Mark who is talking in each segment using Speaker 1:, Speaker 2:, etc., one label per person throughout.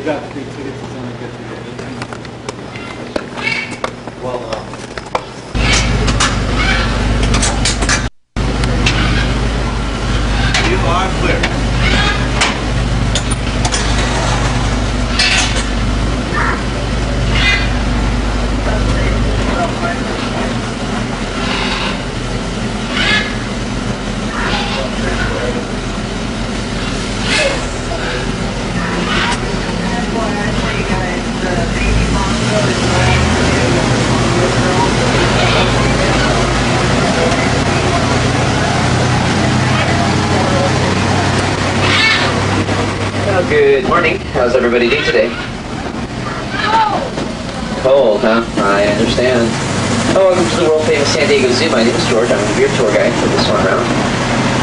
Speaker 1: got free tickets, it's only good for the 18. Well, you are clear.
Speaker 2: Good morning. How's everybody doing today? Cold, huh? I understand. Oh, welcome to the world famous San Diego Zoo. My name is George. I'm going to be your tour guide for this one round.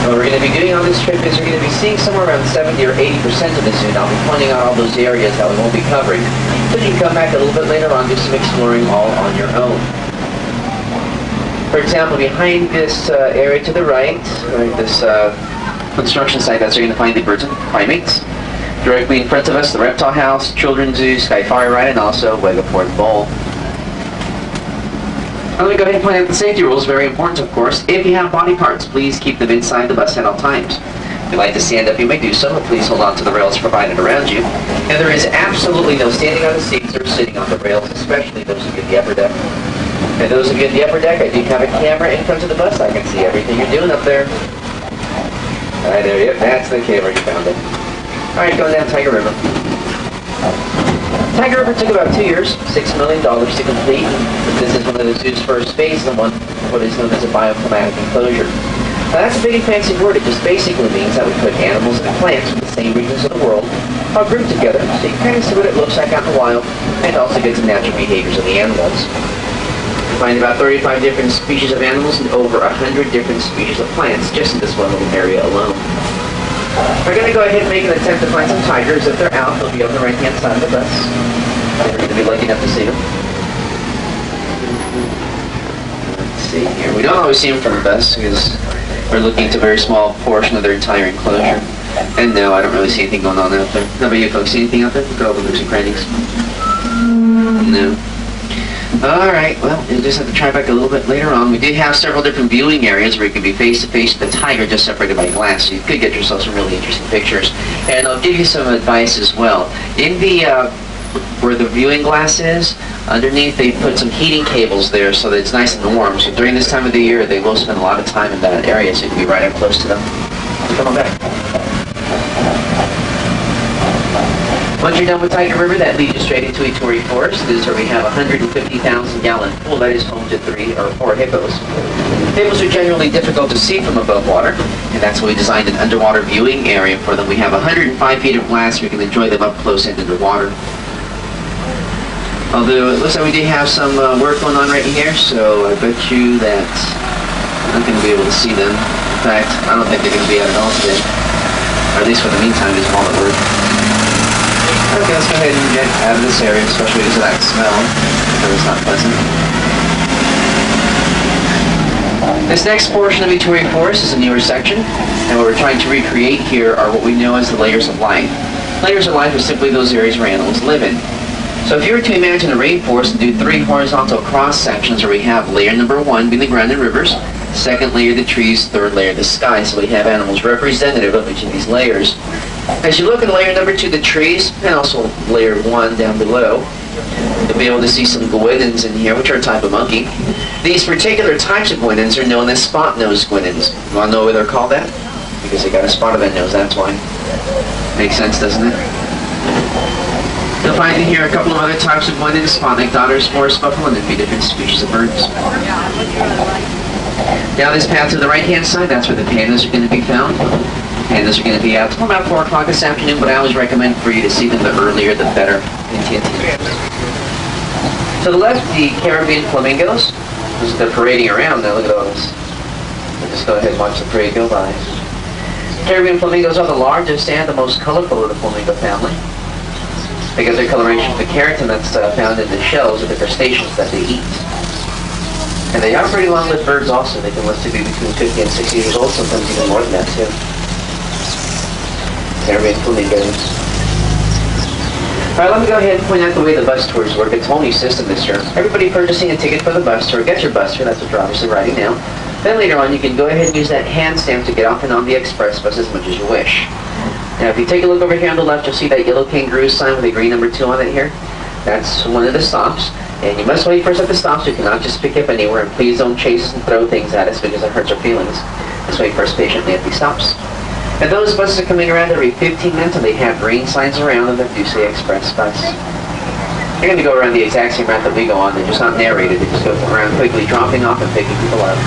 Speaker 2: What we're going to be doing on this trip is we're going to be seeing somewhere around 70 or 80% of the zoo. And I'll be pointing out all those areas that we won't be covering. But you can come back a little bit later on, do some exploring all on your own. For example, behind this area to the right, this construction site, that's where you're going to find the birds and primates. Directly in front of us, the reptile house, children's zoo, skyfari ride, and also Wegaport Bowl. Let me go ahead and point out the safety rules, very important of course. If you have body parts, please keep them inside the bus at all times. If you'd like to stand up, you may do so, but please hold on to the rails provided around you. And there is absolutely no standing on the seats or sitting on the rails, especially those of you in the upper deck. And those of you in the upper deck, I do have a camera in front of the bus. I can see everything you're doing up there. Right there, yep, that's the camera, you found it. Alright, going down Tiger River. Tiger River took about 2 years, $6 million to complete. This is one of the zoo's first phases and what is known as a bioclimatic enclosure. Now that's a big and fancy word. It just basically means that we put animals and plants from the same regions of the world all grouped together so you can kind of see what it looks like out in the wild and also get some natural behaviors of the animals. You find about 35 different species of animals and over 100 different species of plants just in this one little area alone. We're going to go ahead and make an attempt to find some tigers. If they're out, they'll be on the right-hand side of the bus. We're going to be lucky enough to see them. Let's see here. We don't always see them from the bus because we're looking at a very small portion of their entire enclosure. And no, I don't really see anything going on out there. How about you folks? See anything out there? Look at all the nooks and crannies. No. Alright, well, you'll just have to try back a little bit later on. We do have several different viewing areas where you can be face-to-face with the tiger just separated by glass, so you could get yourself some really interesting pictures. And I'll give you some advice as well. In the, where the viewing glass is, underneath they put some heating cables there so that it's nice and warm. So during this time of the year, they will spend a lot of time in that area, so you can be right up close to them. Come on back. Once you're done with Tiger River, that leads you straight into Ituri Forest. This is where we have a 150,000-gallon pool that is home to 3 or 4 hippos. Hippos are generally difficult to see from above water, and that's why we designed an underwater viewing area for them. We have 105 feet of glass, so you can enjoy them up close and underwater. Although it looks like we do have some work going on right here, so I bet you that I'm not going to be able to see them. In fact, I don't think they're going to be out at all today. Or at least for the meantime, just while at work. Okay, let's go ahead and get out of this area, especially because of that smell, because it's not pleasant. This next portion of Ituri Forest is a newer section, and what we're trying to recreate here are what we know as the layers of life. Layers of life are simply those areas where animals live in. So if you were to imagine a rainforest and do 3 horizontal cross sections where we have layer number 1 being the ground and rivers, second layer the trees, third layer the sky, so we have animals representative of each of these layers. As you look at layer number 2, the trees, and also layer 1 down below, you'll be able to see some guinens in here, which are a type of monkey. These particular types of guinens are known as spot-nosed guinens. You want to know why they're called that? Because they got a spot on their nose, that's why. Makes sense, doesn't it? You'll find in here a couple of other types of guinens, spot-necked otters, forest buffalo, and a few different species of birds. Down this path to the right-hand side, that's where the pandas are going to be found. Pandas are going to be out till about 4 o'clock this afternoon, but I always recommend for you to see them the earlier the better. To the left, the Caribbean flamingos. They're parading around now. Look at all this. Just go ahead and watch the parade go by. Caribbean flamingos are the largest and the most colorful of the flamingo family because their coloration of the keratin that's found in the shells of the crustaceans that they eat. And they are pretty long-lived birds also. They can live to be between 50 and 60 years old, sometimes even more than that too. Caribbean flamingos. Alright, let me go ahead and point out the way the bus tours work. It's a whole new system this year. Everybody purchasing a ticket for the bus tour gets your bus tour, that's what you're obviously writing now. Then later on, you can go ahead and use that hand stamp to get off and on the express bus as much as you wish. Now, if you take a look over here on the left, you'll see that yellow kangaroo sign with a green number 2 on it here. That's one of the stops. And you must wait first at the stops. You cannot just pick up anywhere. And please don't chase and throw things at us because it hurts our feelings. Just wait first patiently at these stops. And those buses are coming around every 15 minutes, and they have green signs around them that do say express bus. They're going to go around the exact same route that we go on. They're just not narrated. They just go around quickly dropping off and picking people up.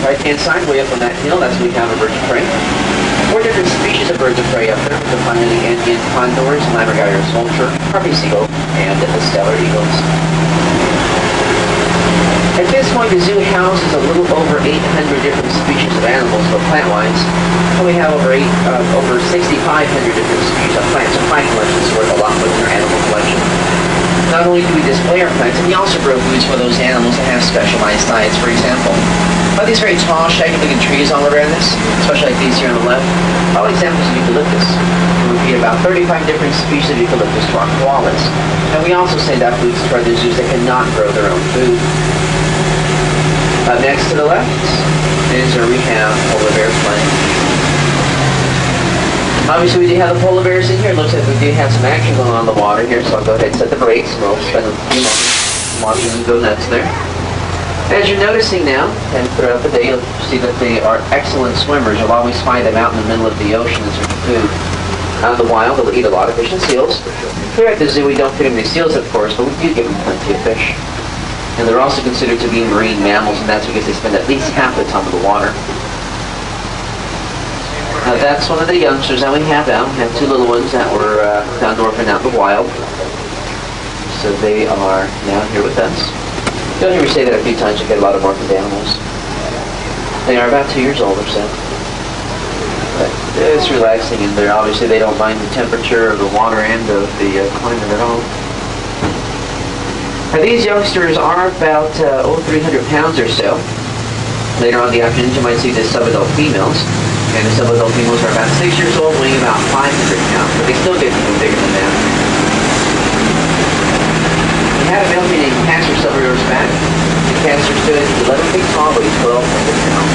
Speaker 2: Right-hand side, way up on that hill, that's where we have a bird of prey. 4 different species of birds of prey up there. You'll find the Andean condors, Lammergeier vulture, harpy seagull, and the stellar eagles. At this point, the zoo houses a little over 800 different species of animals, but plant-wise, we have over 6,500 different species of plants. So plant collections worth a lot more than our animal collection. Not only do we display our plants, and we also grow foods for those animals that have specialized diets. For example, all these very tall, shaggy-looking trees all around us, especially like these here on the left, all examples of eucalyptus. There would be about 35 different species of eucalyptus to our koalas. And we also send out foods to other zoos that cannot grow their own food. Up next to the left is where we have polar bears playing. Obviously, we do have the polar bears in here. It looks like we do have some action going on in the water here, so I'll go ahead and set the brakes, and we'll spend a few moments watching them go nuts there. As you're noticing now, and throughout the day, you'll see that they are excellent swimmers. You'll always find them out in the middle of the ocean as their food. Out in the wild, they'll eat a lot of fish and seals. Here at the zoo, we don't feed them any seals, of course, but we do give them plenty of fish. And they're also considered to be marine mammals, and that's because they spend at least half the time in the water. Now that's one of the youngsters that we have out. We have 2 little ones that were found orphaned out in the wild. So they are now here with us. You'll hear me say that a few times. You get a lot of orphaned animals. They are about 2 years old or so. But it's relaxing in there. Obviously they don't mind the temperature of the water and of the climate at all. Now, these youngsters are about 300 pounds or so. Later on in the afternoon, you might see the sub-adult females. And the sub-adult females are about 6 years old, weighing about 500 pounds. But they still get even bigger than that. We had a male named Piekarski several years back. The Piekarski stood 11 feet tall, but he's 1,200 pounds.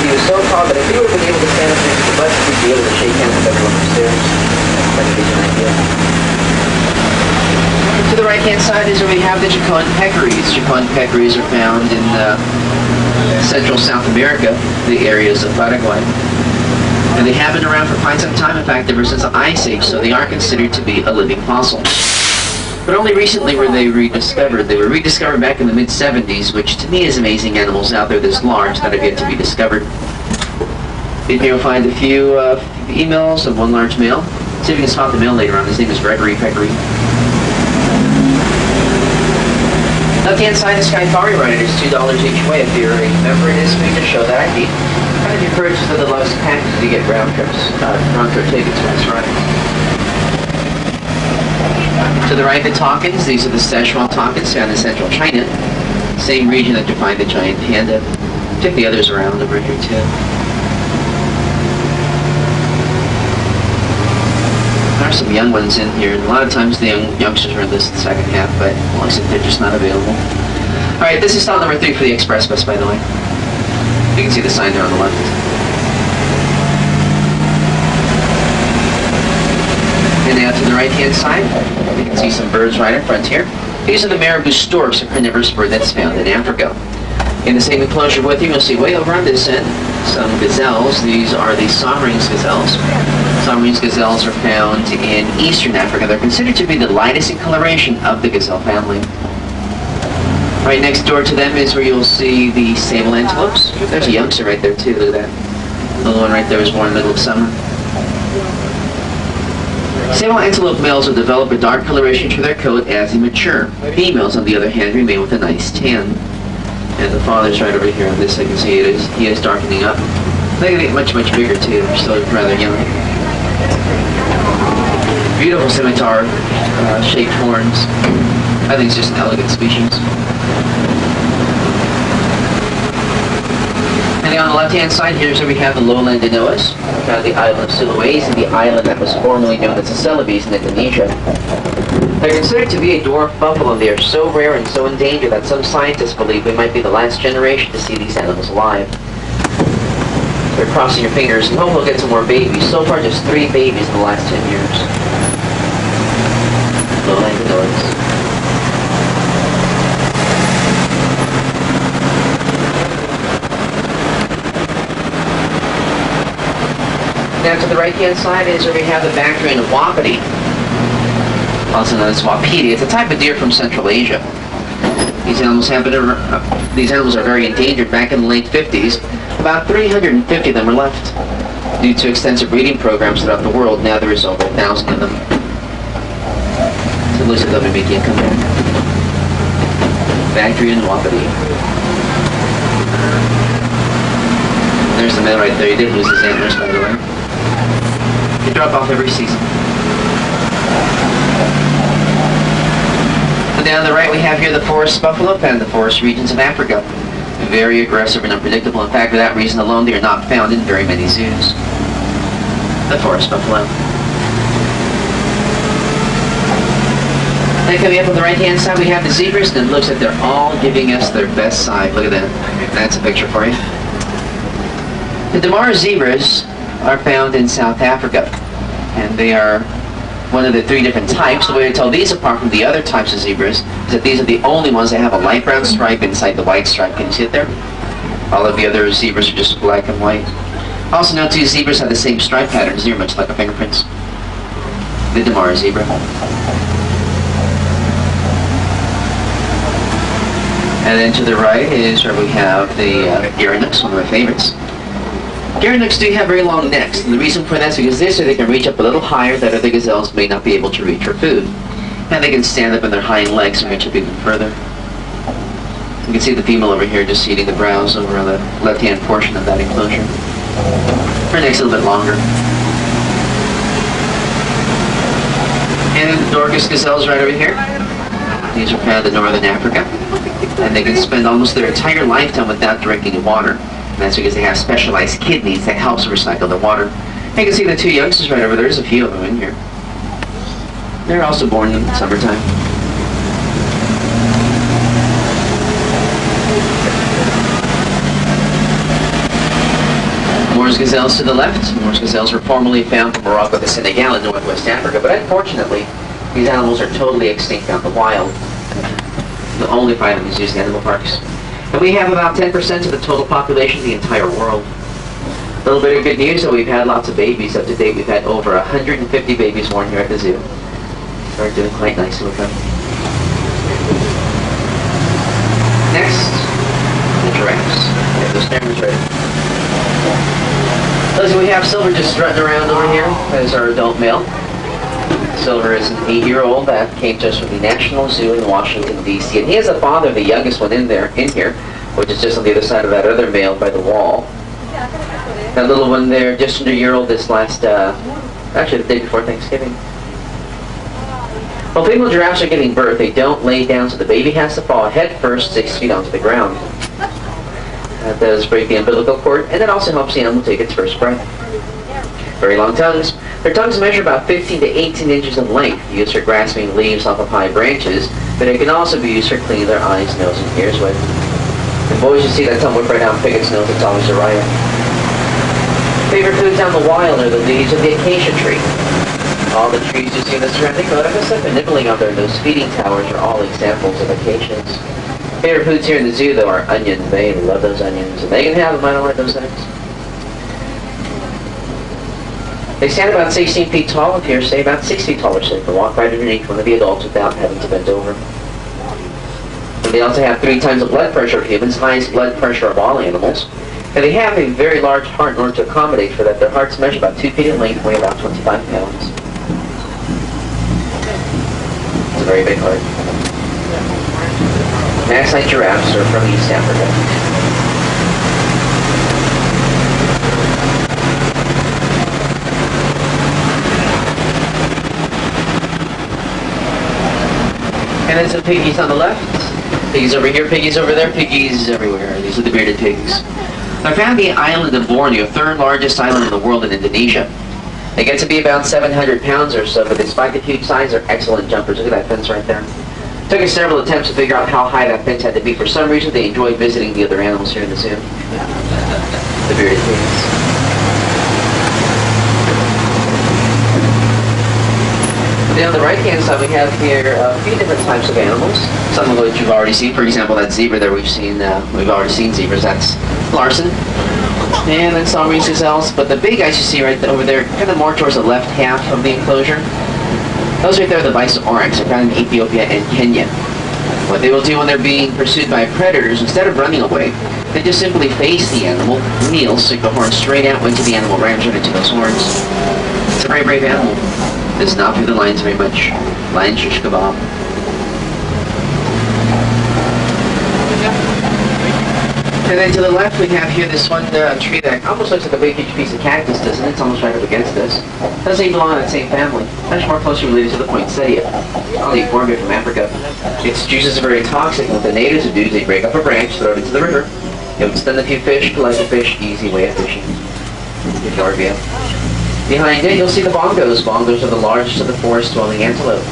Speaker 2: He was so tall that if he would have been able to stand up next to the bus, he'd be able to shake hands with everyone upstairs. That gives you an idea. To the right-hand side is where we have the Chacon peccaries. Chacon peccaries are found in Central South America, the areas of Paraguay. And they have been around for quite some time, in fact, ever since the Ice Age, so they are considered to be a living fossil. But only recently were they rediscovered. They were rediscovered back in the mid-70s, which to me is amazing animals out there this large that have yet to be discovered. In here you'll find a few females and 1 large male. See if you can spot the male later on. His name is Gregory Peccary. Left-hand side is skyfari ride. It's $2 each way. If you're a member, it is free to show that ID. And if you purchase the deluxe package, you get round trip tickets for this ride. To the right, the toucans. These are the Szechuan toucans found in central China. Same region that you find the giant panda. Check the others around over here too. There are some young ones in here, and a lot of times the youngsters are in this second half, but it looks like they're just not available. Alright, this is stop number 3 for the express bus, by the way. You can see the sign there on the left. And now to the right-hand side, you can see some birds right in front here. These are the marabou storks, a carnivorous bird that's found in Africa. In the same enclosure with you, you'll see way over on this end some gazelles. These are the Somerings gazelles. Somerings gazelles are found in eastern Africa. They're considered to be the lightest in coloration of the gazelle family. Right next door to them is where you'll see the sable antelopes. There's a youngster right there too, look at that. The little one right there was born in the middle of summer. Sable antelope males will develop a dark coloration to their coat as they mature. Females, on the other hand, remain with a nice tan. And the father's right over here on this, I can see he is darkening up. They're going to get much, much bigger too. They're still rather young. Beautiful scimitar shaped horns. I think it's just an elegant species. And Okay, on the left-hand side, here's where we have the lowland Danoas, found the island of Sulawesi and the island that was formerly known as the Celebes in Indonesia. They're considered to be a dwarf buffalo, and they are so rare and so endangered that some scientists believe we might be the last generation to see these animals alive. They're crossing your fingers and hope we'll get some more babies. So far, just 3 babies in the last 10 years. Lowland Danoas. Now to the right-hand side is where we have the Bactrian wapiti, also known as wapiti. It's a type of deer from Central Asia. These animals are very endangered. Back in the late 50s, about 350 of them were left. Due to extensive breeding programs throughout the world, now there is over 1,000 of them. So most of them are making a comeback. Bactrian wapiti. There's the male right there. He did lose his antlers, by the way. They drop off every season. And down the right we have here the forest buffalo, found in the forest regions of Africa. Very aggressive and unpredictable. In fact, for that reason alone, they are not found in very many zoos. The forest buffalo. Then coming up on the right-hand side, we have the zebras, and it looks like they're all giving us their best side. Look at that. That's a picture for you. The Damara zebras are found in South Africa, and they are one of the 3 different types. The way to tell these apart from the other types of zebras is that these are the only ones that have a light brown stripe inside the white stripe. Can you see it there? All of the other zebras are just black and white. Also note 2 zebras have the same stripe patterns here, much like our fingerprints. The Damara zebra. And then to the right is where we have the Gearnuks, one of my favorites. Gearnuks do have very long necks, and the reason for that is because this way they can reach up a little higher that other gazelles may not be able to reach for food. And they can stand up on their hind legs and reach up even further. You can see the female over here just eating the browse over on the left-hand portion of that enclosure. Her neck's a little bit longer. And then the Dorcas gazelles right over here. These are found in northern Africa. And they can spend almost their entire lifetime without drinking water. And that's because they have specialized kidneys that helps recycle the water. And you can see the 2 youngsters right over there. There's a few of them in here. They're also born in the summertime. Moors gazelles to the left. Moors gazelles were formerly found from Morocco to Senegal in northwest Africa, but unfortunately, these animals are totally extinct out in the wild. The only find them is used in animal parks. And we have about 10% of the total population of the entire world. A little bit of good news, though, we've had lots of babies. Up to date, we've had over 150 babies born here at the zoo. We're doing quite nicely with them. Next, the giraffes. We have those cameras ready. So we have Silver just strutting around over here as our adult male. Silver is an 8-year-old that came to us from the National Zoo in Washington, D.C. And he has a father, the youngest one in here, which is just on the other side of that other male by the wall. That little one there, just under a year old this last, actually the day before Thanksgiving. While female giraffes are giving birth, they don't lay down, so the baby has to fall head first 6 feet onto the ground. That does break the umbilical cord, and that also helps the animal take its first breath. Very long tongues. Their tongues measure about 15 to 18 inches in length, used for grasping leaves off of high branches, but it can also be used for cleaning their eyes, nose, and ears with. And boys, you see that tongue whip right down Pickett's nose, it's always a riot. Favorite foods out in the wild are the leaves of the acacia tree. All the trees you see in the surrounding photographs have been nibbling on their nose feeding towers are all examples of acacias. Favorite foods here in the zoo, though, are onions. They love those onions, and they can have them. I don't like those things. They stand about 16 feet tall, appear to stay about 6 feet tall or so. They can walk right underneath one of the adults without having to bend over. And they also have 3 times the blood pressure of humans, highest blood pressure of all animals. And they have a very large heart in order to accommodate for that. Their hearts measure about 2 feet in length, weigh about 25 pounds. It's a very big heart. Max-height giraffes are from East Africa. And then some piggies on the left. Piggies over here, piggies over there, piggies everywhere. These are the bearded pigs. They're found on the island of Borneo, third largest island in the world in Indonesia. They get to be about 700 pounds or so, but despite the huge size, they're excellent jumpers. Look at that fence right there. It took us several attempts to figure out how high that fence had to be. For some reason, they enjoy visiting the other animals here in the zoo. The bearded cats. Then on the right-hand side, we have here a few different types of animals. Some of which you've already seen. For example, that zebra there we've already seen zebras. That's Larson. And then some else. But the big guys you see right over there, kind of more towards the left half of the enclosure, those right there are the bison oryx. They're found in Ethiopia and Kenya. What they will do when they're being pursued by predators, instead of running away, they just simply face the animal, kneel, stick the horn straight out into the animal, rams right into those horns. It's a very brave animal. Does not fear the lions very much. Lion shish kebab. And then to the left we have here this one tree that almost looks like a big huge piece of cactus, doesn't it? It's almost right up against this. Doesn't even belong in the same family. Much more closely related to the poinsettia. All the euphorbia from Africa. Its juices are very toxic. What the natives would do is they break up a branch, throw it into the river. It would stun a few fish, collect the fish, easy way of fishing. Euphorbia. Behind it, you'll see the bongos. Bongos are the largest of the forest-dwelling antelope.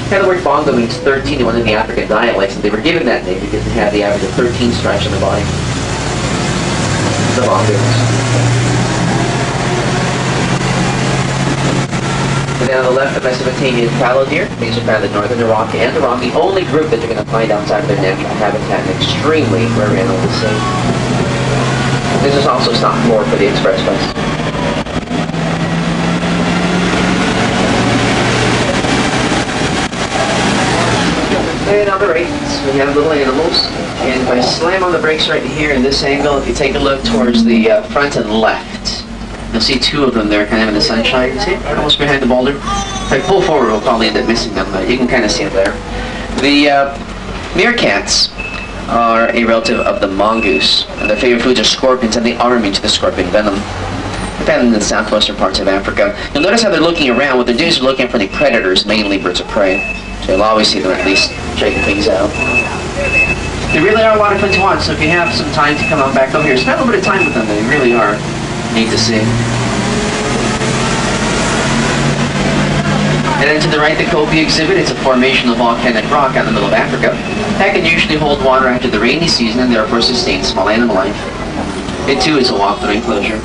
Speaker 2: Now, the word bongo means 13 in one of the African dialects, and they were given that name because they have the average of 13 stripes on the body. The bongos. And down on the left, the Mesopotamian fallow deer. These are found in northern Iraq and Iran, the only group that you're going to find outside of their natural habitat, an extremely rare animal to see. This is also stop for the express bus. And on the right, we have little animals. And if I slam on the brakes right here in this angle, if you take a look towards the front and left, you'll see two of them there kind of in the sunshine. See, right almost behind the boulder. If I pull forward, we'll probably end up missing them, but you can kind of see them there. The meerkats are a relative of the mongoose, and their favorite foods are scorpions, and they are immune to the scorpion venom. They're found in the southwestern parts of Africa. You'll notice how they're looking around. What they're doing is they're looking for any predators, mainly birds of prey. So you'll always see them at least checking things out. They really are a lot of fun to watch, so if you have some time to come on back over here, spend a little bit of time with them. They really are neat to see. And then to the right, the Kopi exhibit. It's a formation of volcanic rock out in the middle of Africa. That can usually hold water after the rainy season and therefore sustain small animal life. It too is a walk-through enclosure.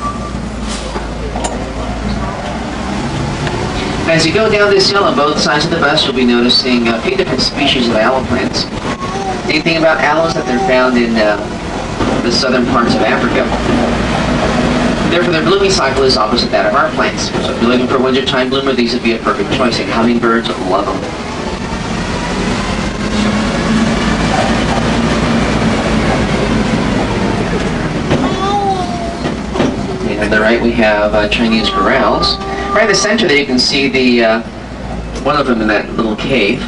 Speaker 2: As you go down this hill on both sides of the bus, you'll be noticing a few different species of aloe plants. The neat thing about aloes that they're found in the southern parts of Africa. Therefore, their blooming cycle is opposite that of our plants. So if you're looking for a wintertime bloomer, these would be a perfect choice, and hummingbirds love them. And on the right, we have Chinese corrals. Right in the center there, you can see the one of them in that little cave.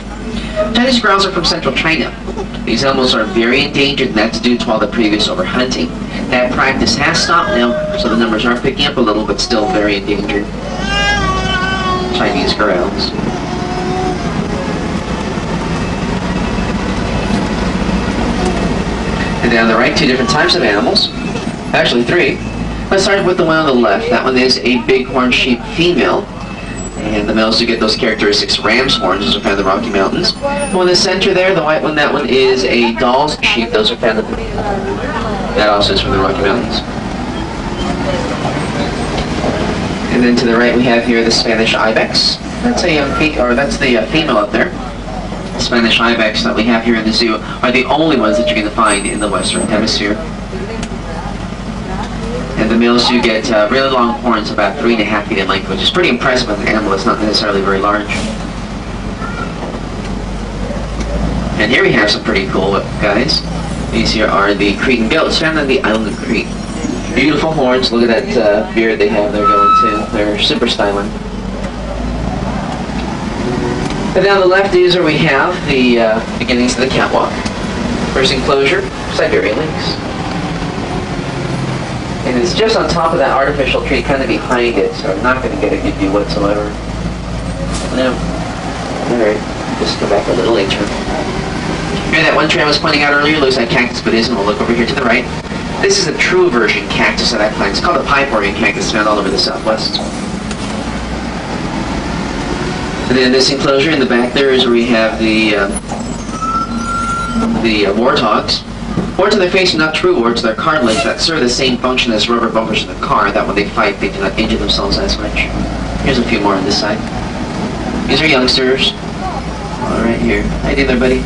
Speaker 2: Chinese corrals are from central China. These animals are very endangered, and that's due to all the previous overhunting. That practice has stopped now, so the numbers are picking up a little, but still very endangered. Chinese corrals. And then on the right, two different types of animals. Actually, three. Let's start with the one on the left. That one is a bighorn sheep female. And the males do get those characteristics ram's horns, those are found in the Rocky Mountains. The one in the center there, the white one, that one is a Dall's sheep. Those are found in that also is from the Rocky Mountains. And then to the right we have here the Spanish ibex. That's a young peak, or that's the female up there. The Spanish ibex that we have here in the zoo are the only ones that you're going to find in the Western Hemisphere. And the males do get really long horns, about 3.5 feet in length, which is pretty impressive with an animal that's not necessarily very large. And here we have some pretty cool guys. These here are the Cretan goats, found on the island of Crete. Beautiful horns. Look at that beard they have there going too. They're super styling. And down the left is where we have the beginnings of the catwalk. First enclosure, Siberian lynx. And it's just on top of that artificial tree, kind of behind it, so I'm not going to get a good view whatsoever. No. Alright, just come back a little later. Here, that one tree I was pointing out earlier looks like cactus, but isn't. We'll look over here to the right. This is a true version cactus of that plant. It's called a pipe-organ cactus, found all over the Southwest. And then this enclosure in the back there is where we have the warthogs. Warts on their face are not true warts, they're cartilage that serve the same function as rubber bumpers in the car, that when they fight they do not injure themselves as much. Here's a few more on this side. These are youngsters. All right here. How you doing there, buddy?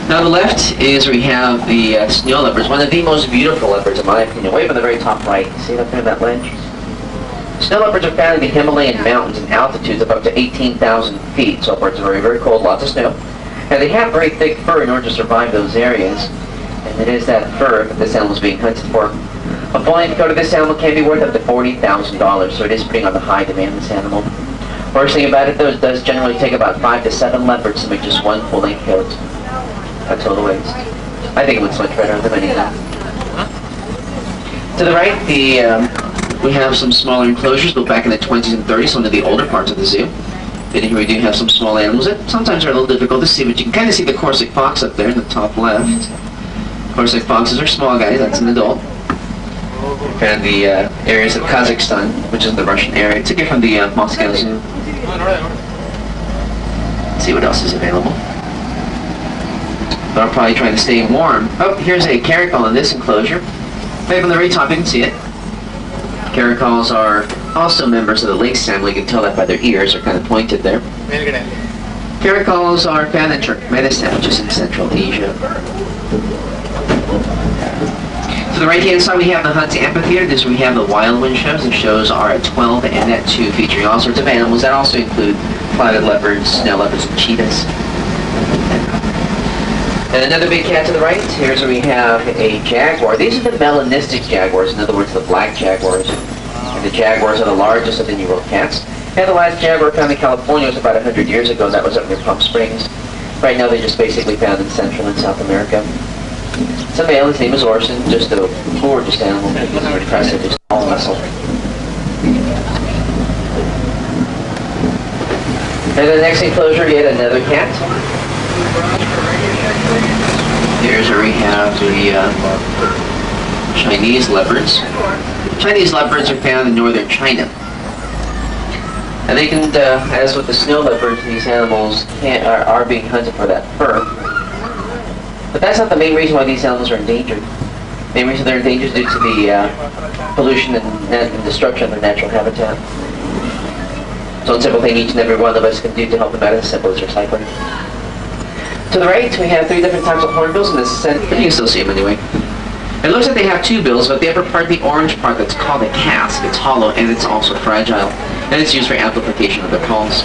Speaker 2: Now on the left is where we have the snow leopards, one of the most beautiful leopards in my opinion, way from the very top right. See it up there in that ledge? Snow leopards are found in the Himalayan mountains in altitudes of up to 18,000 feet, so parts are very, very cold, lots of snow. And they have very thick fur in order to survive those areas, and it is that fur that this animal is being hunted for. A full-length coat of this animal can be worth up to $40,000, so it is pretty on the high demand, this animal. Worst thing about it though, it does generally take about 5 to 7 leopards to make just one full-length coat. A total waste. I think it looks much better on them anyhow. To the right, we have some smaller enclosures built back in the 20s and 30s, one of the older parts of the zoo. And here we do have some small animals that sometimes are a little difficult to see, but you can kind of see the Corsic fox up there in the top left. Corsic foxes are small guys, that's an adult. And the areas of Kazakhstan, which is the Russian area. I took it from the Moscow Zoo. Let's see what else is available. But I'm probably trying to stay warm. Oh, here's a caracal in this enclosure. Right on the very top, you can see it. Caracals are also members of the lynx family. You can tell that by their ears, they're kind of pointed there. Caracals are found in Turkmenistan, which is in Central Asia. To the right-hand side, we have the Hunt Amphitheater. This is where we have the Wildwind shows. The shows are at 12 and at 2, featuring all sorts of animals that also include spotted leopards, snow leopards, and cheetahs. And another big cat to the right. Here's where we have a jaguar. These are the melanistic jaguars, in other words, the black jaguars. And the jaguars are the largest of the New World cats. And the last jaguar found in California was about 100 years ago, and that was up near Palm Springs. Right now they're just basically found in Central and South America. It's a male, his name is Orson, just a gorgeous animal. He's very impressive, just all muscle. And the next enclosure, yet another cat. Here's where we have the Chinese leopards. Chinese leopards are found in northern China. And they can, as with the snow leopards, these animals are being hunted for that fur. But that's not the main reason why these animals are endangered. The main reason they're endangered is due to the pollution and destruction of their natural habitat. So one simple thing each and every one of us can do to help them out is as simple as recycling. To the right, we have 3 different types of hornbills in this set, but you can still see them anyway. It looks like they have 2 bills, but the upper part, the orange part that's called a casque, it's hollow and it's also fragile. And it's used for amplification of their calls.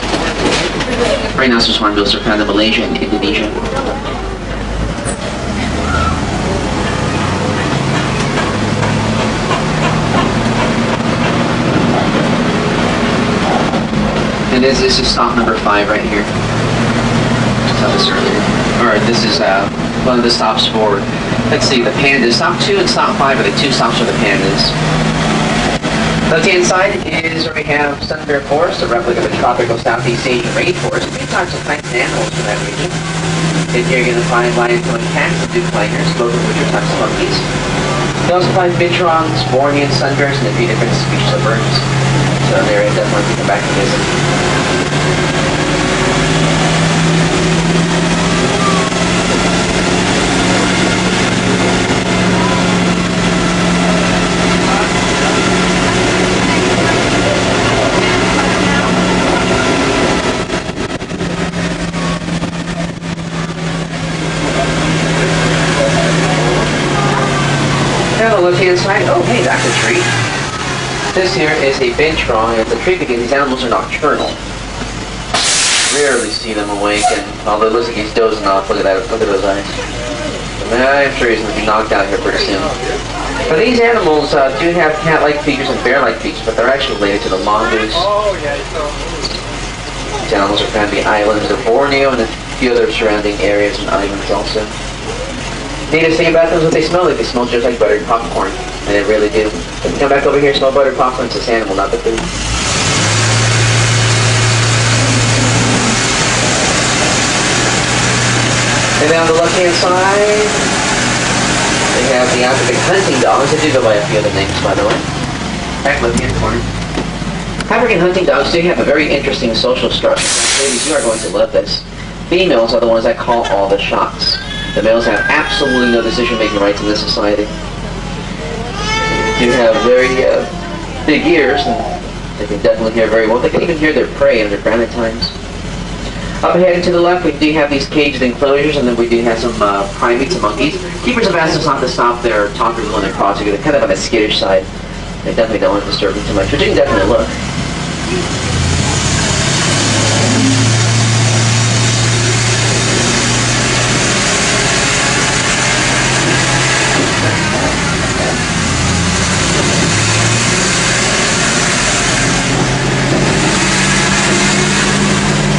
Speaker 2: Rhinoceros hornbills are found in Malaysia and Indonesia. And this is stop number 5 right here. Saw this earlier. Or this is one of the stops for, let's see, the pandas. Stop 2 and stop 5 are the 2 stops for the pandas. Left-hand side is where we have sun bear forest, a replica of the tropical Southeast Asian rainforest. 3 types of plants and animals from that region. In here you're going to find lion-tailed cats and duplicers, both of which are types of monkeys. You also find bitterons, Bornean sun bears, and a few different species of birds. So there is definitely come back to visit. Now on the left-hand side, oh hey, that's a tree. This here is a bench frog. It's a tree because these animals are nocturnal. Rarely see them awake, and although it looks like he's dozing off, look at that, look at those eyes. I'm sure he's going to be knocked out here pretty soon. But these animals do have cat-like features and bear-like features, but they're actually related to the mongoose. These animals are found in the islands of Borneo and a few other surrounding areas and islands also. The neatest thing about them is what they smell like. They smell just like buttered popcorn, and they really do. If you come back over here and smell buttered popcorn, it's this animal, not the food. And then on the left-hand side, We have the African hunting dogs. They do go by a few other names, by the way. Back left-hand corner. African hunting dogs do have a very interesting social structure. Ladies, you are going to love this. Females are the ones that call all the shots. The males have absolutely no decision-making rights in this society. They do have very big ears, and they can definitely hear very well. They can even hear their prey underground at times. Up ahead and to the left, we do have these caged enclosures, and then we do have some primates and monkeys. Keepers have asked us not to stop their talkers when they're crossing. They're kind of on the skittish side. They definitely don't want to disturb them too much, but you can definitely look.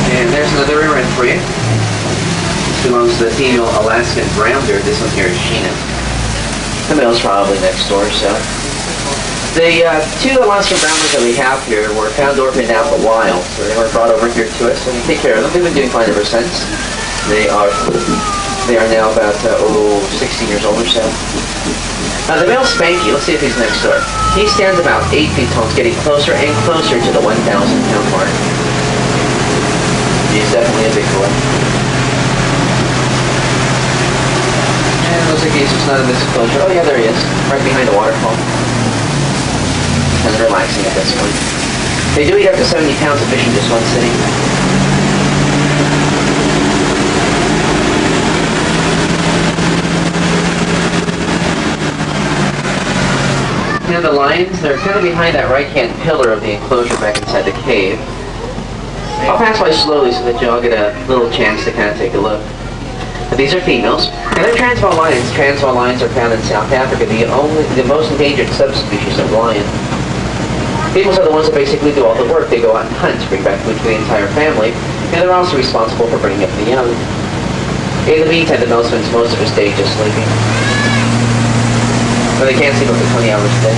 Speaker 2: And there's another rear end for you. This belongs to the female Alaskan brown bear. This one here is Sheena. The male's probably next door, so. The two Alaskan brown bears that we have here were found orphaned out in the wild, so they were brought over here to us, and we take care of them. We've been doing fine ever since. They are now about 16 years old or so. The male Spanky, let's see if he's next door. He stands about 8 feet tall. It's getting closer and closer to the 1,000-pound mark. He's definitely a big boy. And it looks like he's just not in this enclosure. Oh yeah, there he is, right behind the waterfall. Kind of relaxing at this point. They do eat up to 70 pounds of fish in just one sitting. Now the lions, they're kind of behind that right-hand pillar of the enclosure back inside the cave. I'll pass by slowly so that y'all get a little chance to kind of take a look. But these are females. And they're Transvaal lions. Transvaal lions are found in South Africa, the most endangered subspecies of lion. Females are the ones that basically do all the work. They go out and hunt, bring back food for the entire family, and they're also responsible for bringing up the young. In the meantime, the male spends most of his day just sleeping. But they can't sleep up to 20 hours a day.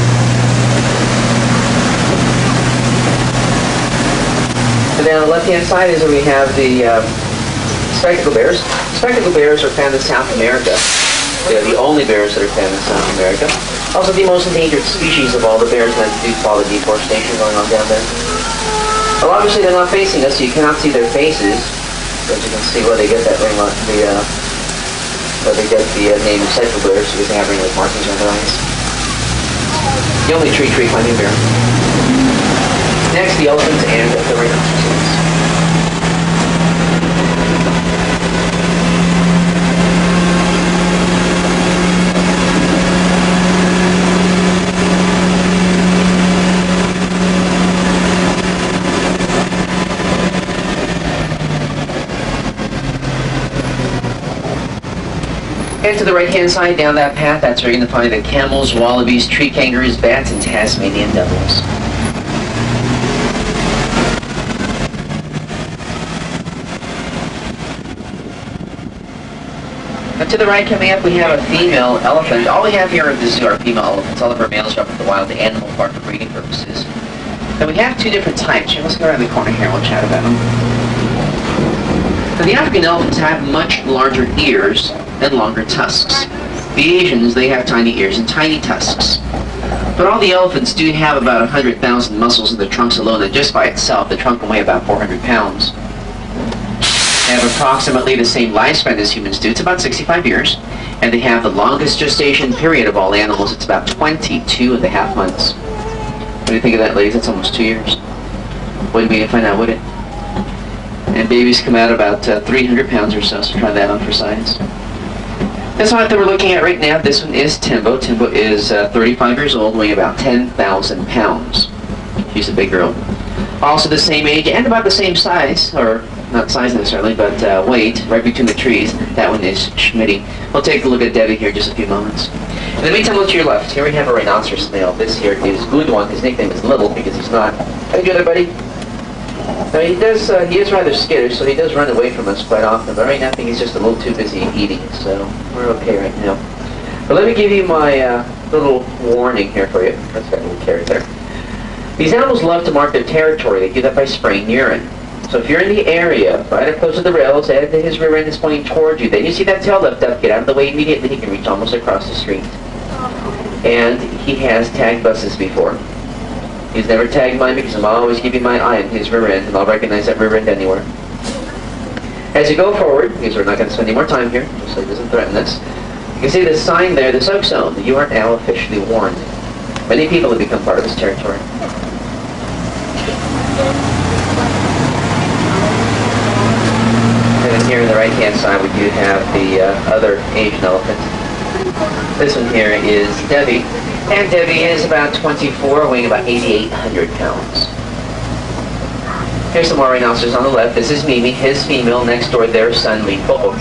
Speaker 2: And then on the left-hand side is where we have the spectacle bears. Spectacle bears are found in South America. They are the only bears that are found in South America. Also the most endangered species of all the bears that do follow the deforestation going on down there. Well, obviously they're not facing us, so you cannot see their faces. But you can see where they get that ring on where they get the name of spectacle bears, because they have ring-like markings on their eyes. The only tree climbing bear. Next, the elephants and the rhinoceroses. And to the right-hand side, down that path, that's where you're going to find the camels, wallabies, tree kangaroos, bats, and Tasmanian devils. And to the right, coming up, we have a female elephant. All we have here at the zoo are female elephants. All of our males are up at the wild animal park for breeding purposes. And we have two different types. Here, let's go around the corner here and we'll chat about them. Now, the African elephants have much larger ears and longer tusks. The Asians, they have tiny ears and tiny tusks. But all the elephants do have about 100,000 muscles in their trunks alone, and just by itself, the trunk can weigh about 400 pounds. They have approximately the same lifespan as humans do. It's about 65 years. And they have the longest gestation period of all animals. It's about 22.5 months. What do you think of that, ladies? That's almost 2 years. Wouldn't be to find out, would it? And babies come out about 300 pounds or so try that on for size. This one that we're looking at right now, this one is Timbo. Timbo is 35 years old, weighing about 10,000 pounds. She's a big girl. Also the same age and about the same size, or not size necessarily, but weight, right between the trees. That one is Schmitty. We'll take a look at Debbie here in just a few moments. In the meantime, look to your left. Here we have a rhinoceros male. This here is Goodwan. His nickname is Little because he's not. How you doing, buddy? Now he is rather skittish, so he does run away from us quite often. But right now I think he's just a little too busy eating, so we're okay right now. But let me give you my little warning here for you. That's got a little carrot there. These animals love to mark their territory. They do that by spraying urine. So if you're in the area, right up close to the rails, and his rear end is pointing towards you, then you see that tail lift up, get out of the way immediately. He can reach almost across the street. And he has tagged buses before. He's never tagged mine because I'm always keeping my eye on his rear end, and I'll recognize that rear end anywhere. As you go forward, because we're not going to spend any more time here, so he doesn't threaten us, you can see the sign there, the soak zone. You are now officially warned. Many people have become part of this territory. And then here on the right-hand side, we do have the other Asian elephant. This one here is Debbie, and Debbie is about 24, weighing about 8,800 pounds. Here's some more rhinoceros on the left. This is Mimi, his female. Next door, their son, Limpopo.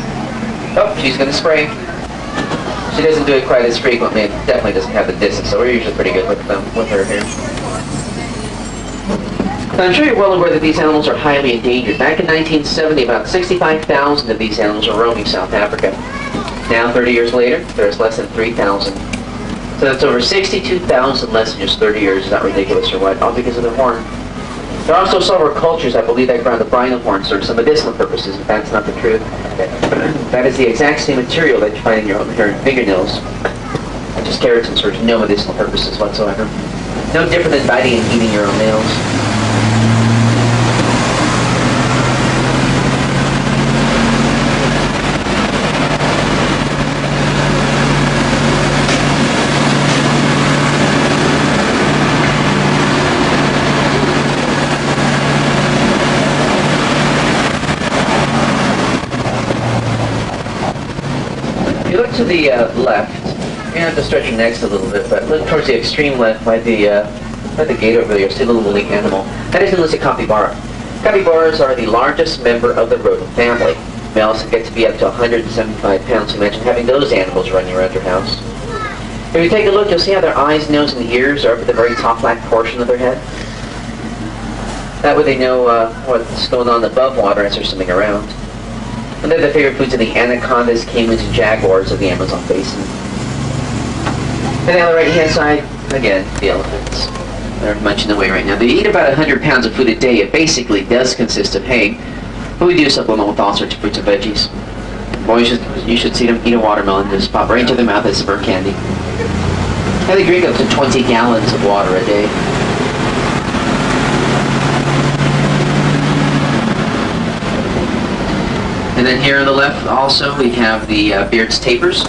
Speaker 2: Oh, she's going to spray. She doesn't do it quite as frequently. It definitely doesn't have the distance, so we're usually pretty good with her here. Now, I'm sure you're well aware that these animals are highly endangered. Back in 1970, about 65,000 of these animals were roaming South Africa. Now, 30 years later, there's less than 3,000. So that's over 62,000 less in just 30 years. Is that ridiculous or what? All because of the horn. There are also several cultures, I believe, that ground the rhino horn serves some medicinal purposes, but that's not the truth. That is the exact same material that you find in your own hair and fingernails. Just keratin serves no medicinal purposes whatsoever. No different than biting and eating your own nails. If you look to the left, you're going to have to stretch your necks a little bit, but look towards the extreme left by the gate over there. See the little woolly animal. That is known as a capybara. Capybaras are the largest member of the rodent family. Males can get to be up to 175 pounds. Imagine having those animals running around your house. If you take a look, you'll see how their eyes, nose, and ears are up at the very top black portion of their head. That way they know what's going on above water as there's something around. And they're the favorite foods of the anacondas, caimans, and jaguars of the Amazon basin. And on the right-hand side, again, the elephants. They're munching away right now. They eat about 100 pounds of food a day. It basically does consist of hay, but we do supplement with all sorts of fruits and veggies. Boys, you should see them eat a watermelon. Just pop right into their mouth as bird candy. And they drink up to 20 gallons of water a day. And then here on the left also we have the Beard's tapirs.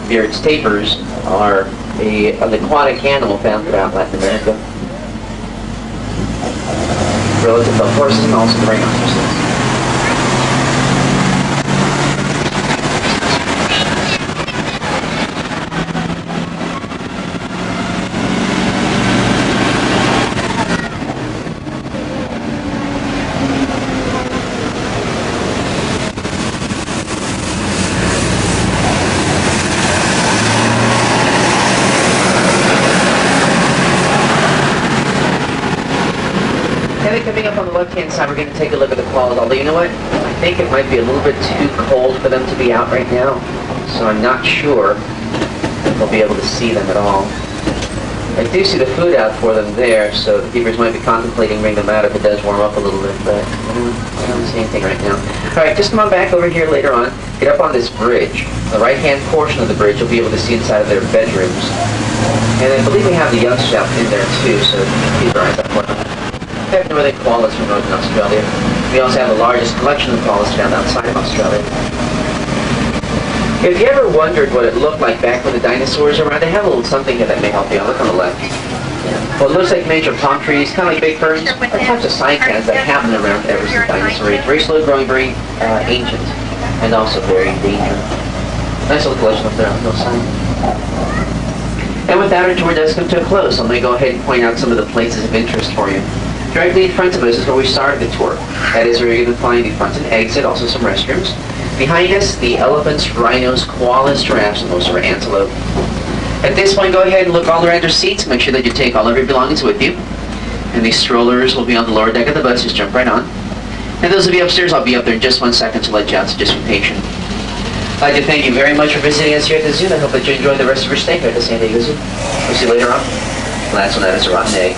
Speaker 2: Beard's tapirs are an aquatic animal found throughout Latin America. Relative to horses and also the rhinoceroses. Coming up on the left-hand side, we're going to take a look at the quails. Although, you know what? I think it might be a little bit too cold for them to be out right now. So I'm not sure if we'll be able to see them at all. I do see the food out for them there, so the keepers might be contemplating bringing them out if it does warm up a little bit, but I don't see anything right now. Alright, just come on back over here later on. Get up on this bridge. The right-hand portion of the bridge, you'll be able to see inside of their bedrooms. And I believe we have the youngsters out in there too, so keep your eyes out for them. Northern koalas from Northern Australia. We also have the largest collection of koalas found outside of Australia. If you ever wondered what it looked like back when the dinosaurs were around, they have a little something here that may help you. Look on the left. Well, it looks like miniature palm trees, kind of like big ferns, or types of cycads that have been around ever since dinosaur age. Very slow growing, very ancient, and also very endangered. Nice little collection up there on the hillside. And with that, our tour does come to a close. So I'm going to go ahead and point out some of the places of interest for you. Directly in front of us is where we started the tour. That is where you're going to find the front and exit, also some restrooms. Behind us, the elephants, rhinos, koalas, giraffes, and most of our antelope. At this point, go ahead and look all around your seats. Make sure that you take all of your belongings with you. And these strollers will be on the lower deck of the bus. Just jump right on. And those of you upstairs, I'll be up there in just 1 second to let you out, so just be patient. I'd like to thank you very much for visiting us here at the zoo. I hope that you enjoy the rest of your stay here at the San Diego Zoo. We'll see you later on. Last one, that is a rotten egg.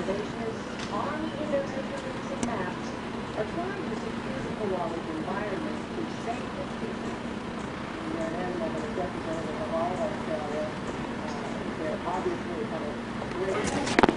Speaker 3: conservationists, armed with their measurements and maps, are trying to secure the koala's environment to save the species. They're an animal that is representative of all of Australia. They're obviously kind of great.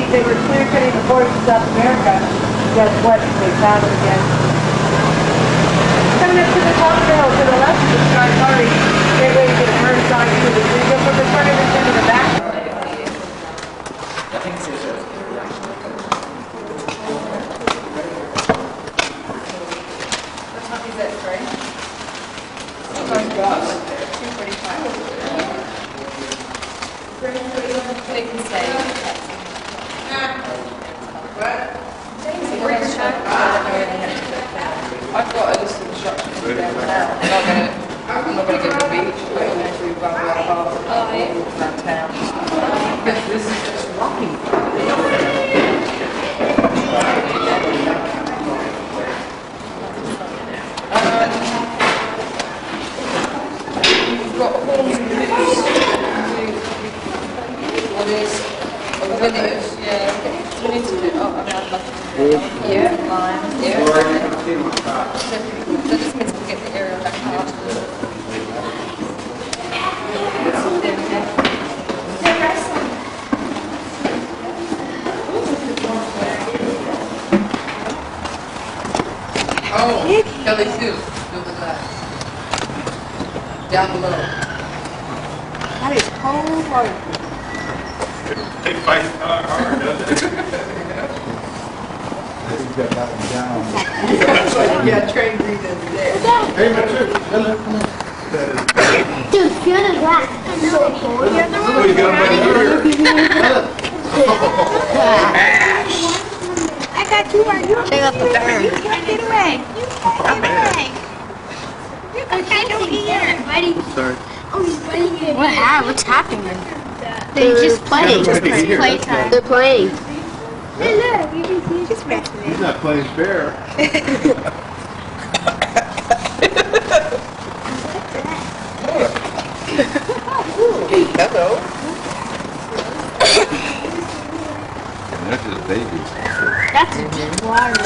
Speaker 3: They were clear cutting the forest in South America. Guess what? They found it again. Coming up to the top hill to the left of the skyfari. Great way to get a bird's eye view of the video from the front of the to the back.
Speaker 4: What time is it, right? Oh my gosh. 2:45. They can say. I've got a list of instructions for them now. I'm not going to go to the beach. I'm going to run around town. This is just rocky. We've got horns and hoops. What is? Videos, yeah. We need to do. Oh, I mean, I'd love to do it. Yeah, lines. Yeah. So this means we get the area back out. Oh, Kelly too. Look at that. Down below.
Speaker 3: That is cold water.
Speaker 1: They fight hard, doesn't it?
Speaker 5: Got that one down.
Speaker 4: Yeah, train breathing there.
Speaker 5: Hey, Menachem.
Speaker 6: Dude, feel the glass. It's so cold.
Speaker 1: Oh, you got him right here.
Speaker 6: I got two right here. Check out the bear. You can't get away. You can't get away. I can't see everybody.
Speaker 5: Sorry.
Speaker 6: Oh, he's playing. What's happening? They're just playing. Playtime. They're playing. Hey, look. You can see just resting.
Speaker 5: He's not playing fair.
Speaker 4: Hello.
Speaker 5: And they're just babies.
Speaker 6: That's a deep water.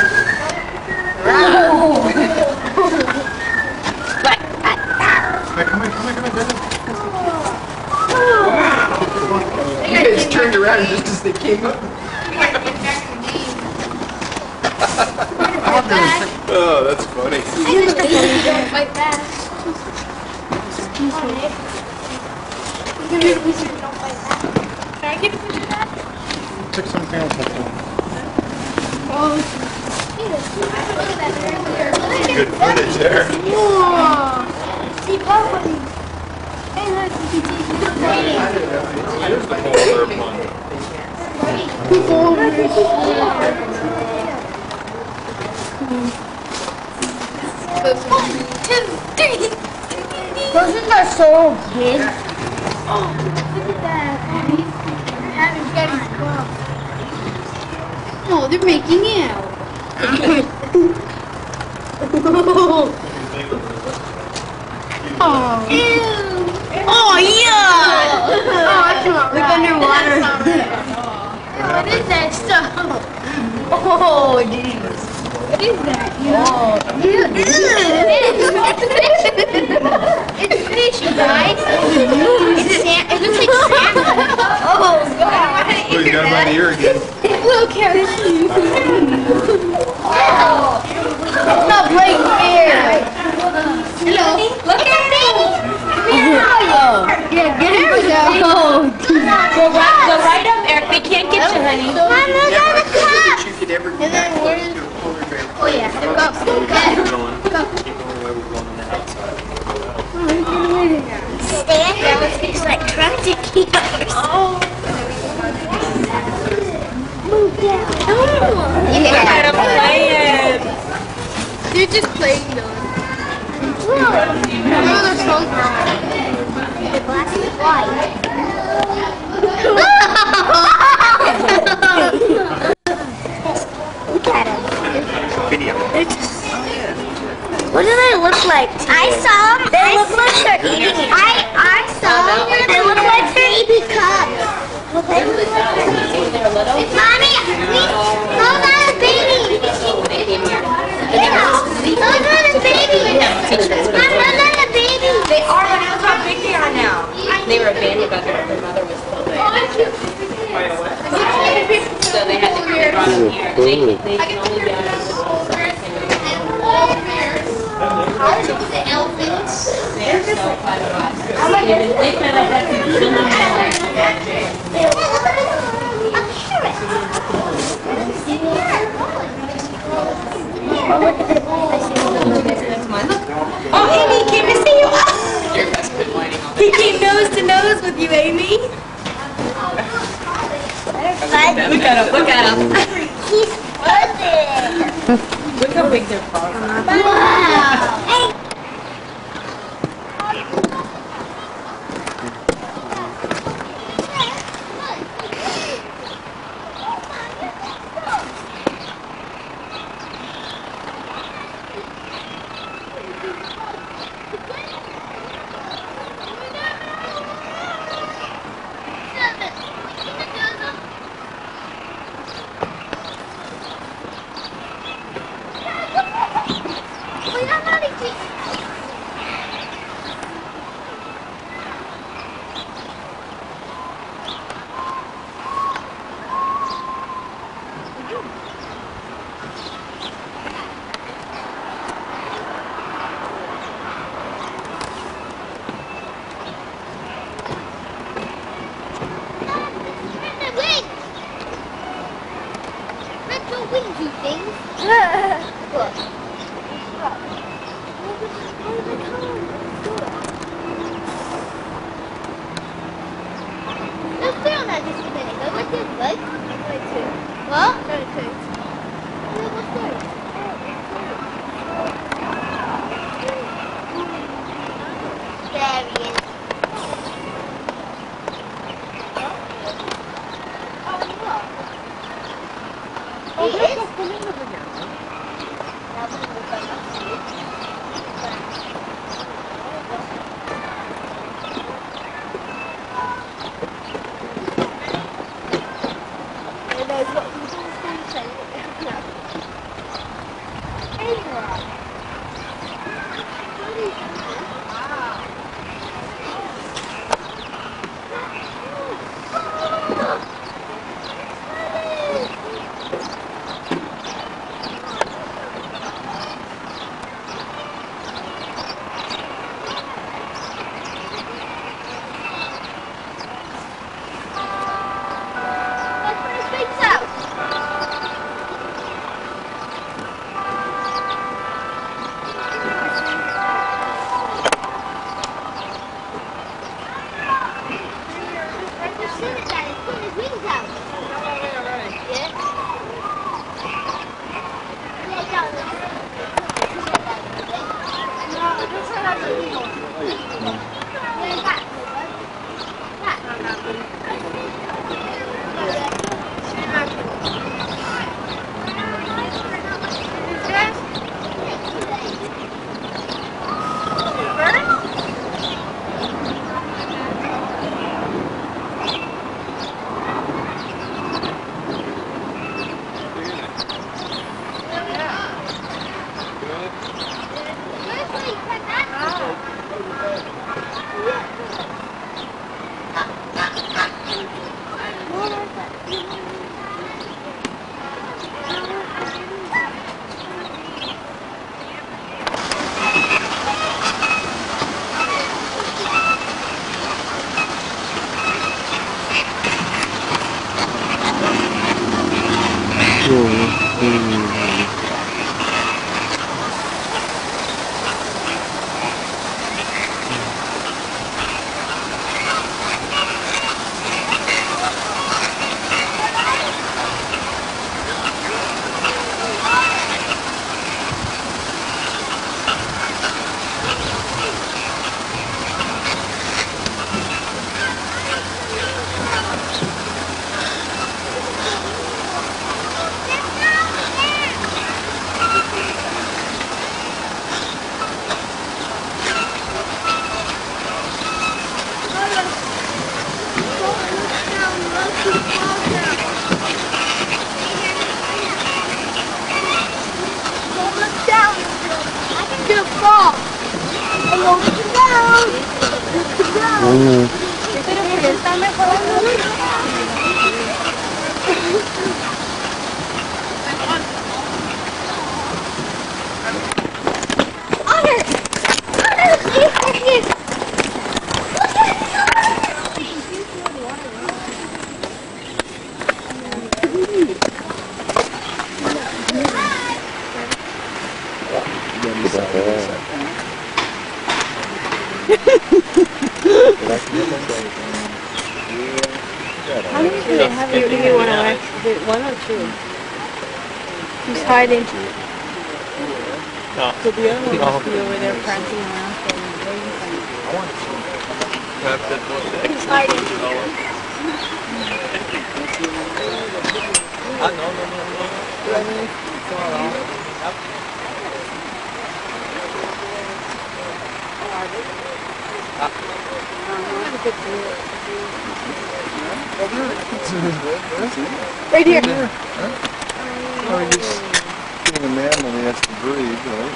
Speaker 5: Hey, come here, David.
Speaker 4: You guys turned around just as they came up.
Speaker 1: Oh, that's funny.
Speaker 6: Don't fight back. Don't fight back. Can I get a picture of that?
Speaker 5: Took something else.
Speaker 1: Good footage there.
Speaker 6: Whoa. See, Papa. Hey, look, you can see people playing.
Speaker 1: Here's the polar one.
Speaker 6: One, two, three. Those are so big. Oh, look at that. Having Daddy's glove. No, they're making out. Oh. Ew. Oh, yeah. Oh, that's not right. Look underwater. What is that stuff? Oh, jeez. What is that? Oh. It's fishy, guys. It's sand. It looks like salmon. Oh, God.
Speaker 5: Oh, you got him by the ear again.
Speaker 6: Look, Harry. Stop right here. Hello. Look at that baby. Yeah, get him. Go right up, Eric. They can't get you, honey. Mom, look at the cup.
Speaker 5: You could ever
Speaker 6: And then where's... Oh, yeah. Go. Go. Stand there with his like trying to keep us. Oh. Move down. Yeah. They're just playing though. Whoa. They're so grown. The glass is white. Look at them.
Speaker 5: Video.
Speaker 6: What do they look like? I saw them. They look like they're eating it. I saw them. They look like they're eating cups. Okay. Mommy, those are the babies. Yeah, those are the babies. Mom, those are the babies.
Speaker 4: They are, but look how big they are now. They were abandoned, but their mother was still there. So they had to bring them here. They can only be out of the walls.
Speaker 6: The elephants.
Speaker 4: They're so fun to watch. They kind of had to kill them. Oh, Amy, he came to see you. He came nose to nose with you, Amy. Look at him, look at him.
Speaker 6: He's fuzzy.
Speaker 4: Look how big their paws are.
Speaker 6: Wow. Hey. Windy things. Look. Let's stay on that just a minute. Go with his leg. What? No, it's two. Let's go. There he is. He is? Está mejorando.
Speaker 7: How many do they have here? Do you want to watch? Is it one or two? He's hiding.
Speaker 5: No.
Speaker 7: So the other one must be over there prancing around. He's hiding. Right here.
Speaker 5: Oh, you're just getting a man when he has to breathe, right?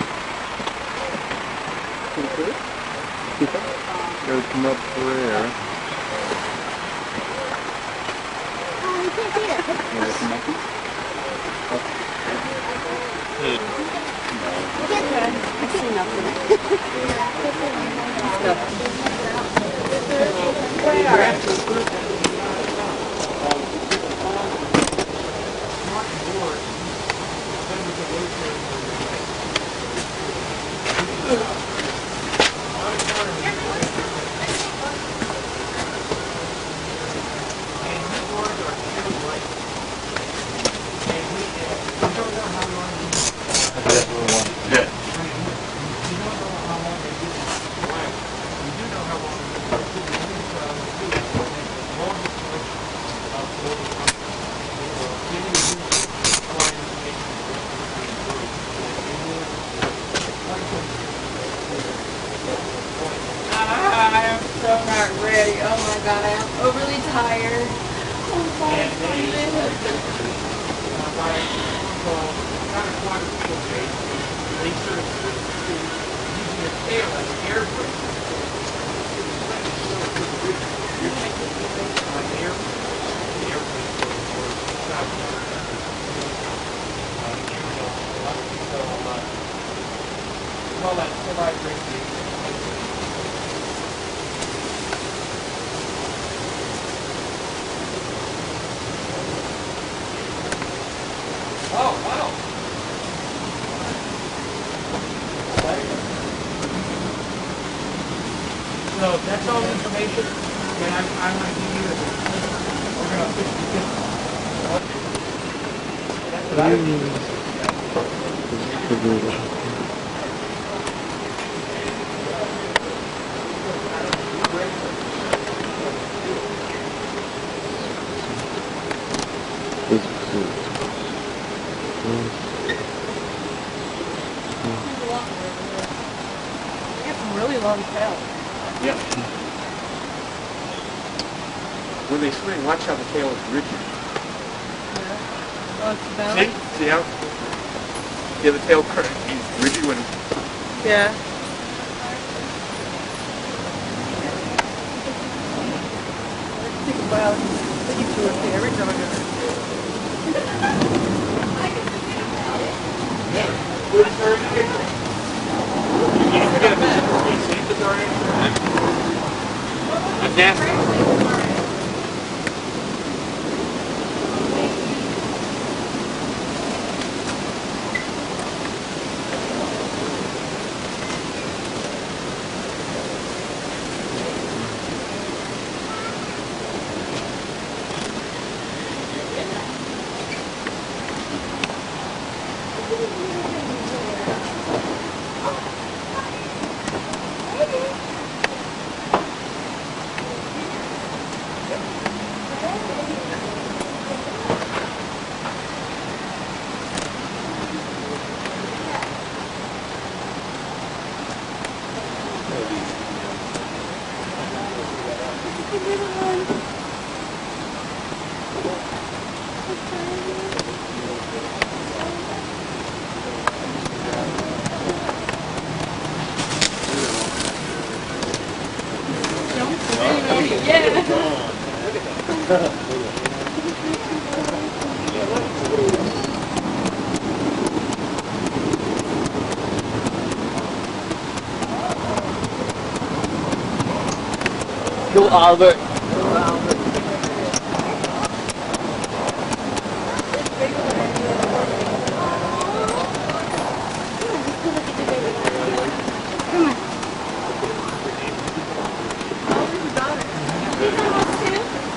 Speaker 5: Gotta come up for air.
Speaker 6: You can't see it.
Speaker 7: I see nothing.
Speaker 4: I'm so not ready. Oh my god, I am overly tired. Oh my
Speaker 1: Oh, wow. So that's all the information that I'm going to give you. We're going to officially get that's what I do.
Speaker 4: It's a really long tail.
Speaker 1: Yeah. When they swing, watch how the tail is rigid.
Speaker 4: Oh, it's about.
Speaker 1: See how? Yeah, the tail is rigid when.
Speaker 4: Yeah. Think about keep doing it every time I go.
Speaker 1: That's nasty.
Speaker 5: Go Albert.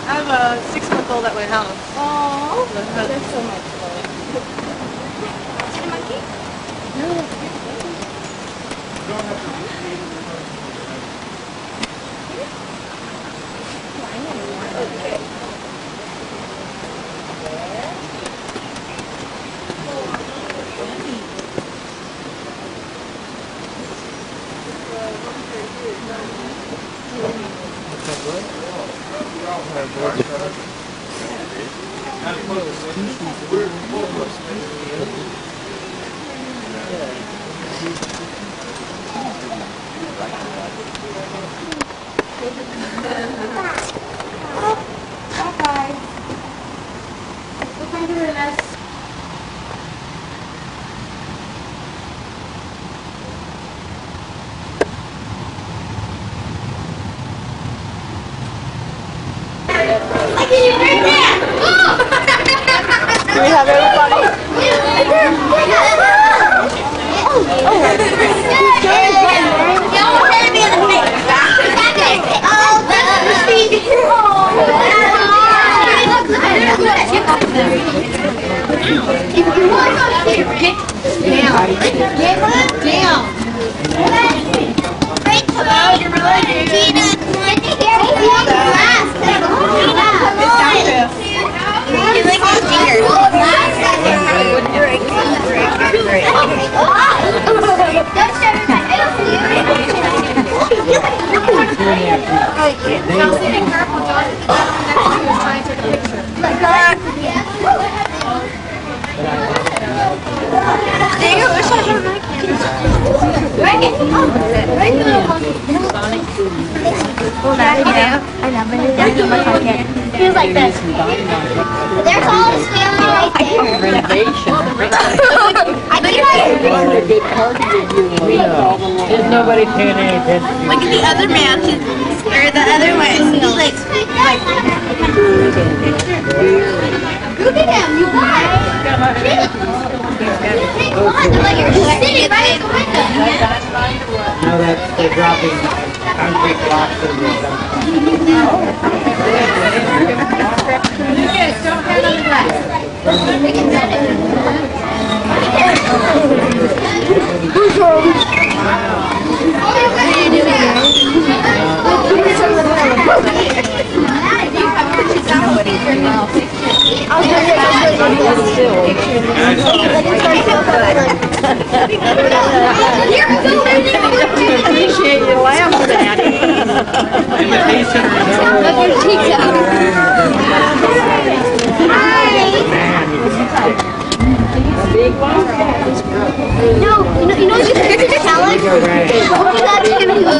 Speaker 4: I have a 6-month-old at my house.
Speaker 6: Oh, that's so much fun. See the monkey? Okay. Bye. Look under the nest.
Speaker 7: Do we have everybody?
Speaker 6: Feels like this. There's all the family right there.
Speaker 7: Renovation.
Speaker 6: I think
Speaker 7: Good party to do. There's nobody paying any attention.
Speaker 6: look at the other man. Or the other way. He's like look at him, you guys. Like you're sitting right in the window.
Speaker 8: No, they're dropping concrete blocks in the
Speaker 6: Yes, don't hand on the glass. We can set it.
Speaker 7: Appreciate you laughing, Daddy. Let your cheeks out. Big one?
Speaker 6: No, you know you can challenge? You got to give me the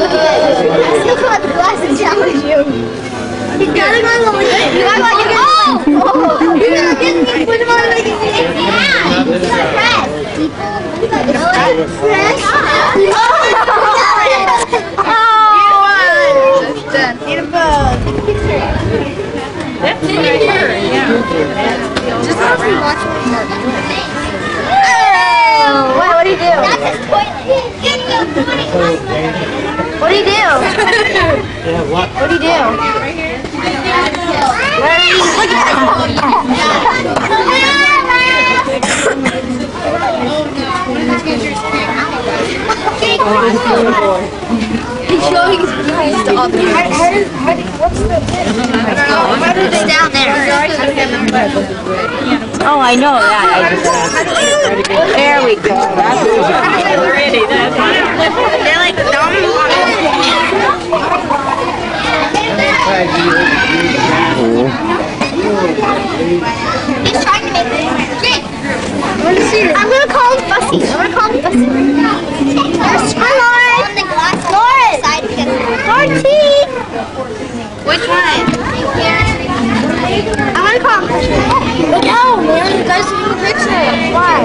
Speaker 6: glasses challenge you. You gotta go like this. You gotta go like oh! You gotta get me put him on like this. Yeah! You gotta press. You gotta press. Oh! Done. Eat a bug.
Speaker 7: That's in here, yeah.
Speaker 6: Just watch me watch my work. Oh! What do you do? That's his toilet. What do you do?
Speaker 8: Yeah, what?
Speaker 6: What do you do? He's showing his penis to others. What's the... It's down there.
Speaker 7: Oh, I know that. There we go. That's pretty.
Speaker 6: They're like the dominant one. He's trying to make me sick. I'm gonna call him Fussy. Lauren! Lauren! Which one? I'm gonna call him Fussy. Look out, man. You guys need a picture. Why?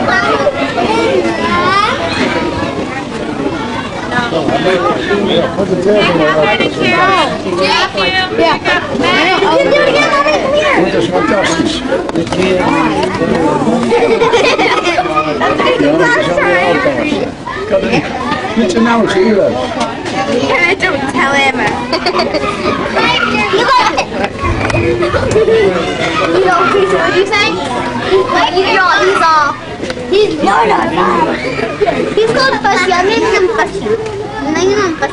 Speaker 5: Put the tag in there.
Speaker 6: Yeah. You can do it again, Mommy. Come here.
Speaker 5: Just one justice. Get your nose here.
Speaker 6: Don't tell him. You know, what you say? He's called Fussy. I'm naming him Fussy.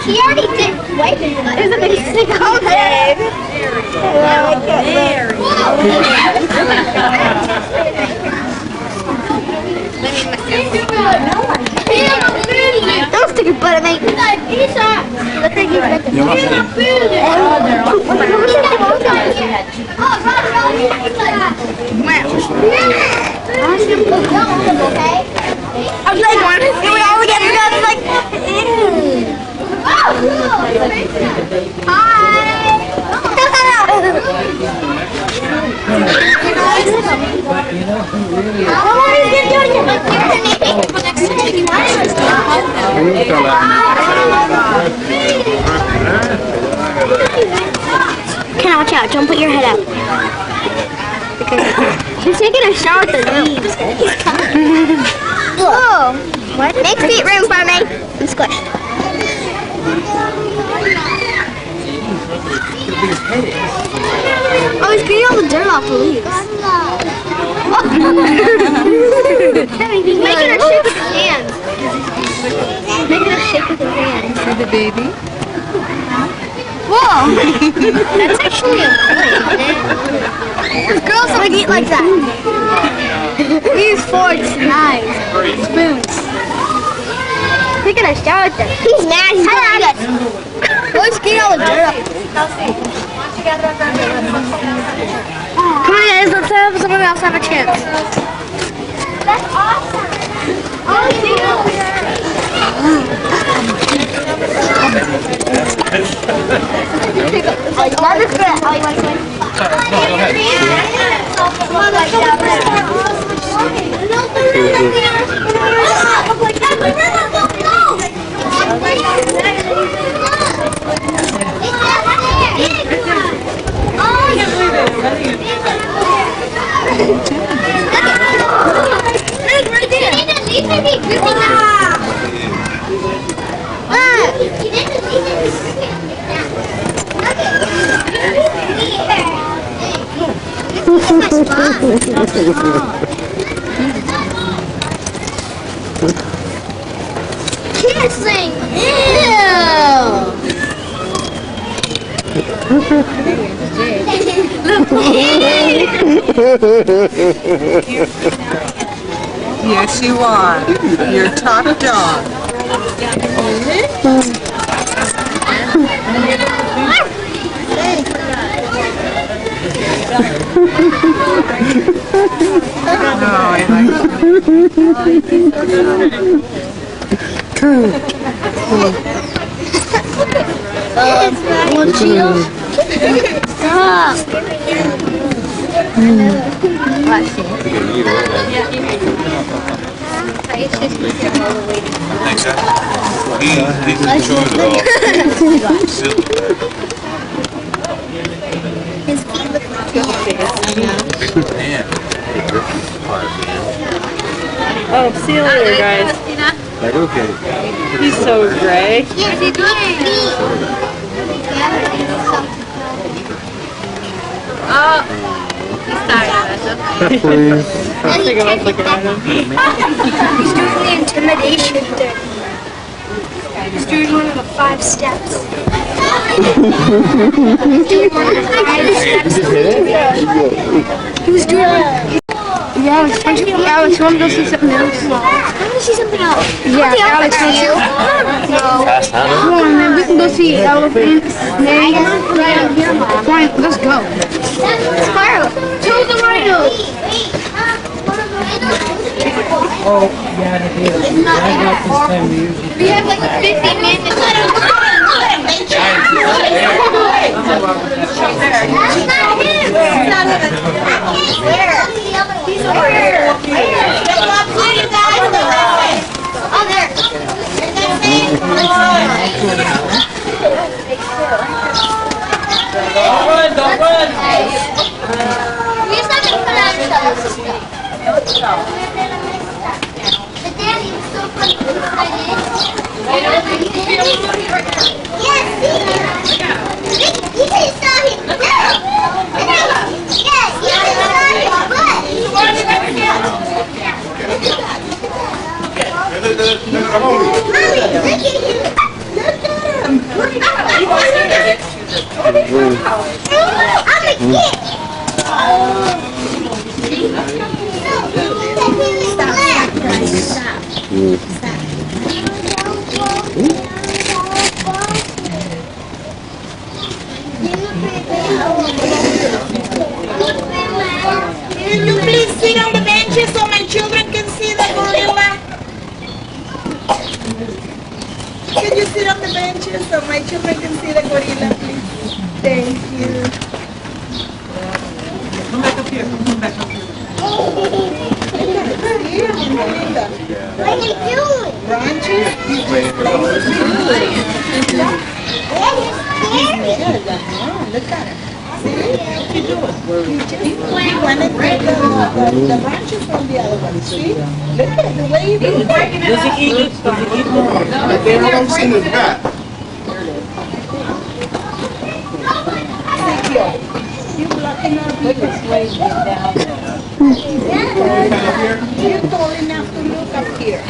Speaker 6: He already did wipe his butt. There's a big stick on there. Don't stick your butt at me. Look like you're I was like, we all get together like, hi. Ken, watch out. Don't put your head out. He's taking a shower with the leaves. He's coming. Whoa. Make feet room for me. I'm squished. Oh, he's getting all the dirt off the leaves. He's making her shake with his hands. Making her shake with his hands.
Speaker 7: For the baby.
Speaker 6: Whoa! That's actually a girls don't eat like that. We use forks and knives, spoons. Taking a shower at them. He's mad. He's going to let's get all the dirt up. Come on guys, let's have someone else have a chance. That's awesome. Oh, love is good. Oh, you want to win? Come on, let's go. Kissing! Ew!
Speaker 4: Yes, you are. You're top dog.
Speaker 6: What's Stop. His feet look like
Speaker 7: Oh, see you later, guys.
Speaker 5: Like, okay.
Speaker 7: He's so gray.
Speaker 6: Yes, he did. Oh, he's tired of us.
Speaker 5: Please.
Speaker 7: I think I was looking at him.
Speaker 6: He's doing the intimidation thing. He's doing one of the 5 steps. He's doing one of the 5 steps. He was doing one. Yeah, Alex, you want to go see something else? I want to see something else. Yeah, Alex, don't you? No. Come on, man, we can go see elephants. Fine, let's go. Spiral, show the rhinos.
Speaker 8: Oh, yeah, it is. Right about this time we usually...
Speaker 6: We have like 50 minutes. Where? He's over here. Oh, there.
Speaker 1: Don't run!
Speaker 6: We just have to put on ourselves. But Daddy, it was so fun to put on it. Yes, you just saw him. Yes, you just saw him. Mommy, look at him. Look at him. I'm a kid. Can you please sit on the benches so my children can see the gorilla? Can you sit on the benches so my children can see the gorilla, please? Thank you.
Speaker 1: Come back up here. Come back up here.
Speaker 6: What are you doing?
Speaker 3: Branches? Look at it. See? What you doing? He wanted the branches from the other one. See? Look at the way you do it.
Speaker 1: Does he eat it? Does he eat more?
Speaker 5: They don't see his back.
Speaker 3: You're blocking our view. You're tall enough to look up here.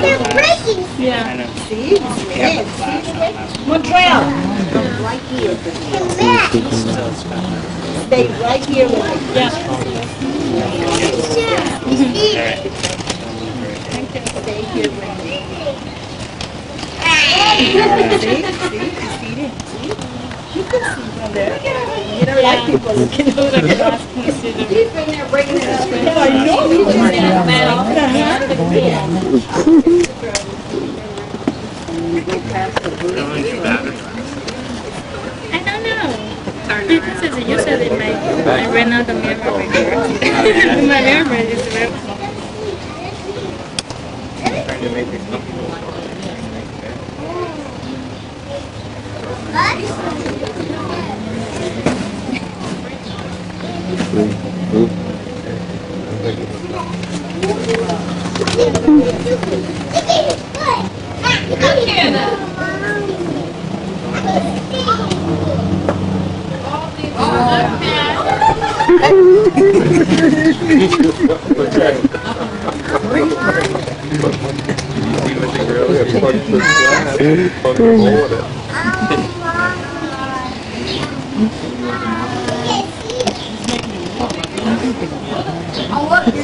Speaker 6: They're breaking.
Speaker 7: Yeah.
Speaker 3: See? Yes. Montreal. Right here. Stay right here with me.
Speaker 7: Yeah.
Speaker 3: Stay here with me. See? You can see from there. You don't like people looking over there. He's been there breaking it up. I know he's just
Speaker 7: I don't know. Because you said it might. I ran out of memory. My memory is very small.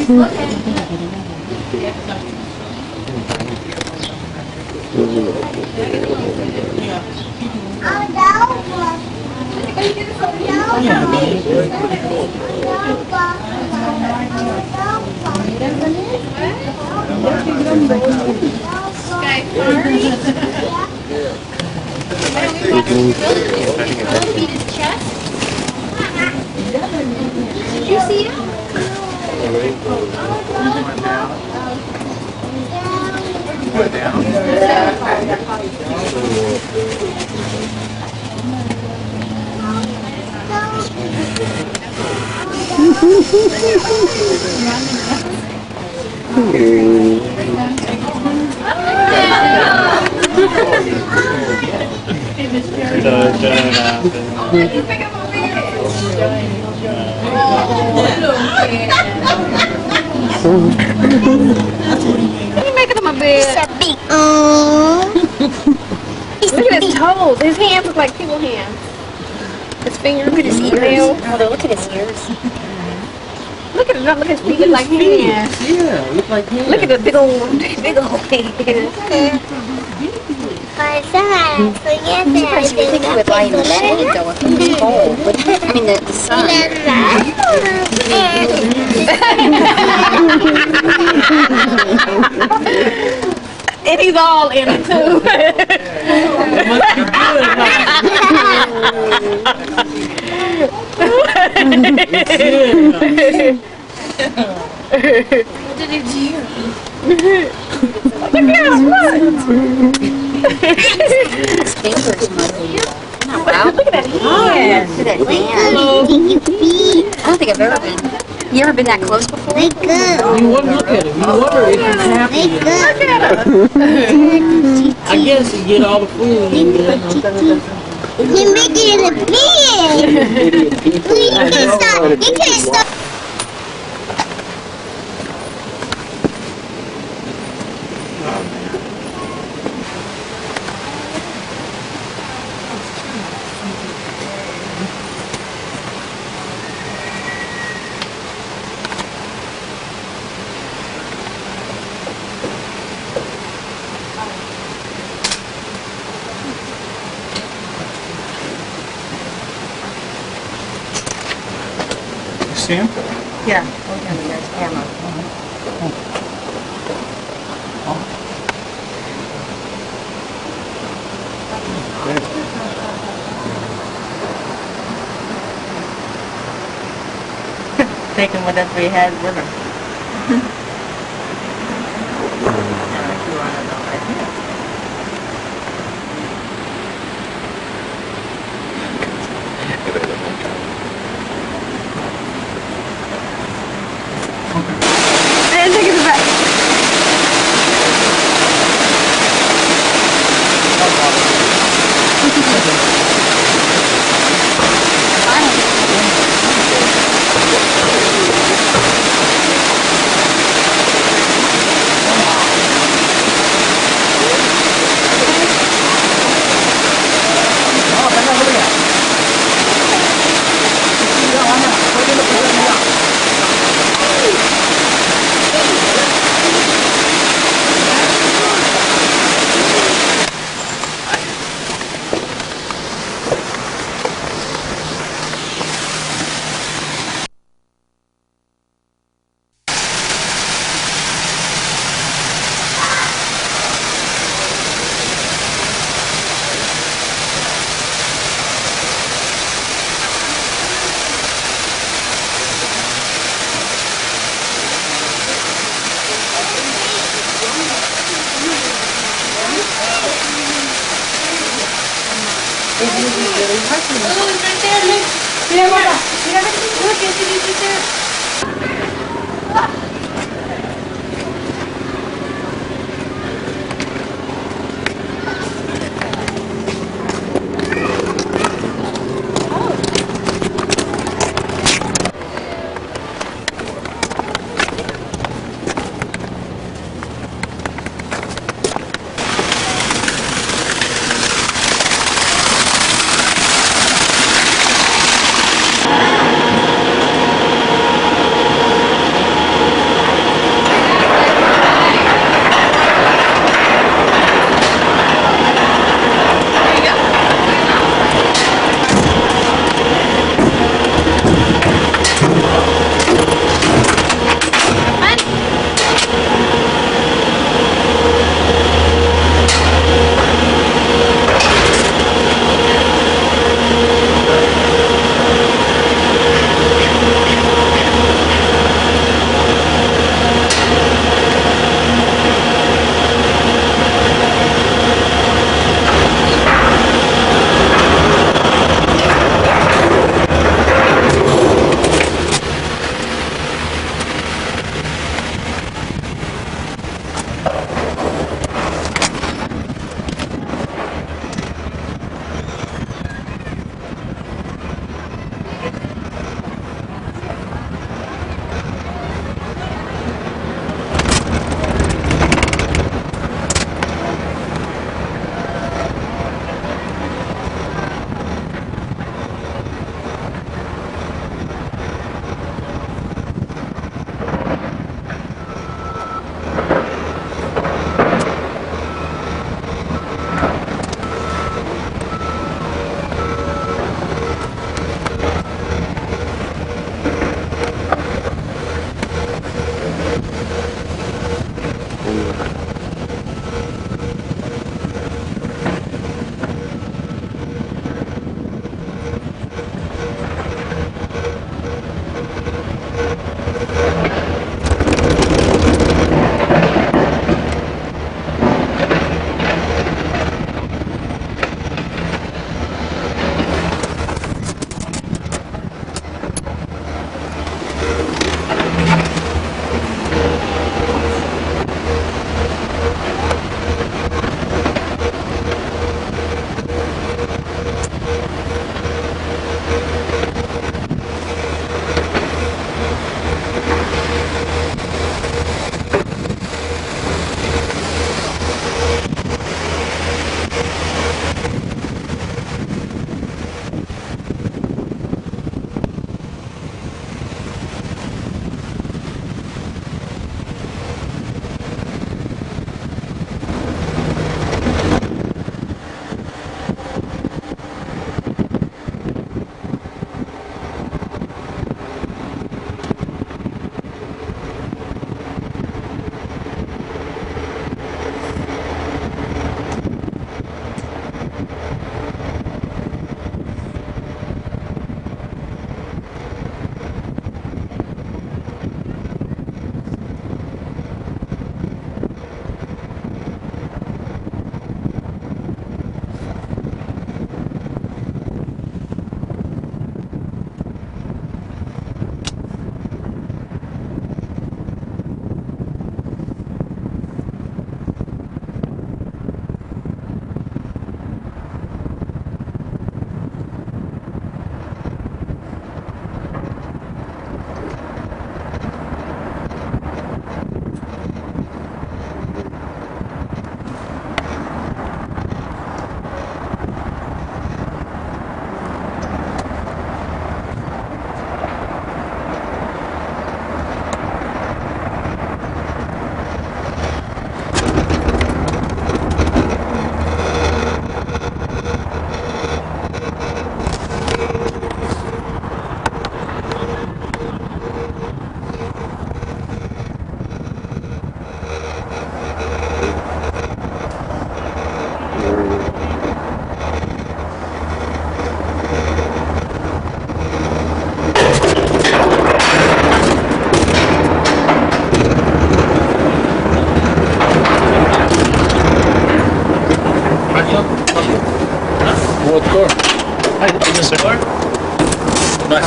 Speaker 6: Look at it. Did you see it?
Speaker 7: You making him a bed? Look at his toes. His hands look like people hands. His fingers. Look at his ears. Oh, look at his ears. Look at it. Look at his feet. Look like hands.
Speaker 8: Yeah, look like him.
Speaker 7: Look at the big old hands.
Speaker 6: I think it would lie in the shade though if it was cold. I mean the sun.
Speaker 7: And he's all in it too.
Speaker 8: It must be good.
Speaker 7: What did he do? Look at him, look!
Speaker 6: His fingers must be.
Speaker 7: Look at that hand.
Speaker 6: Look at that hand. I don't think I've ever been. You ever been that close before?
Speaker 8: You wouldn't look at him. You wonder if he's happy.
Speaker 7: Look at him.
Speaker 8: I guess you get all the food in there.
Speaker 6: You're making it a big. You can't stop. You can't stop.
Speaker 1: See him?
Speaker 4: Yeah, look at the guy's camera. Taking whatever we had with her.
Speaker 7: And take it back.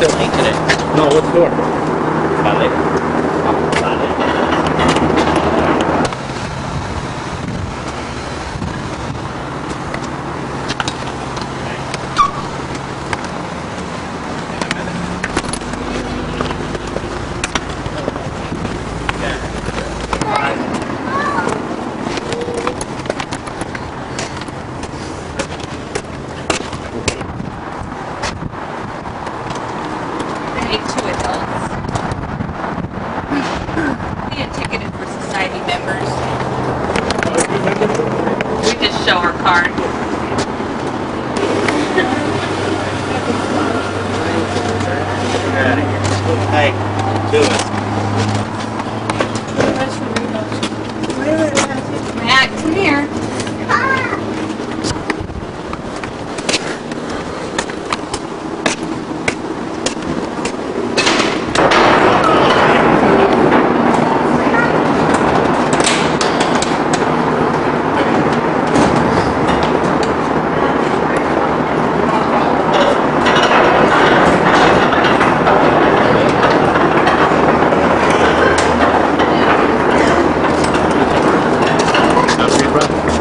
Speaker 8: it.
Speaker 9: late today.
Speaker 8: No, what for?
Speaker 9: Vale.
Speaker 4: Two adults. Being ticketed for society members. We just show our card.
Speaker 9: Hey, do it.
Speaker 4: Matt, come here.
Speaker 5: Brother.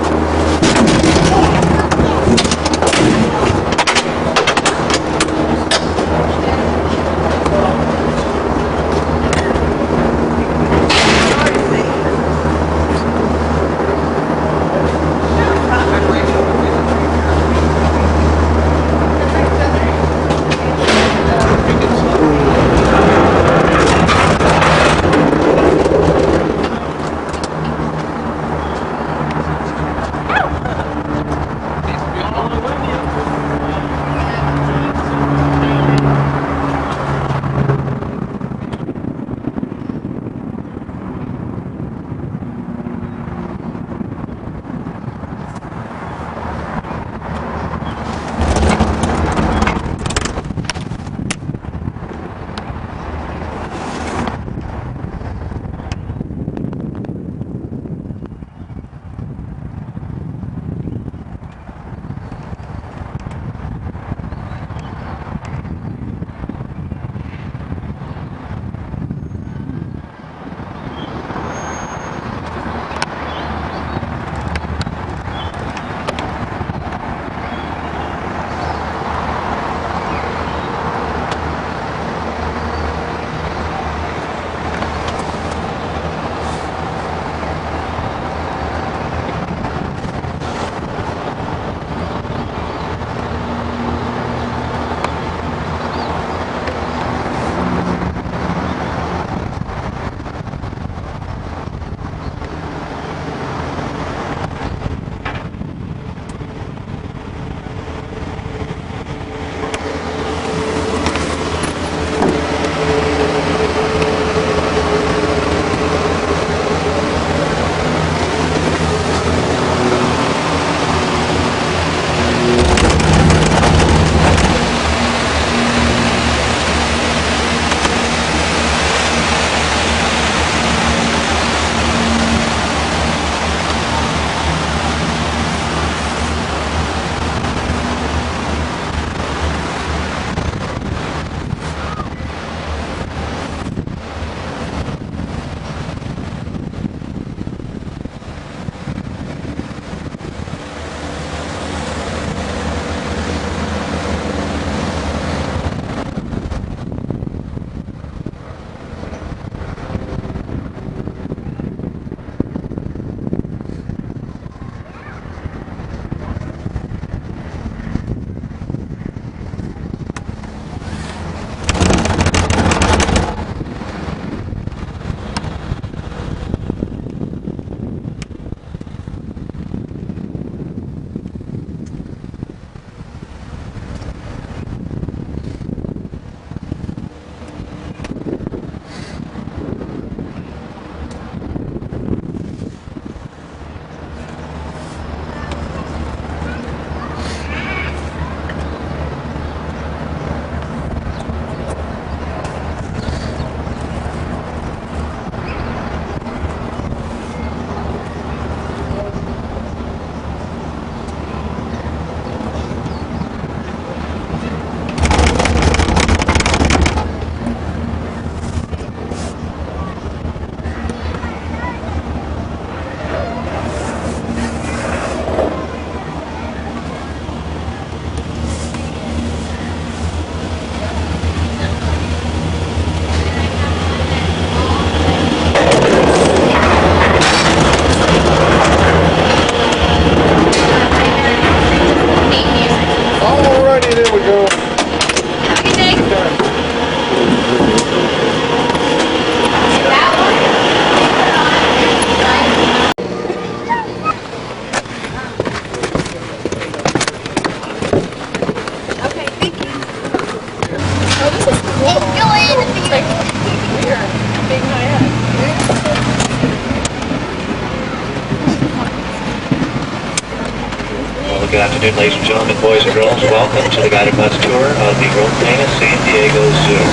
Speaker 9: Good afternoon, ladies and gentlemen, boys and girls. Welcome to the guided bus tour of the world-famous San Diego Zoo.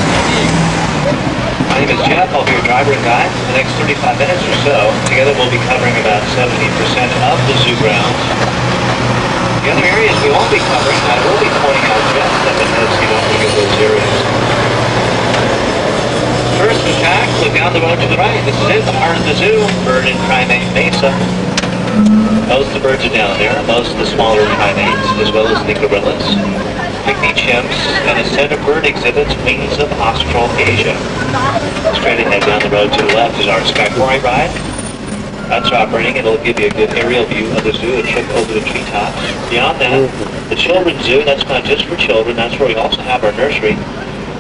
Speaker 9: My name is Jeff. I'll be your driver and guide for the next 35 minutes or so. Together we'll be covering about 70% of the zoo grounds. The other areas we won't be covering, I will be pointing out just a minute so you don't look at those areas. First attack, look down the road to the right. This is it, the heart of the zoo, bird and primate mesa. Most of the birds are down there, most of the smaller primates, as well as the gorillas, pygmy chimps, and a set of bird exhibits, wings of Australasia. Straight ahead down the road to the left is our skyfari ride. That's operating. It'll give you a good aerial view of the zoo, a trip over the treetops. Beyond that, the children's zoo, that's not just for children, that's where we also have our nursery.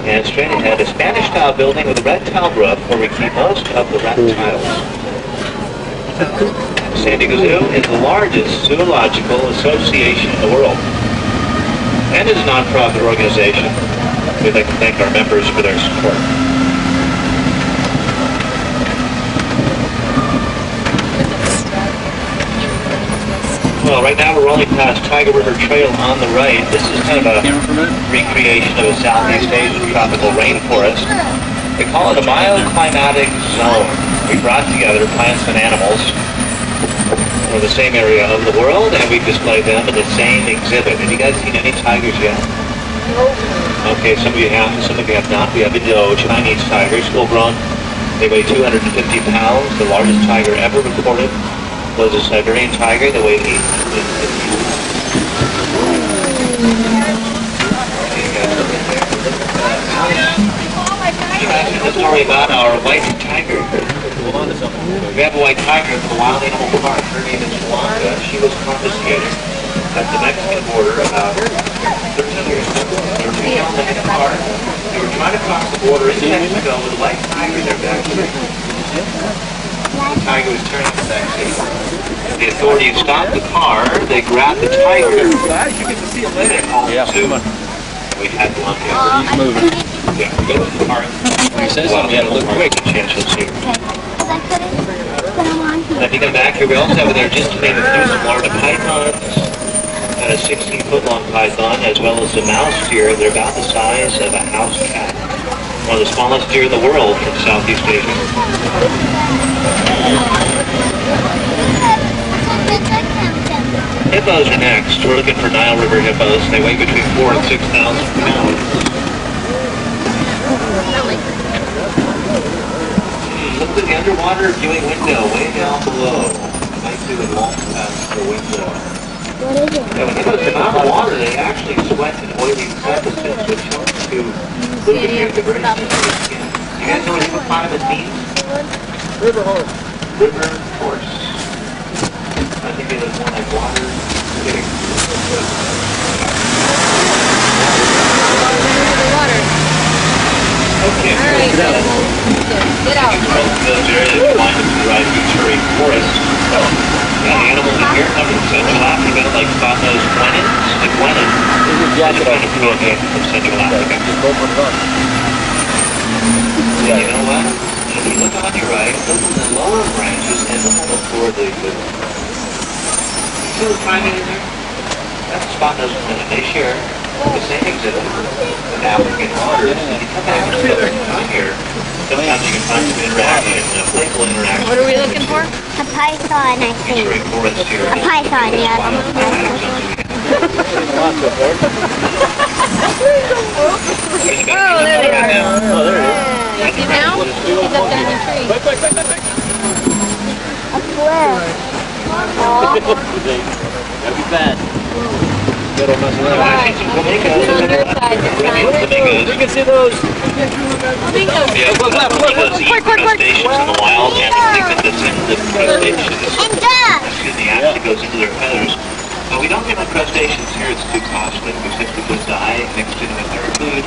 Speaker 9: And straight ahead, a Spanish-style building with a red tile roof where we keep most of the reptiles. San Diego Zoo is the largest zoological association in the world and is a non-profit organization. We'd like to thank our members for their support. Well, right now we're rolling past Tiger River Trail on the right. This is kind of a recreation of a Southeast Asian tropical rainforest. They call it a bioclimatic zone. We brought together plants and animals from the same area of the world, and we display them in the same exhibit. Have you guys seen any tigers yet? Okay, some of you have, some of you have not. We have Indo Chinese tigers, full grown. They weigh 250 pounds. The largest tiger ever recorded was a Siberian tiger that weighed 850 pounds. The story about our white tiger. We have a white tiger at the Wild Animal Park. Her name is Wanda. She was confiscated at the Mexican border about 13 years ago. They were taken on the car. They were trying to cross the border into Mexico with a white tiger in their back. The tiger was turning the back seat. The authorities stopped the car. They grabbed the tiger. And they called the zoo. We had one here.
Speaker 5: He's moving.
Speaker 9: Yeah, we go to the park.
Speaker 5: When he says something, you have to look quick.
Speaker 9: And if you come back here, we also have there, just to name a few, some Florida pythons and a 16-foot-long python, as well as a mouse deer. They're about the size of a house cat. One of the smallest deer in the world from Southeast Asia. Hippos are next. We're looking for Nile River hippos. They weigh between 4,000 and 6,000 pounds. Look at the underwater viewing window way down below. I might do a long pass the window.
Speaker 6: What is it?
Speaker 9: Yeah, when hippos come out of the water, they actually sweat an oily substance which helps to lubricate the very sensitive skin. You guys know what hippopotamus means?
Speaker 5: River horse.
Speaker 9: River horse. I think it is more like water. Okay,
Speaker 7: All right, get out.
Speaker 9: those areas that wind up to the right Victoria Forest. So, the animals in here come from Central Africa, like spot-nosed guenons. The guenon is a kind of protein from Central Africa. Yeah, you know what? If you look on your right, look at the lower branches and look for the see the primate in there? That's a spot-nosed guenon. They share the same exhibit with African otters. And you come back and see their time here. Sometimes you can find some interaction, playful interaction.
Speaker 7: What are we looking for?
Speaker 6: A python, I think.
Speaker 9: Victoria Forest here.
Speaker 6: A python, yeah.
Speaker 7: Oh, there they are.
Speaker 9: Oh, there it is.
Speaker 7: You see now? He's up there in the tree.
Speaker 6: A square.
Speaker 9: That'd be bad.
Speaker 7: Right. On their side.
Speaker 9: You can see those.
Speaker 7: Flamingos.
Speaker 9: Yeah, flamingos eat crustaceans in the wild, and the thing that descends the crustaceans actually goes into their feathers. But we don't get the crustaceans here, it's too costly. We simply put dye mixed in with their food,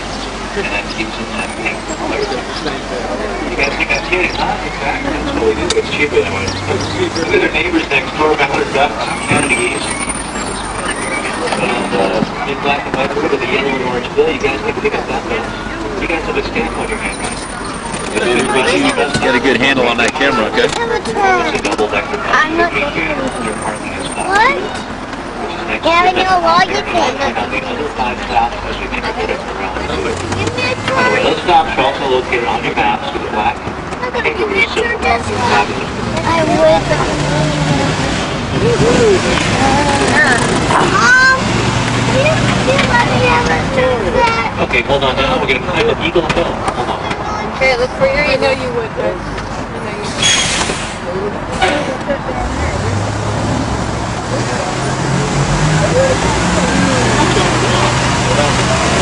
Speaker 9: and that keeps them that pink color. You guys think that's cute? Exactly. That's really good. It's cheaper than what it's supposed to. Look at their neighbors next door, mallard ducks, Canada geese. And in black and white, look at the yellow and orange bill. You guys can pick up that one. You guys have a stamp on your hand, right?
Speaker 5: Get a good handle on that camera, okay?
Speaker 6: I'm not looking at anything. What?
Speaker 9: next
Speaker 6: Yeah, I
Speaker 9: to
Speaker 6: know all you
Speaker 9: and on the other 5 stops as we make a trip around the city.
Speaker 6: Give me a
Speaker 9: By the way,
Speaker 6: toy.
Speaker 9: those stops are also located on your maps with the black kangaroo symbol. Fabulous.
Speaker 6: I would. You let me have a sunset.
Speaker 9: Okay, hold on now. We're going to climb up Eagle Hill. Hold on.
Speaker 7: Okay, look for your. I know you would, guys. I know you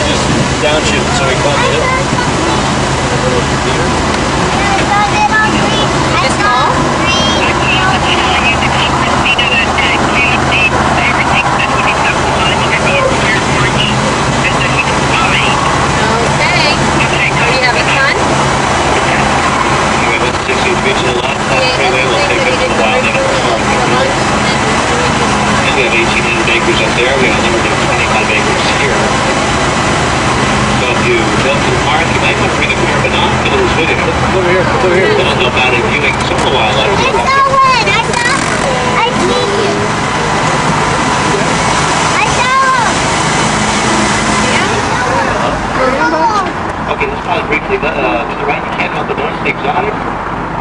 Speaker 9: Just downshift so we climb the hill.
Speaker 7: It's small? Okay. Are you having fun?
Speaker 9: Anyway, let's 6 beach to the left. That freeway will take us a while. Then and we have 1,800 acres up there. We have another 25 acres here. So if you go to the park, you might want to bring a pair of binoculars with you. Over here, over here. That'll help out in viewing some of the wildlife.
Speaker 6: I saw one. I seen you. I saw him.
Speaker 9: Okay, let's pause briefly. To the right, you can't help but notice the exotic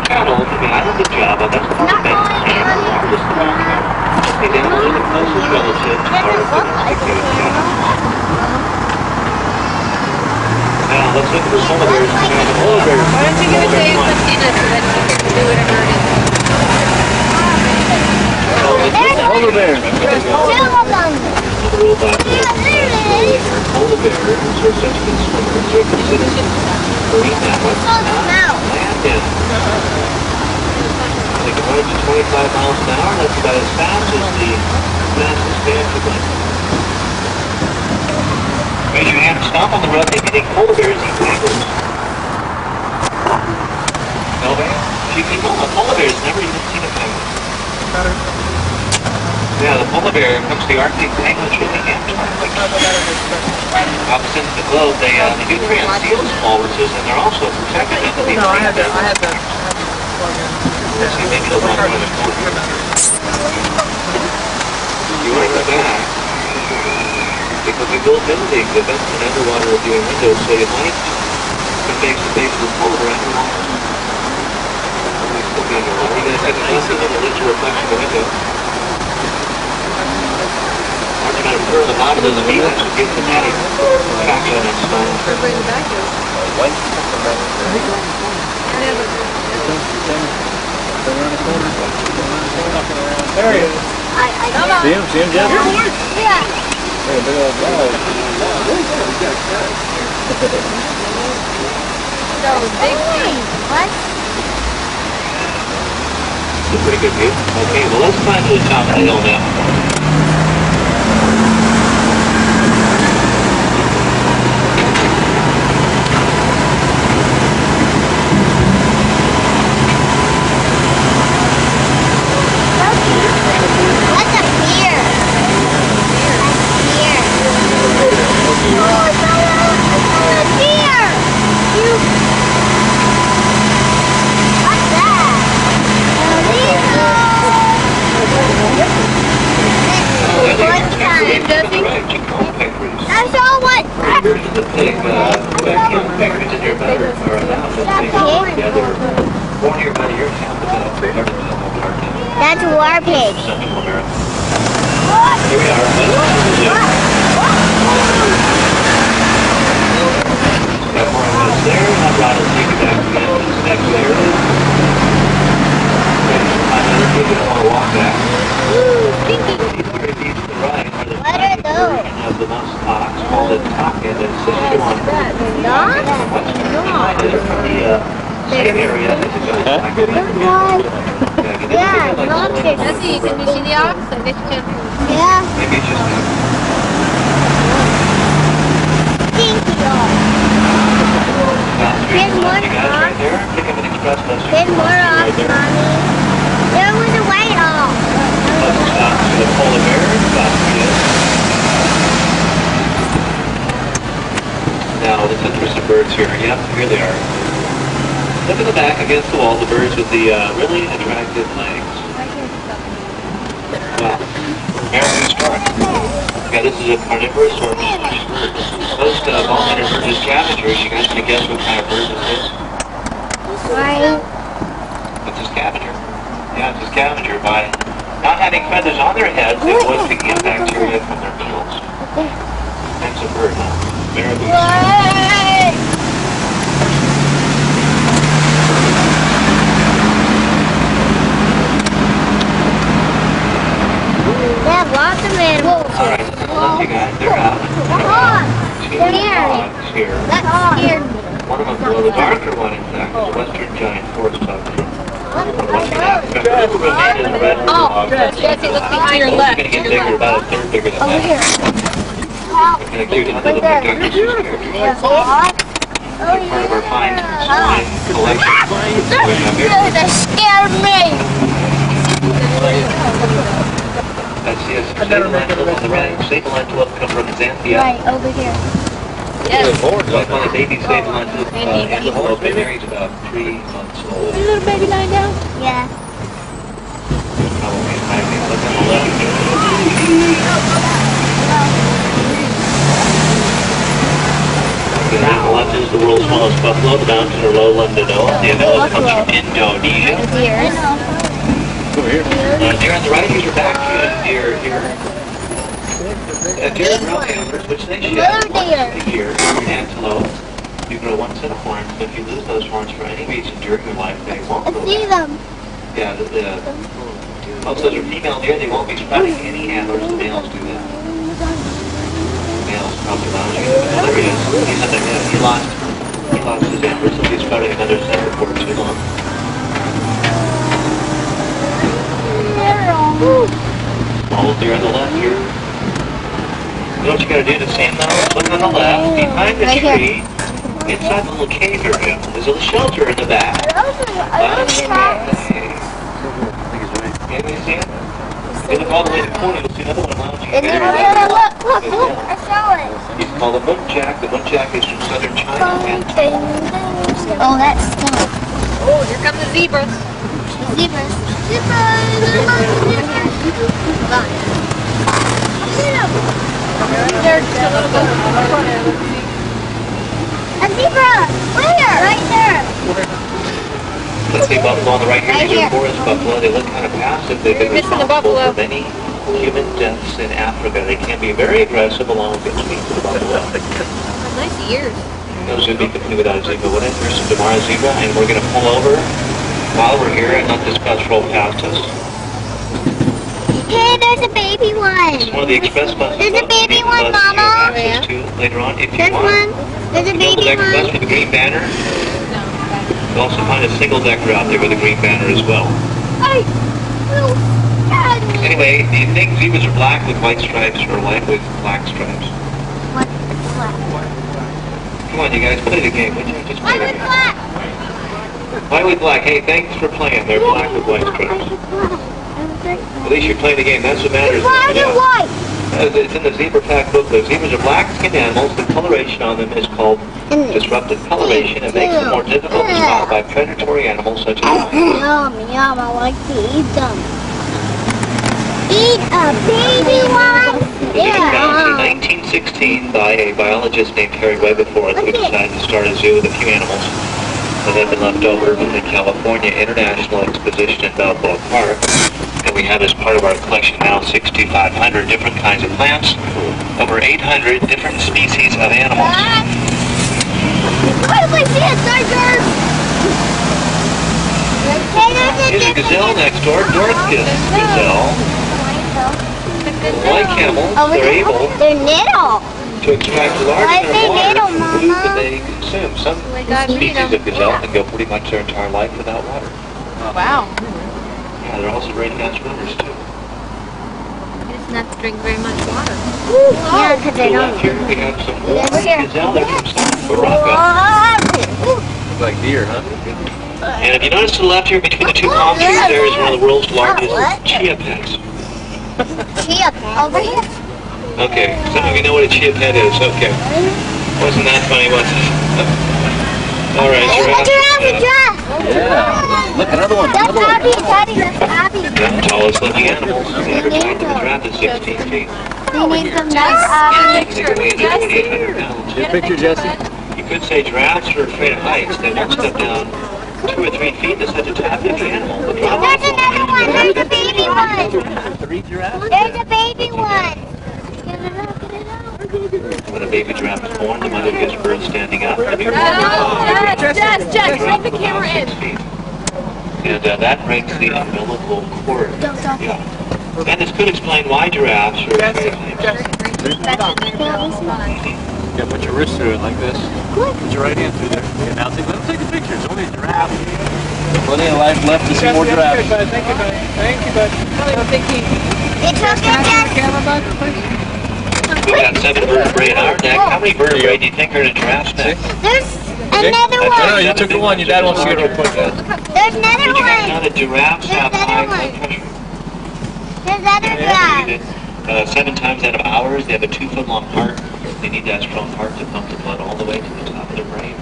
Speaker 9: cattle from the island of Java. That's the most famous and the largest around here. These animals are the closest relatives to our domesticated cattle. Now, let's look at the polar bears.
Speaker 7: Why don't you give it to him some peanuts so that he can do it in earnest?
Speaker 5: Polar bear.
Speaker 6: There's two of them.
Speaker 9: Polar bears are such good swimmers. They're considered marine mammals, not land animals. They can run up to 25 miles an hour. That's about as fast as the fastest man could run. Raise your hand and stomp on the rug if you think polar bears eat penguins. No, man. Few people, a polar bear's never even seen a penguin. Yeah, the polar bear comes to the Arctic. Penguins really hamstrung. Opposite the globe, they do transseal walruses, and they're also protected under the
Speaker 4: No, I had to.
Speaker 9: See, maybe they'll run around the corner. You want to go back, because we built in the exhibit an underwater viewing window, so you might come face to face with the polar bear underwater. Still be underwater. You're going to take a nice look at the reflection of the window. Aren't you going to prefer the bottom of the beach to get the matty traction and stone?
Speaker 5: There he is. See him, Jeff?
Speaker 6: Yeah.
Speaker 5: Hey, big old dog.
Speaker 6: What?
Speaker 9: It's a pretty good view. Okay, well let's climb to the top of the hill now.
Speaker 6: What's up here? Oh, it's a deer. What's that? I saw what?
Speaker 9: Here's the pig, peckers in here are allowed to
Speaker 6: That
Speaker 9: take
Speaker 6: pig?
Speaker 9: together. Born here about a year and a half ago, they are the
Speaker 6: That's war pig.
Speaker 9: Central America. Here we are. Got more of us there. I'd rather take it back again to this next area. I'm going to walk back. These three beads to the right are the
Speaker 6: What are those?
Speaker 9: of the musk ox called a taka that's situated on the western side of the same area as it goes back.
Speaker 6: Yeah, lobster.
Speaker 7: Let's see, can you see the ox? I bet you can.
Speaker 6: Yeah,
Speaker 9: Maybe it's just
Speaker 6: stinky dog.
Speaker 9: downstream
Speaker 6: There's more
Speaker 9: you guys
Speaker 6: ox.
Speaker 9: right there. Pick up an express bus.
Speaker 6: There's more ox, Mommy. There was a white ox.
Speaker 9: Bus stops to the polar bear. Stops again. Now let's enter some birds here. Yep, here they are. Look in the back against the wall, the birds with the really attractive legs. Wow. American stork. this is a carnivorous or most of all birds is scavengers. You guys can guess what kind of bird this is? It's a scavenger. Yeah, it's a scavenger. By not having feathers on their heads, they avoid picking up bacteria from their meals. That's a bird, huh? Marabou.
Speaker 6: They have lots of animals.
Speaker 9: Alright, look, you guys, they're out. Two dogs here.
Speaker 6: That scared me.
Speaker 9: One of them, well, the darker one, in fact, is a western giant forest dog from Western Africa. The remain is a red dog.
Speaker 7: Jesse, look to your
Speaker 9: It's
Speaker 7: left.
Speaker 9: going to get bigger, about a third bigger than that. We're going to cue down to the Piekarski characters. They're part of our fine swine collection. We have here.
Speaker 6: That scared me.
Speaker 9: That's yes, sable antelope on the right. Sable antelope come from Zambia.
Speaker 6: Right, over here.
Speaker 7: Yes.
Speaker 9: Like when a baby sable antelope antelope is about 3 months old.
Speaker 7: Is your little baby lying down?
Speaker 6: Yeah.
Speaker 9: Probably hiding. Look on the left. The left is the world's smallest buffalo. The mountains are lowland Anoa. The Anoa comes from Indonesia.
Speaker 6: Deer.
Speaker 9: Deer on the right, these are back deer here. Deer grow antlers, which they shed once a year. Antelope, you grow one set of horns, but if you lose those horns for any reason during your life, they won't grow
Speaker 6: See
Speaker 9: back.
Speaker 6: them.
Speaker 9: Yeah, most of those are female deer. They won't be sprouting any antlers. The males do that. Males probably lounging. Oh, there he is. He's at the head. He lost his antlers, so he's sprouting another set before too long. All deer on the left here. You know what you gotta do to see them though? Look on the left, behind the tree, inside the little cave area. There's a little shelter in the back. Can you see it? You look all the way to the corner, you'll see another one lounging.
Speaker 6: Look, I saw it.
Speaker 9: He's called a muntjac. The muntjac is from southern China.
Speaker 6: Oh, that's stuff.
Speaker 7: Oh, here come the zebras.
Speaker 6: Zebras. A zebra! Where? Right there.
Speaker 9: Let's see buffalo on the right here.
Speaker 6: Right
Speaker 9: These
Speaker 6: here.
Speaker 9: are forest buffalo. They look kind of passive. They've been
Speaker 7: You're missing the
Speaker 9: responsible
Speaker 7: buffalo.
Speaker 9: for many human deaths in Africa. They can be very aggressive along with the extinct buffalo.
Speaker 7: Nice ears.
Speaker 9: Those would be complete without a zebra, wouldn't it? Here's some tomorrow's zebra, and we're going to pull over while we're here and let this bus roll past us.
Speaker 6: Hey, there's a baby one.
Speaker 9: It's one of the express buses.
Speaker 6: There's a baby
Speaker 9: buses
Speaker 6: one,
Speaker 9: you have
Speaker 6: Mama.
Speaker 9: access to later on if you
Speaker 6: There's
Speaker 9: want.
Speaker 6: one. There's a
Speaker 9: You know the
Speaker 6: baby
Speaker 9: decker bus
Speaker 6: one.
Speaker 9: with the green banner? You'll also find a single decker out there with a green banner as well.
Speaker 6: Hey, little daddy.
Speaker 9: Anyway, do you think zebras are black with white stripes or white with black stripes?
Speaker 6: What? Black.
Speaker 9: Come on, you guys, play the game, would you? Just play
Speaker 6: Why
Speaker 9: the
Speaker 6: with
Speaker 9: game.
Speaker 6: black?
Speaker 9: White with black. Hey, thanks for playing. They're black with white stripes. At least you're playing the game. That's what matters.
Speaker 6: Why is it white?
Speaker 9: It's in the zebra pack booklet. Zebras are black-skinned animals. The coloration on them is called disruptive coloration. It makes them more difficult to spot by predatory animals such as lions.
Speaker 6: Yum, I like to eat them. Eat a baby one?
Speaker 9: It was founded in 1916 by a biologist named Harry Weberforth, who decided to start a zoo with a few animals that had been left over from the California International Exposition in Balboa Park. And we have as part of our collection now 6,500 different kinds of plants, over 800 different species of animals.
Speaker 6: What if I see a tiger? Hey, there's
Speaker 9: Here's a gazelle next door, Dorcas gazelle. Like camels, they're able
Speaker 6: They're little.
Speaker 9: to extract large
Speaker 6: Why
Speaker 9: amount
Speaker 6: they
Speaker 9: of water
Speaker 6: little,
Speaker 9: from the food
Speaker 6: Mama?
Speaker 9: that they consume. Some species of gazelle can go pretty much their entire life without water.
Speaker 7: Wow.
Speaker 9: Yeah, they're also very fast swimmers too.
Speaker 7: It's not to drink very much water.
Speaker 6: Yeah, because
Speaker 9: To
Speaker 6: they
Speaker 9: the
Speaker 6: don't.
Speaker 9: left here, we have some
Speaker 6: Over
Speaker 9: orange
Speaker 6: here.
Speaker 9: gazelle. They're from South Baraka.
Speaker 5: Looks like deer, huh?
Speaker 9: And if you notice to the left here, between the two palm trees, there is one of the world's largest chia pets.
Speaker 6: Chia over here.
Speaker 9: Okay, some of you know what a chia pet is. Okay. Wasn't that funny, was it? All right,
Speaker 6: Giraffe.
Speaker 5: Yeah. Look, another one.
Speaker 6: That's
Speaker 5: Another one.
Speaker 6: Abby, Daddy, that's Abby.
Speaker 9: The tallest living animal. The average height of the giraffe is 16 feet.
Speaker 6: The need some nice
Speaker 9: They weigh 2,800 pounds.
Speaker 5: Get a picture, Jesse.
Speaker 9: You could say giraffes are afraid of heights. They won't step down 2 or 3 feet to such a top heavy animal.
Speaker 6: There's another one. There's a baby one.
Speaker 9: 3 giraffes?
Speaker 6: There's a baby one. Get it out.
Speaker 9: When a baby giraffe is born, the mother gives birth standing up.
Speaker 7: Jess, bring the camera in.
Speaker 9: And that breaks the umbilical cord. Yeah. And this could explain why giraffes are afraid of heights.
Speaker 5: Yeah, put your wrist through it like this. Put your right hand through there. Okay, now take the picture. It's only a giraffe. Plenty of life left to see more giraffes.
Speaker 1: Thank you, bud. Thank you, bud.
Speaker 6: It's okay,
Speaker 9: We've got 7 vertebrae in our neck. How many vertebrae do you think are in a giraffe's neck?
Speaker 6: There's another
Speaker 5: No,
Speaker 6: one.
Speaker 5: you took the one. Your dad wants to get real quick.
Speaker 6: There's another
Speaker 9: Did you guys know
Speaker 6: one.
Speaker 9: that giraffes have high blood pressure?
Speaker 6: There's other guys.
Speaker 9: 7 times out of hours, they have a 2-foot-long heart. They need that strong heart to pump the blood all the way to the top of their brain.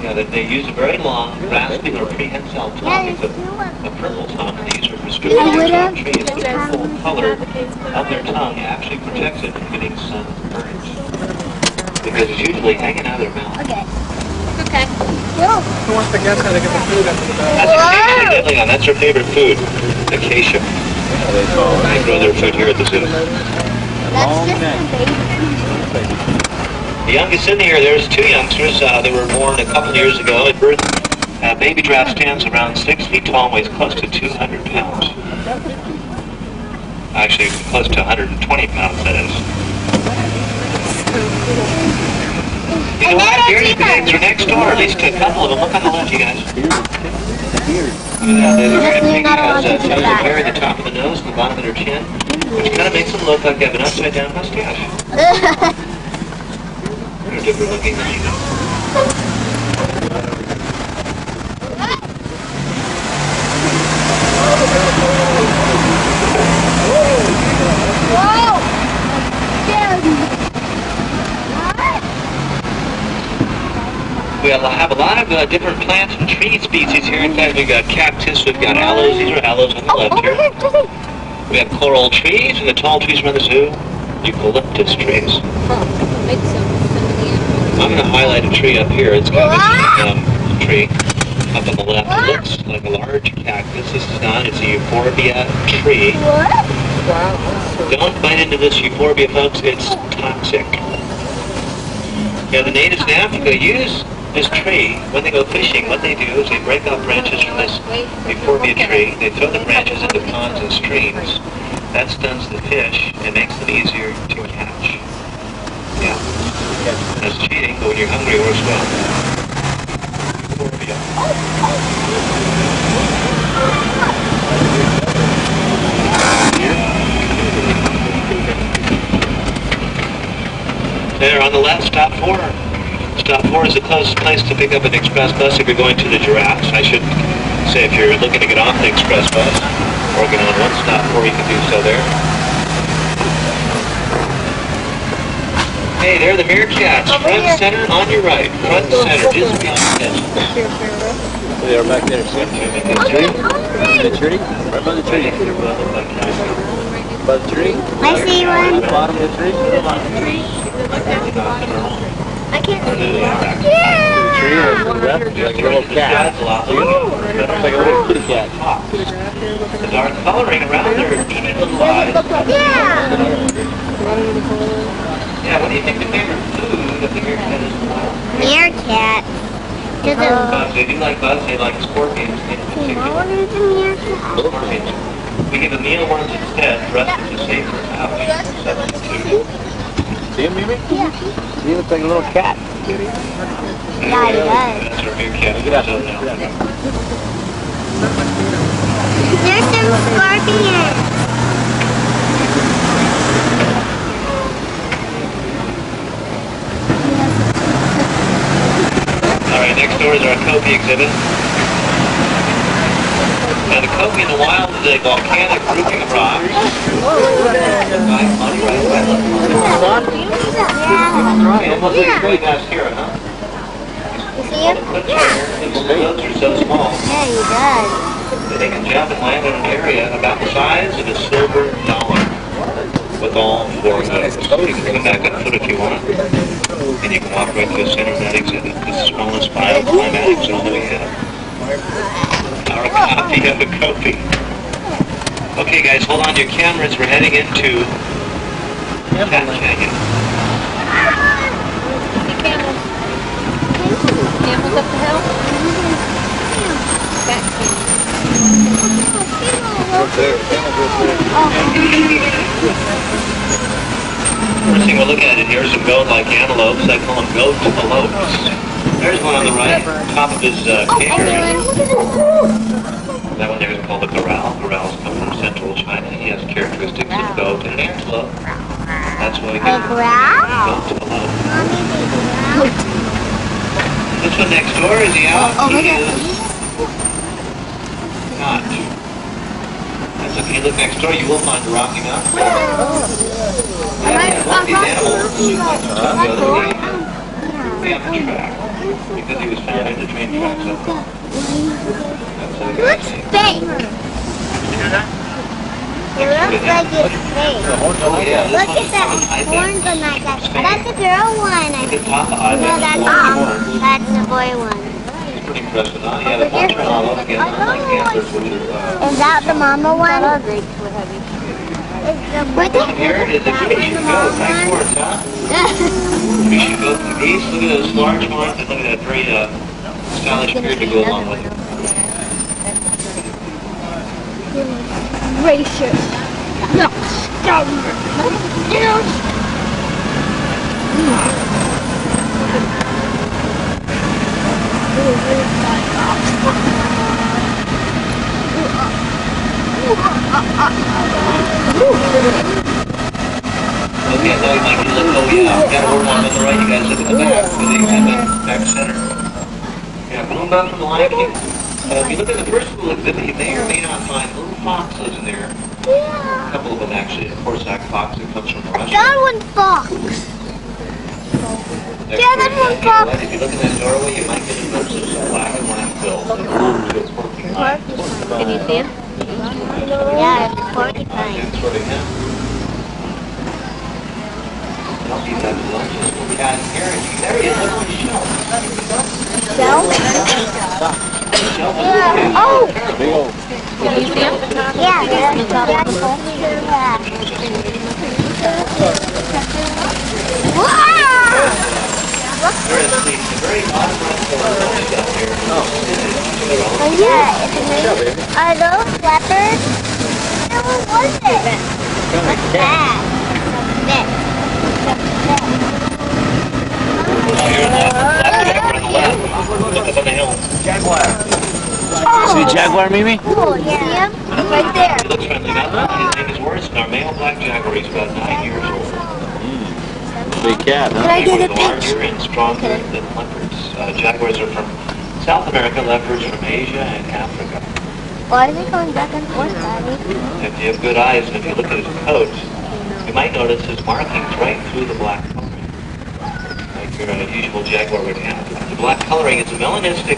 Speaker 9: Yeah, they use a very long, rasping or prehensile tongue. It's a purple tongue. They use it for stripping the trees. The purple color of their tongue actually protects it from getting sun burns. Because it's usually hanging out of their mouth.
Speaker 6: Okay.
Speaker 1: Who wants to guess how to get the food up to the bag?
Speaker 9: That's acacia diddling on. That's their favorite food. Acacia. They grow their food here at the zoo.
Speaker 6: That's just a baby.
Speaker 9: The youngest in here, there's 2 youngsters. They were born a couple years ago. At birth, baby giraffe stands around 6 feet tall and weighs close to 200 pounds. Actually, close to 120 pounds, that is. You know what? Guinea pigs are next door. At least a couple of them. Look on the left, you guys. Yeah, the guinea pig has a hair at the top of the nose and the bottom of their chin, which kind of makes them look like they have an upside-down mustache. They're different looking than you know.
Speaker 6: Whoa!
Speaker 9: We have a lot of different plants and tree species here. In fact, we've got cactus, we've got aloes. These are aloes on the left here. We have coral trees, and the tall trees around the zoo, eucalyptus trees. I'm going to highlight a tree up here. It's got a tree up on the left. It looks like a large cactus. This is not. It's a euphorbia tree. Don't bite into this euphorbia, folks. It's toxic. Yeah, the natives in Africa use this tree when they go fishing. What they do is they break off branches from this euphorbia tree. They throw the branches into ponds and streams. That stuns the fish and makes them easier to catch. Yeah. That's cheating, but when you're hungry, it works well. Euphorbia. There on the left, stop 4. Stop 4 is the closest place to pick up an express bus if you're going to the giraffes. I should say if you're looking to get off the express bus or get on one stop 4, you can do so there. Hey, there are the meerkats. Front center on your right. Front center, just beyond the edge.
Speaker 5: They are back there. See? The tree? The tree? Right by the tree. By the tree?
Speaker 6: I see one.
Speaker 5: The bottom of the tree?
Speaker 6: I can't see it.
Speaker 5: The tree or to the left? Like a little cat. It's like a little kitty cat.
Speaker 9: The dark coloring around their teeny little eyes.
Speaker 6: Yeah.
Speaker 9: Yeah, what do you think the favorite food of the meerkat is?
Speaker 6: Meerkat.
Speaker 9: Bugs. They do like bugs. They like scorpions in particular.
Speaker 6: What is a meerkat?
Speaker 9: Scorpions. We give them mealworms instead. The rest is a safer substitute.
Speaker 5: See him, Mimi?
Speaker 6: Yeah.
Speaker 5: He looks like a little cat.
Speaker 6: Yeah, he does.
Speaker 9: That's our meerkat.
Speaker 5: Get up.
Speaker 6: There's some scorpions.
Speaker 9: Alright, next door is our Kobe exhibit. Now the Kobe in the wild is a volcanic grouping of rocks. Almost like a big mascara, huh?
Speaker 6: You see him?
Speaker 9: His boats are so small
Speaker 6: Yeah, he does.
Speaker 9: that they can jump and land in an area about the size of a silver dollar. with all four modes. You can come back on foot if you want, and you can walk right to the center of that exhibit. This is smallest bioclimatic zone that we have. Our copy of a copy. Okay guys, hold on to your cameras. We're heading into Cat Canyon.
Speaker 7: Camels up the hill?
Speaker 9: First thing we'll look at it here is some goat-like antelopes. I call them goat-elopes. There's one on the right, top of his cave area. That one there is called a corral. Corrals come from central China. He has characteristics of goat and an antelope. That's why we get goat-elope. This one next door, is he out? He is not. That's okay. Look next door, you will find a Rocky Mountain. Yeah, one of these animals seems like the other day on the track because he was found in the train tracks up there. That's how he got his name. You hear that?
Speaker 6: It looks like it's fake.
Speaker 9: Oh yeah,
Speaker 6: Look at that horns on that guy. That's a girl one.
Speaker 9: Look at top of
Speaker 6: No, that's the boy one.
Speaker 9: He's pretty impressive, huh? Yeah, the horns are all up again, unlike antlers, which are...
Speaker 6: Is that the mama one?
Speaker 9: This one here is a Grecian goat. Nice horns, huh? Grecian goat and geese. Look at those large horns and look at that very stylish beard to go along with it.
Speaker 6: Gracious. No, stop.
Speaker 9: Okay, I thought you might get a look. Oh yeah, we got a horn on the right. You guys look at the back. The exhibit, back center. Yeah, bloom up from the Lion King. If you look at the first little exhibit, you may or may not find little foxes in there. A couple of them actually. Of course, that fox that comes from Russia.
Speaker 6: That one fox. Yeah, that one fox.
Speaker 9: If you look in that doorway, you might get a glimpse of some black and white quills that belong to a porcupine.
Speaker 7: Can you see him?
Speaker 6: Yeah, it's a porcupine.
Speaker 9: That's sort of him. I'll be back to lunch. This cat here. There he is. Look on the shelf.
Speaker 6: Shell?
Speaker 9: Yeah.
Speaker 6: Oh!
Speaker 5: Big old.
Speaker 7: Can you see him?
Speaker 6: Yeah, that's
Speaker 9: There is the very bottom right corner stuff here.
Speaker 6: Oh yeah, it's amazing. Are those leopards? No, what was it? What's that?
Speaker 9: Look up on the hill.
Speaker 5: See a jaguar, Mimi?
Speaker 6: Cool, yeah. See him? Right there.
Speaker 9: He looks friendly enough. His name is Worst, our male black jaguar. He's about 9 years old.
Speaker 5: Big cat, huh?
Speaker 6: Can I get a
Speaker 9: Larger
Speaker 6: picture?
Speaker 9: and stronger than leopards. Jaguars are from South America, leopards from Asia and Africa.
Speaker 6: Why is he going back and forth, Daddy?
Speaker 9: If you have good eyes and if you look at his coat, you might notice his markings right through the black coloring, like your usual jaguar would have. The black coloring is a melanistic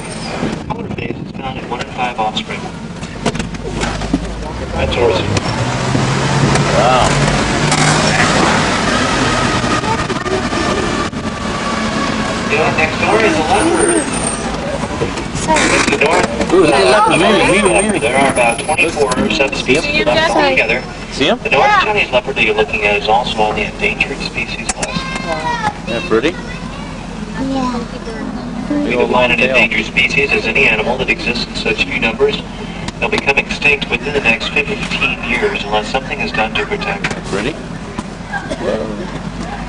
Speaker 9: color phase. It's found in 1 in 5 offspring. That's awesome.
Speaker 5: Wow.
Speaker 9: Yeah, next door is a leopard. Next to the door.
Speaker 5: Ooh, look at leopard. Mimi.
Speaker 9: There are about 24 subspecies left altogether.
Speaker 5: See him?
Speaker 9: The North Chinese leopard that you're looking at is also on the endangered species list.
Speaker 5: Yeah, pretty.
Speaker 9: We define an endangered species as any animal that exists in such few numbers they'll become extinct within the next 15 years unless something is done to protect them.
Speaker 5: Pretty.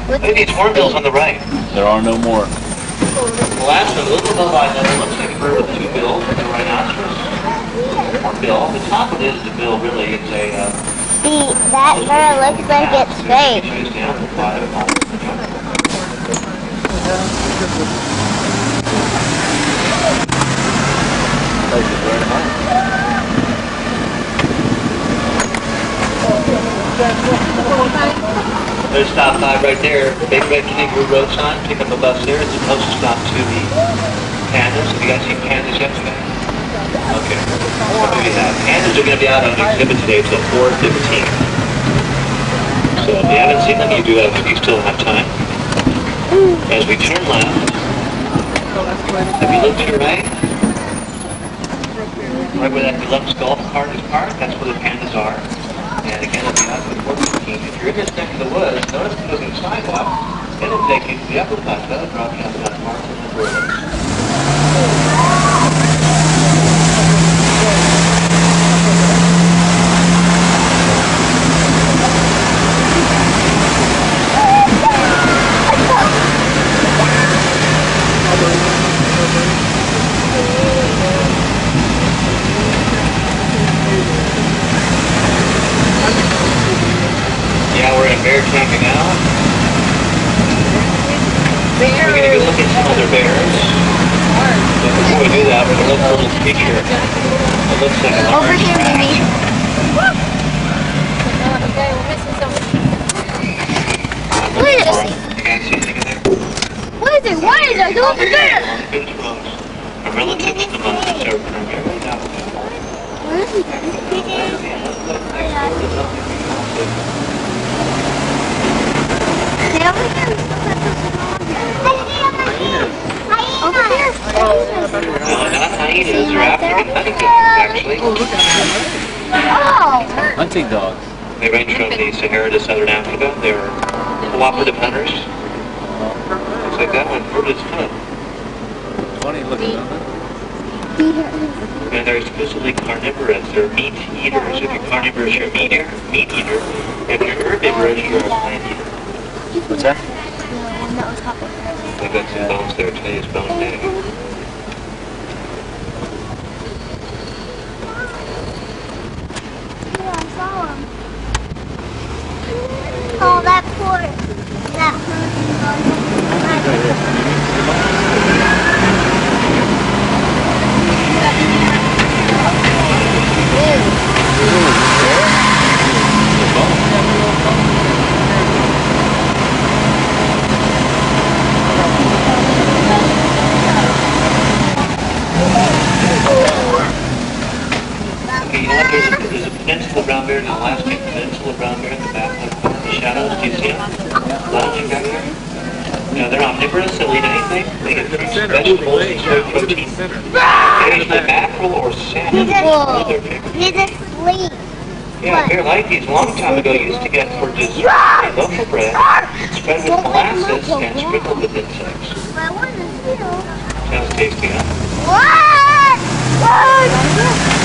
Speaker 9: Look at these hornbills on the right.
Speaker 5: There are no more.
Speaker 9: The last one, a little above eye level, looks like a bird with 2 bills, like a rhinoceros. Hornbill. The top of it is the bill, really. It's a...
Speaker 6: that bird looks like it's fake.
Speaker 9: It's used to amplify it all in the jungle. There's stop 5 right there. Big red kangaroo road sign. Pick up a bus there. It's supposed to stop to the pandas. Have you guys seen pandas yet today? Okay. What do we have? Pandas are going to be out on exhibit today till 4:15. So if you haven't seen them, you still have time. As we turn left, if you look to your right where that deluxe golf cart is parked, that's where the pandas are. And again, if you have the 415, if you're in this neck of the woods, notice it goes in the sidewalk, it'll take you to the upper plateau, drop you off at Martin and Burley. Yeah, we're in bear camping now. We're going to go look at some other bears. But before we do that, we're going to look for a little picture. It looks like a large
Speaker 6: Over here,
Speaker 9: patch.
Speaker 6: Mimi.
Speaker 7: Okay, we're missing something.
Speaker 6: What is it?
Speaker 9: You guys see anything in there?
Speaker 6: What is it? What is it? Go over there.
Speaker 9: Along Bench Road. Our relatives and the monkeys are primarily out there.
Speaker 6: Over here.
Speaker 9: No, not hyenas, they're African honeycombs, actually.
Speaker 6: Oh.
Speaker 5: Hunting dogs.
Speaker 9: They range from the Sahara to southern Africa. They're cooperative hunters. Looks like that one hurt his foot.
Speaker 5: Funny looking, isn't it?
Speaker 9: And they're exclusively carnivorous. They're meat eaters. If you're carnivorous, you're a meat eater. If you're herbivorous, you're a plant eater.
Speaker 5: What's that?
Speaker 9: They've got some bones there. Today is bone day.
Speaker 6: Oh, that poor. That
Speaker 9: Okay, you know what? There's a peninsula brown bear, an Alaskan peninsula brown bear in the back of the shadows. Do you see them? Lounging back there? You know, they're omnivorous. They'll eat anything. They get fruits and vegetables and soy protein. Occasionally mackerel or salmon. One of their favorites.
Speaker 6: he's asleep.
Speaker 9: Yeah, bear like these a long time ago used to get for dessert a loaf of bread, spread with molasses and sprinkled with insects.
Speaker 6: I want to feel.
Speaker 9: Sounds tasty, huh?
Speaker 6: What? What?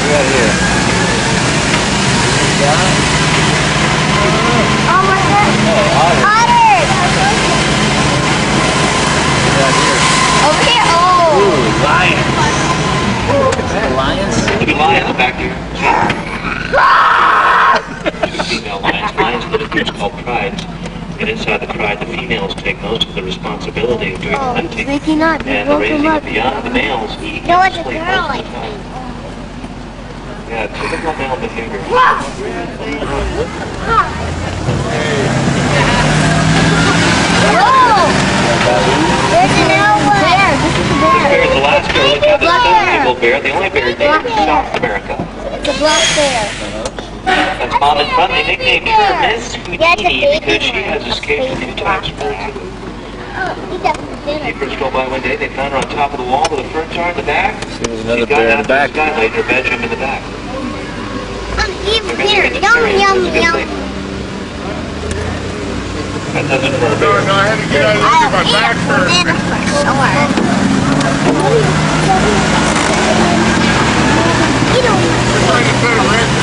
Speaker 5: Right here.
Speaker 6: Oh my God.
Speaker 5: Oh,
Speaker 6: Otter. Over here. Oh.
Speaker 5: Ooh, lion. Look at that. Lions.
Speaker 9: Look at lions back here. Two female lions. Lions live in groups called prides. And inside the pride, the females take most of the responsibility of doing the hunting.
Speaker 6: They cannot be
Speaker 9: And the
Speaker 6: broken
Speaker 9: raising
Speaker 6: up.
Speaker 9: of the young, the males eat
Speaker 6: No, it's a
Speaker 9: and sleep
Speaker 6: girl.
Speaker 9: most of the time. Yeah, typical male behavior.
Speaker 6: Whoa! There's an owl bear. This is a
Speaker 9: This bear
Speaker 6: bear.
Speaker 9: is the last bear. Look at this stone bear, the only bear native in South America.
Speaker 6: It's a black bear.
Speaker 9: That's Mom in front. They nicknamed her Miss
Speaker 6: Yeah, it's a
Speaker 9: Houdini
Speaker 6: baby
Speaker 9: because she
Speaker 6: one.
Speaker 9: has escaped a few times from the zoo.
Speaker 6: He definitely did it.
Speaker 9: Neighbors drove by one day. They found her on top of the wall with a fern jar in the back.
Speaker 5: See, there's another
Speaker 9: She'd gotten
Speaker 5: bear in
Speaker 9: out
Speaker 5: the
Speaker 9: to
Speaker 5: back.
Speaker 9: skylight in her bedroom in the back.
Speaker 6: Even here. Yum, yum, yum.
Speaker 9: That does it for a bear.
Speaker 1: No, I had to get out of there and get my back hurt. Trying to put a wrench.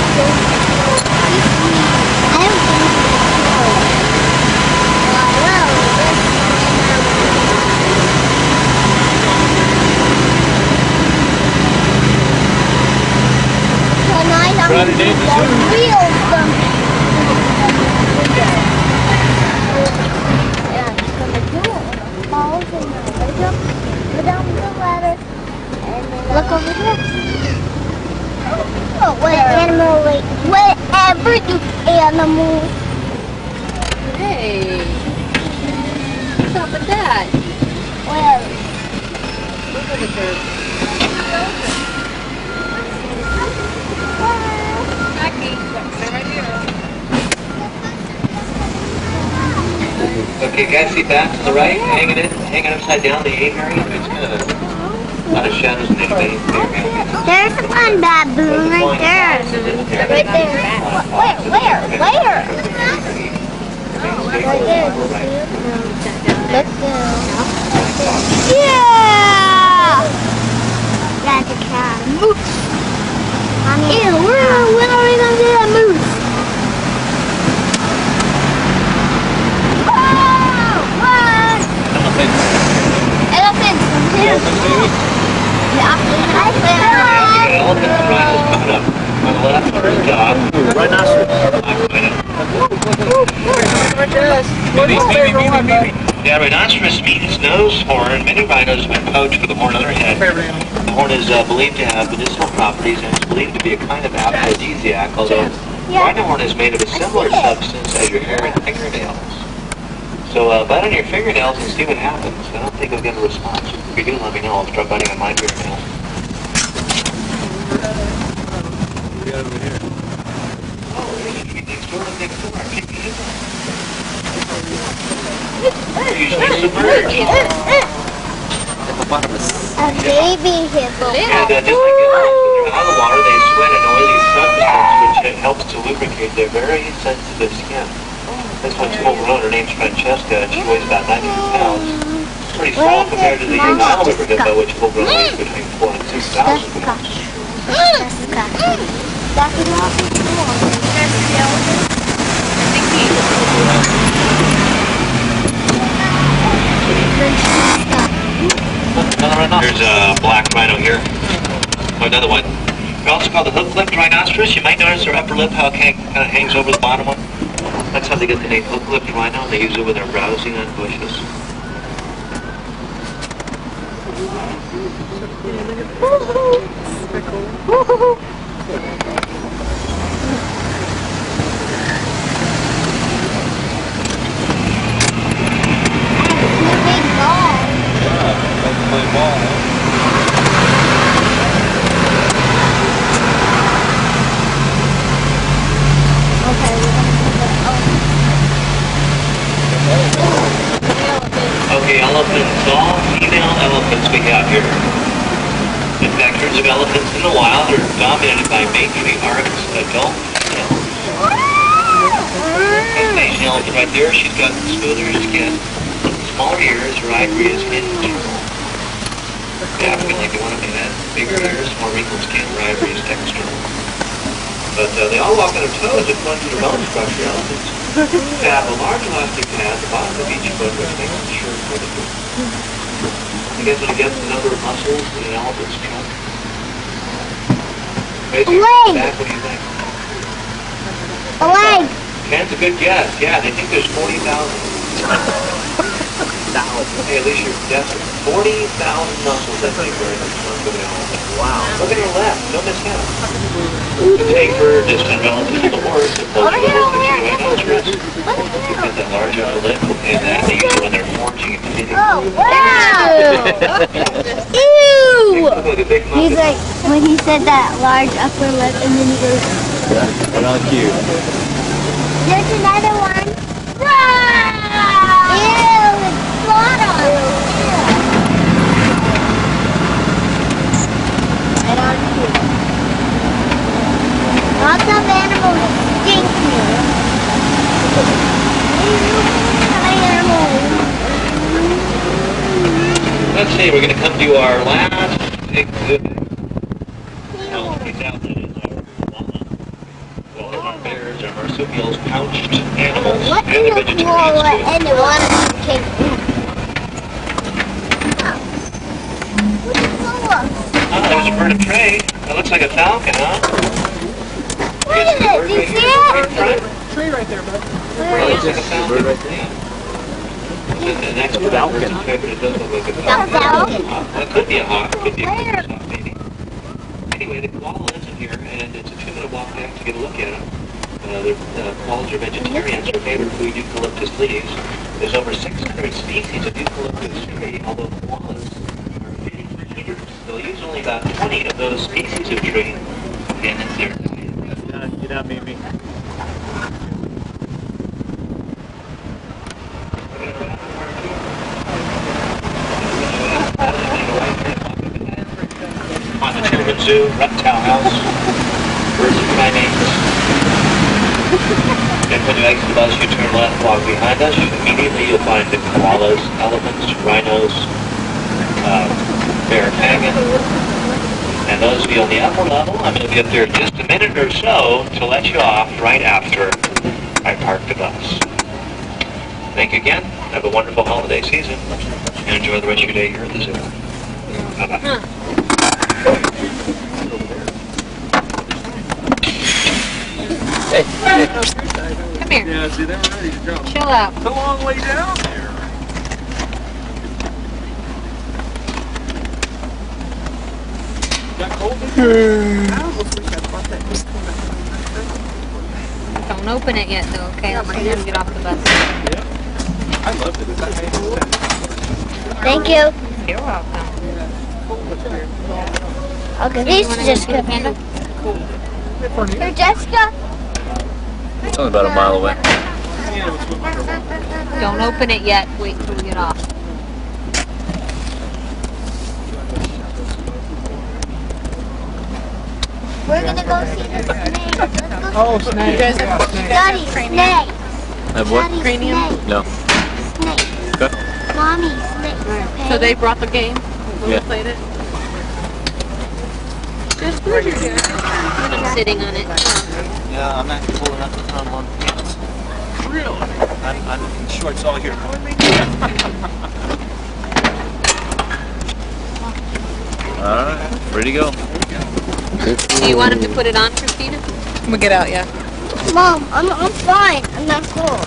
Speaker 5: Friday day at the zoo.
Speaker 6: Real stuff. Yeah, it's gonna do it. Falls and go down the ladder. Look over here. Oh, what animal? Whatever you animal.
Speaker 7: Hey. What's up with that?
Speaker 6: Where?
Speaker 7: Look at the bird. Jackie, stay right here.
Speaker 9: Okay, guys, see back to the right, hanging upside down, the aviary. It's kind of a lot of shadows in it.
Speaker 6: There's one baboon right there. Right there. Where? Right there. Look there. Yeah! That's a cat. Moose. Ew, when are we gonna do that moose? Elephants.
Speaker 9: Elephants and rhinos coming up. On the left, there's a dog. Yeah, rhinoceros meat is nose, horn. Many rhinos have been poached with a horn on their head. The horn is believed to have medicinal properties and is believed to be a kind of aphrodisiac, although rhino horn is made of a similar substance as your hair and fingernails. So bite on your fingernails and see what happens. I don't think I'll get a response. If you do, let me know. I'll start biting on my fingernails.
Speaker 5: What do we got over here?
Speaker 9: Oh, hey, next door. Usually submerged.
Speaker 5: Hippopotamus.
Speaker 6: A baby hippo.
Speaker 9: And just like animals, when they're out of the water, they sweat an oily substance which helps to lubricate their very sensitive skin. This one's full grown. Her name's Francesca, and she weighs about 92 pounds. It's pretty small compared to the Nile River hippo, which full grown weighs between 4,000 and 6,000 pounds. There's a black rhino here. Oh, another one. They're also called the hook-lipped rhinoceros. You might notice their upper lip how it kind of hangs over the bottom one. That's how they get the name hook-lipped rhino, and they use it when they're browsing on bushes. Okay, elephants, all female elephants we have here. In fact, herds of elephants in the wild are dominated by matriarchs, adult females. That's an Asian elephant right there. She's got smoother skin, smaller ears, her ivory is internal. The African like the one of that, bigger ears, more wrinkled skin, her ivory is external. But they all walk on their toes according to their bone structure. Elephants have a large elastic pad at the bottom of each foot, which makes them sure for the foot. I guess when it gets the number of muscles in an elephant's trunk. Basically, back, what do you think?
Speaker 6: A leg.
Speaker 9: Ken's a good guess. Yeah, they think there's 40,000. Hey, at least you're guessing. 40,000 muscles, I think, are in the trunk of an elephant. Wow. Look at her left. Don't miss him. The tapir, distant relative to the horse, and close relative to the rhinoceros. You've got that large upper lip, and that they use it when they're foraging and feeding.
Speaker 6: Oh, wow! Ew! He's like, when he said that large upper lip, and then he goes,
Speaker 5: Right on cue.
Speaker 6: there's another one. Ew, it's blood on it. Right on cue. Lots of animals stink here.
Speaker 9: Let's see, we're going to come to our last exhibit. These out there is our koalas, our bears, our marsupials, pouched animals,
Speaker 6: What
Speaker 9: and the
Speaker 6: is a
Speaker 9: vegetarians
Speaker 6: koala
Speaker 9: too.
Speaker 6: and a kangaroo? What's a koala?
Speaker 9: Oh, there's a bird of prey. That looks like a falcon, huh?
Speaker 6: What is it? Do you see it?
Speaker 1: Tree right there, bud.
Speaker 9: Well, it looks like a falcon.
Speaker 5: Bird right there.
Speaker 9: The next one,
Speaker 5: Falcon.
Speaker 9: it does look like a
Speaker 6: Falcon.
Speaker 9: falcon. It could be a hawk, it could be a hawk, maybe. Anyway, the koala lives in here, and it's a 2-minute walk back to get a look at them. The koalas are vegetarians. Their favorite food, eucalyptus leaves. There's over 600 species of eucalyptus tree, although koalas are finicky eaters. They'll use only about 20 of those species of tree, and it's their diet.
Speaker 5: Get out, Mimi.
Speaker 9: cows, birds and primates. And when you exit the bus, you turn left, walk behind us. Immediately you'll find the koalas, elephants, rhinos, bear pagan. And those of you on the upper level, I'm going to be up there in just a minute or so to let you off right after I park the bus. Thank you again. Have a wonderful holiday season. And enjoy the rest of your day here at the zoo. Bye-bye.
Speaker 7: Come here.
Speaker 5: Yeah, see, they're ready to go.
Speaker 7: Chill out.
Speaker 5: It's a long way down there. Got cold?
Speaker 7: Don't open it yet, though, okay? Let's see them get off the bus.
Speaker 5: I loved it.
Speaker 6: Thank you.
Speaker 7: You're welcome.
Speaker 6: Okay, these are Jessica.
Speaker 7: Panda?
Speaker 6: Here, Jessica.
Speaker 5: It's only about a mile away.
Speaker 7: Don't open it yet. Wait till we get off.
Speaker 6: We're gonna go see the snake. Let's go
Speaker 1: Oh, snake.
Speaker 6: Daddy, snake.
Speaker 5: Have what?
Speaker 6: Daddy,
Speaker 7: Cranium?
Speaker 6: snake.
Speaker 5: No.
Speaker 6: Snake.
Speaker 5: Okay.
Speaker 6: Mommy, snake. Okay.
Speaker 7: So they brought the game? When
Speaker 5: Yeah.
Speaker 7: we played it? I'm sitting on it.
Speaker 5: Yeah, I'm actually pulling up the tunnel on pants. Really? I'm in shorts all here. Alright, ready to go.
Speaker 7: Do you want him to put it on, Christina?
Speaker 4: We'll get out, yeah.
Speaker 6: Mom, I'm fine. I'm not cold.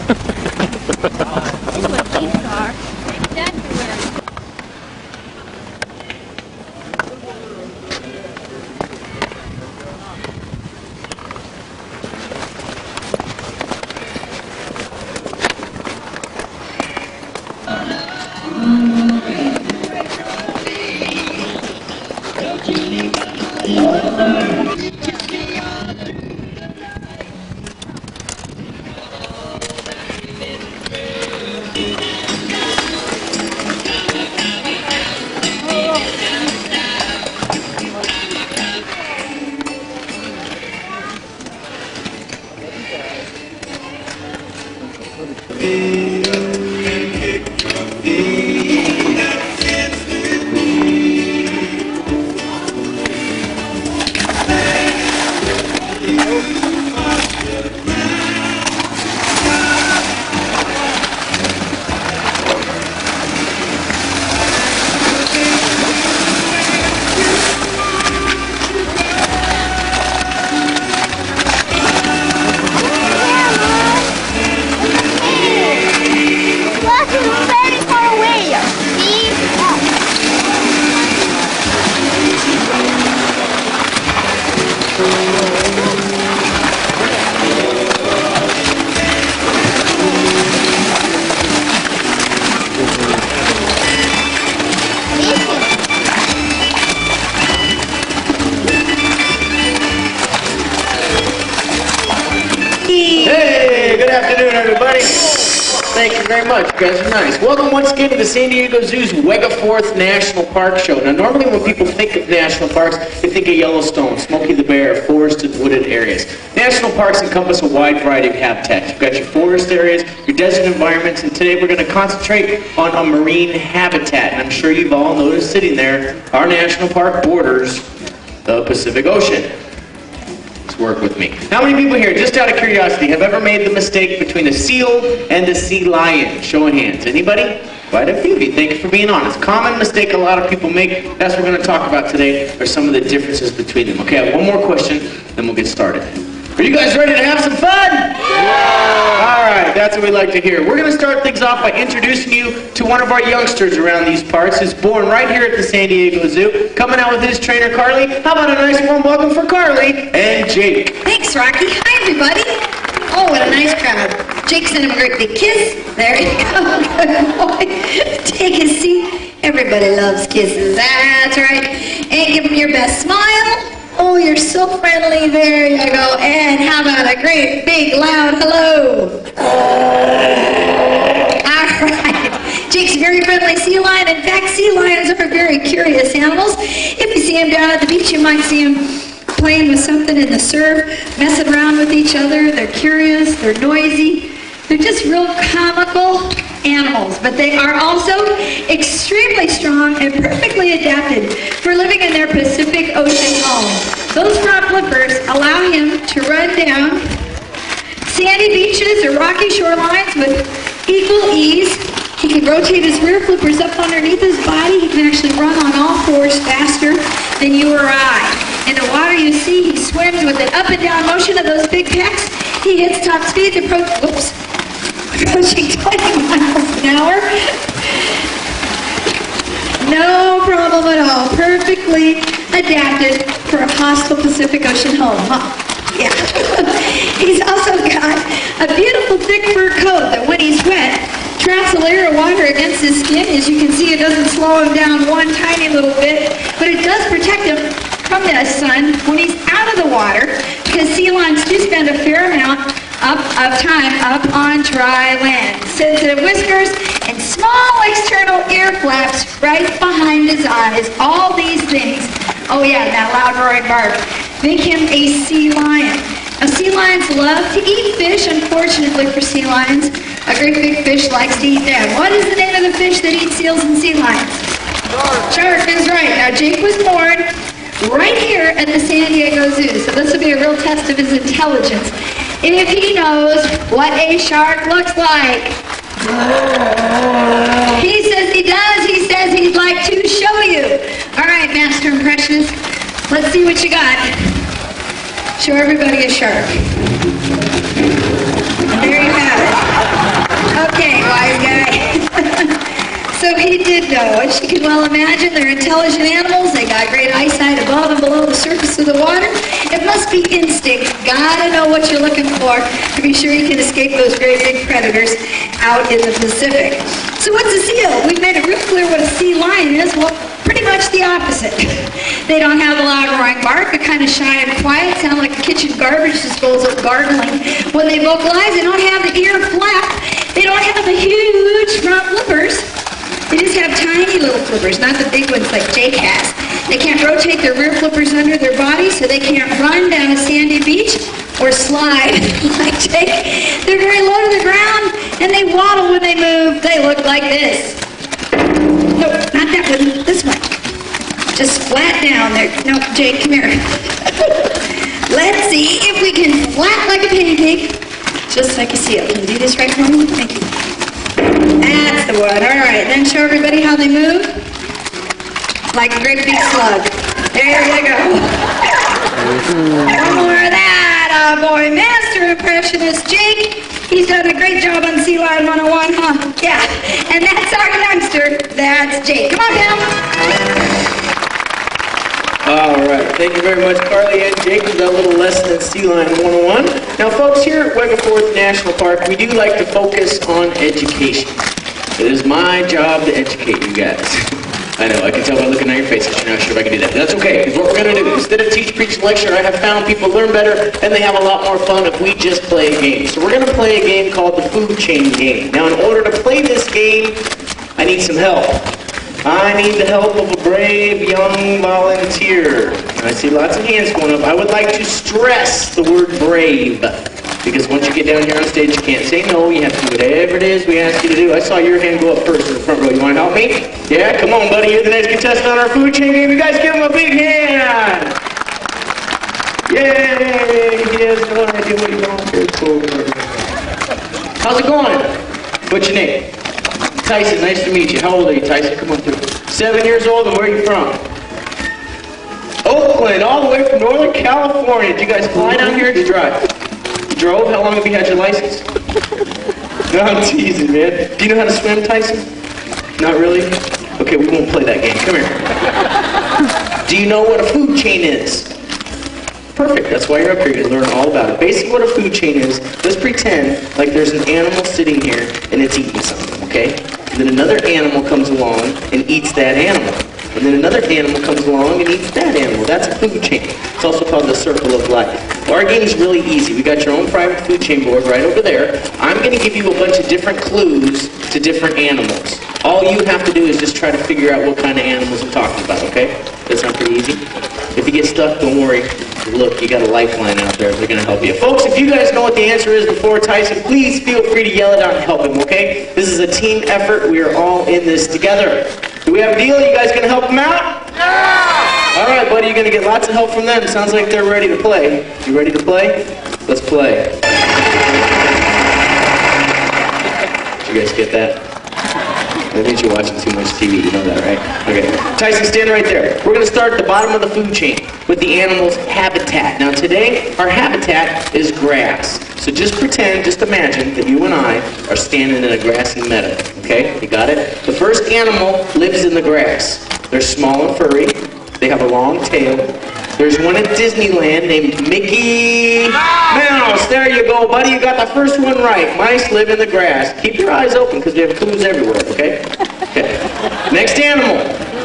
Speaker 2: Hey, good afternoon, everybody. Thank you very much. You guys are nice. Welcome once again to the San Diego Zoo's Wegaforth National Park Show. Now, normally when people think of national parks, they think of Yellowstone, Smokey the Bear, forested, wooded areas. National parks encompass a wide variety of habitats. You've got your forest areas, your desert environments, and today we're going to concentrate on a marine habitat. And I'm sure you've all noticed sitting there, our national park borders the Pacific Ocean. Work with me. How many people here, just out of curiosity, have ever made the mistake between a seal and a sea lion? Show of hands. Anybody? Quite a few of you. Thank you for being honest. Common mistake a lot of people make. That's what we're going to talk about today, are some of the differences between them. Okay, I have one more question, then we'll get started. Are you guys ready to have some fun? Yeah! All right, that's what we like to hear. We're going to start things off by introducing you to one of our youngsters around these parts. He's born right here at the San Diego Zoo. Coming out with his trainer, Carly. How about a nice warm welcome for Carly and Jake?
Speaker 10: Thanks, Rocky. Hi, everybody. Oh, what a nice crowd. Jake sent him a great big kiss. There you go. Good boy. Take a seat. Everybody loves kisses. That's right. And give him your best smile. Oh, you're so friendly. There you go. And how about a great, big, loud hello? All right. Jake's a very friendly sea lion. In fact, sea lions are very curious animals. If you see him down at the beach, you might see him playing with something in the surf, messing around with each other. They're curious, they're noisy. They're just real comical animals, but they are also extremely strong and perfectly adapted for living in their Pacific Ocean home. Those front flippers allow him to run down sandy beaches or rocky shorelines with equal ease. He can rotate his rear flippers up underneath his body. He can actually run on all fours faster than you or I. In the water, you see, he swims with an up and down motion of those big pecs. He hits top speeds approaching 20 miles an hour. No problem at all. Perfectly adapted for a hostile Pacific Ocean home, huh? Yeah. He's also got a beautiful thick fur coat that when he's wet, traps a layer of water against his skin. As you can see, it doesn't slow him down one tiny little bit, but it does protect him from the sun when he's out of the water, because sea lions do spend a fair amount of time up on dry land. Sensitive whiskers and small external ear flaps right behind his eyes. All these things, oh yeah, that loud roaring bark, make him a sea lion. Now, sea lions love to eat fish. Unfortunately for sea lions, a great big fish likes to eat them. What is the name of the fish that eats seals and sea lions? Shark is right. Now, Jake was born right here at the San Diego Zoo, so this will be a real test of his intelligence. If he knows what a shark looks like. He says he does. He says he'd like to show you. All right, Master Impressionist, let's see what you got. Show everybody a shark. There you have it. Okay, wise guy. So he did know, as you can well imagine, they're intelligent animals. They got great eyesight above and below the surface of the water. It must be instinct. Gotta know what you're looking for to be sure you can escape those great big predators out in the Pacific. So what's a seal? We've made it real clear what a sea lion is. Well, pretty much the opposite. They don't have a loud roaring bark. They're kind of shy and quiet, sound like a kitchen garbage disposal gargling. When they vocalize, they don't have the ear flap. They don't have the huge front flippers. They just have tiny little flippers, not the big ones like Jake has. They can't rotate their rear flippers under their body, so they can't run down a sandy beach or slide like Jake. They're very low to the ground, and they waddle when they move. They look like this. Nope, not that one. This one. Just flat down there. No, Jake, come here. Let's see if we can flap like a pancake, just like a seal. Can you do this right for me? Thank you. That's the one. All right, then show everybody how they move. Like a great big slug. There you go. One more of that. Oh boy, Master Impressionist Jake. He's done a great job on Sea Lion 101, huh? Yeah. And that's our youngster. That's Jake. Come on down.
Speaker 11: All right. Thank you very much, Carly and Jake, for that little lesson in Sea Lion 101. Now, folks, here at Wega Forest National Park, we do like to focus on education. It is my job to educate you guys. I know, I can tell by looking at your faces, you're not sure if I can do that. That's okay, because what we're going to do, instead of teach, preach, lecture, I have found people learn better, and they have a lot more fun if we just play a game. So we're going to play a game called the Food Chain Game. Now, in order to play this game, I need some help. I need the help of a brave young volunteer. I see lots of hands going up. I would like to stress the word brave, because once you get down here on stage, you can't say no. You have to do whatever it is we ask you to do. I saw your hand go up first in the front row. You want to help me? Yeah, come on, buddy. You're the next contestant on our food chain game. You guys give him a big hand. Yay! Yes, go ahead. Do what you volunteered for. How's it going? What's your name? Tyson, nice to meet you. How old are you, Tyson? Come on through. 7 years old, and where are you from? Oakland, all the way from Northern California. Did you guys fly down here or did you drive? You drove? How long have you had your license? No, I'm teasing, man. Do you know how to swim, Tyson? Not really? Okay, we won't play that game. Come here. Do you know what a food chain is? Perfect, that's why you're up here, to learn all about it. Basically what a food chain is, let's pretend like there's an animal sitting here and it's eating something, okay? And then another animal comes along and eats that animal. And then another animal comes along and eats that animal. That's a food chain. It's also called the circle of life. Well, our game is really easy. We got your own private food chain board right over there. I'm going to give you a bunch of different clues to different animals. All you have to do is just try to figure out what kind of animals I'm talking about, okay? That sound pretty easy? If you get stuck, don't worry. Look, you got a lifeline out there. They're going to help you. Folks, if you guys know what the answer is before Tyson, please feel free to yell it out and help him, okay? This is a team effort. We are all in this together. Do we have a deal? You guys going to help them out? Yeah! All right, buddy, you're going to get lots of help from them. Sounds like they're ready to play. You ready to play? Let's play. Did you guys get that? That means you're watching too much TV, you know that, right? Okay. Tyson, stand right there. We're going to start at the bottom of the food chain with the animal's habitat. Now today, our habitat is grass. So just pretend, just imagine that you and I are standing in a grassy meadow. Okay? You got it? The first animal lives in the grass. They're small and furry. They have a long tail. There's one at Disneyland named Mickey Mouse. There you go, buddy. You got the first one right. Mice live in the grass. Keep your eyes open because we have clues everywhere, okay? Okay. Next animal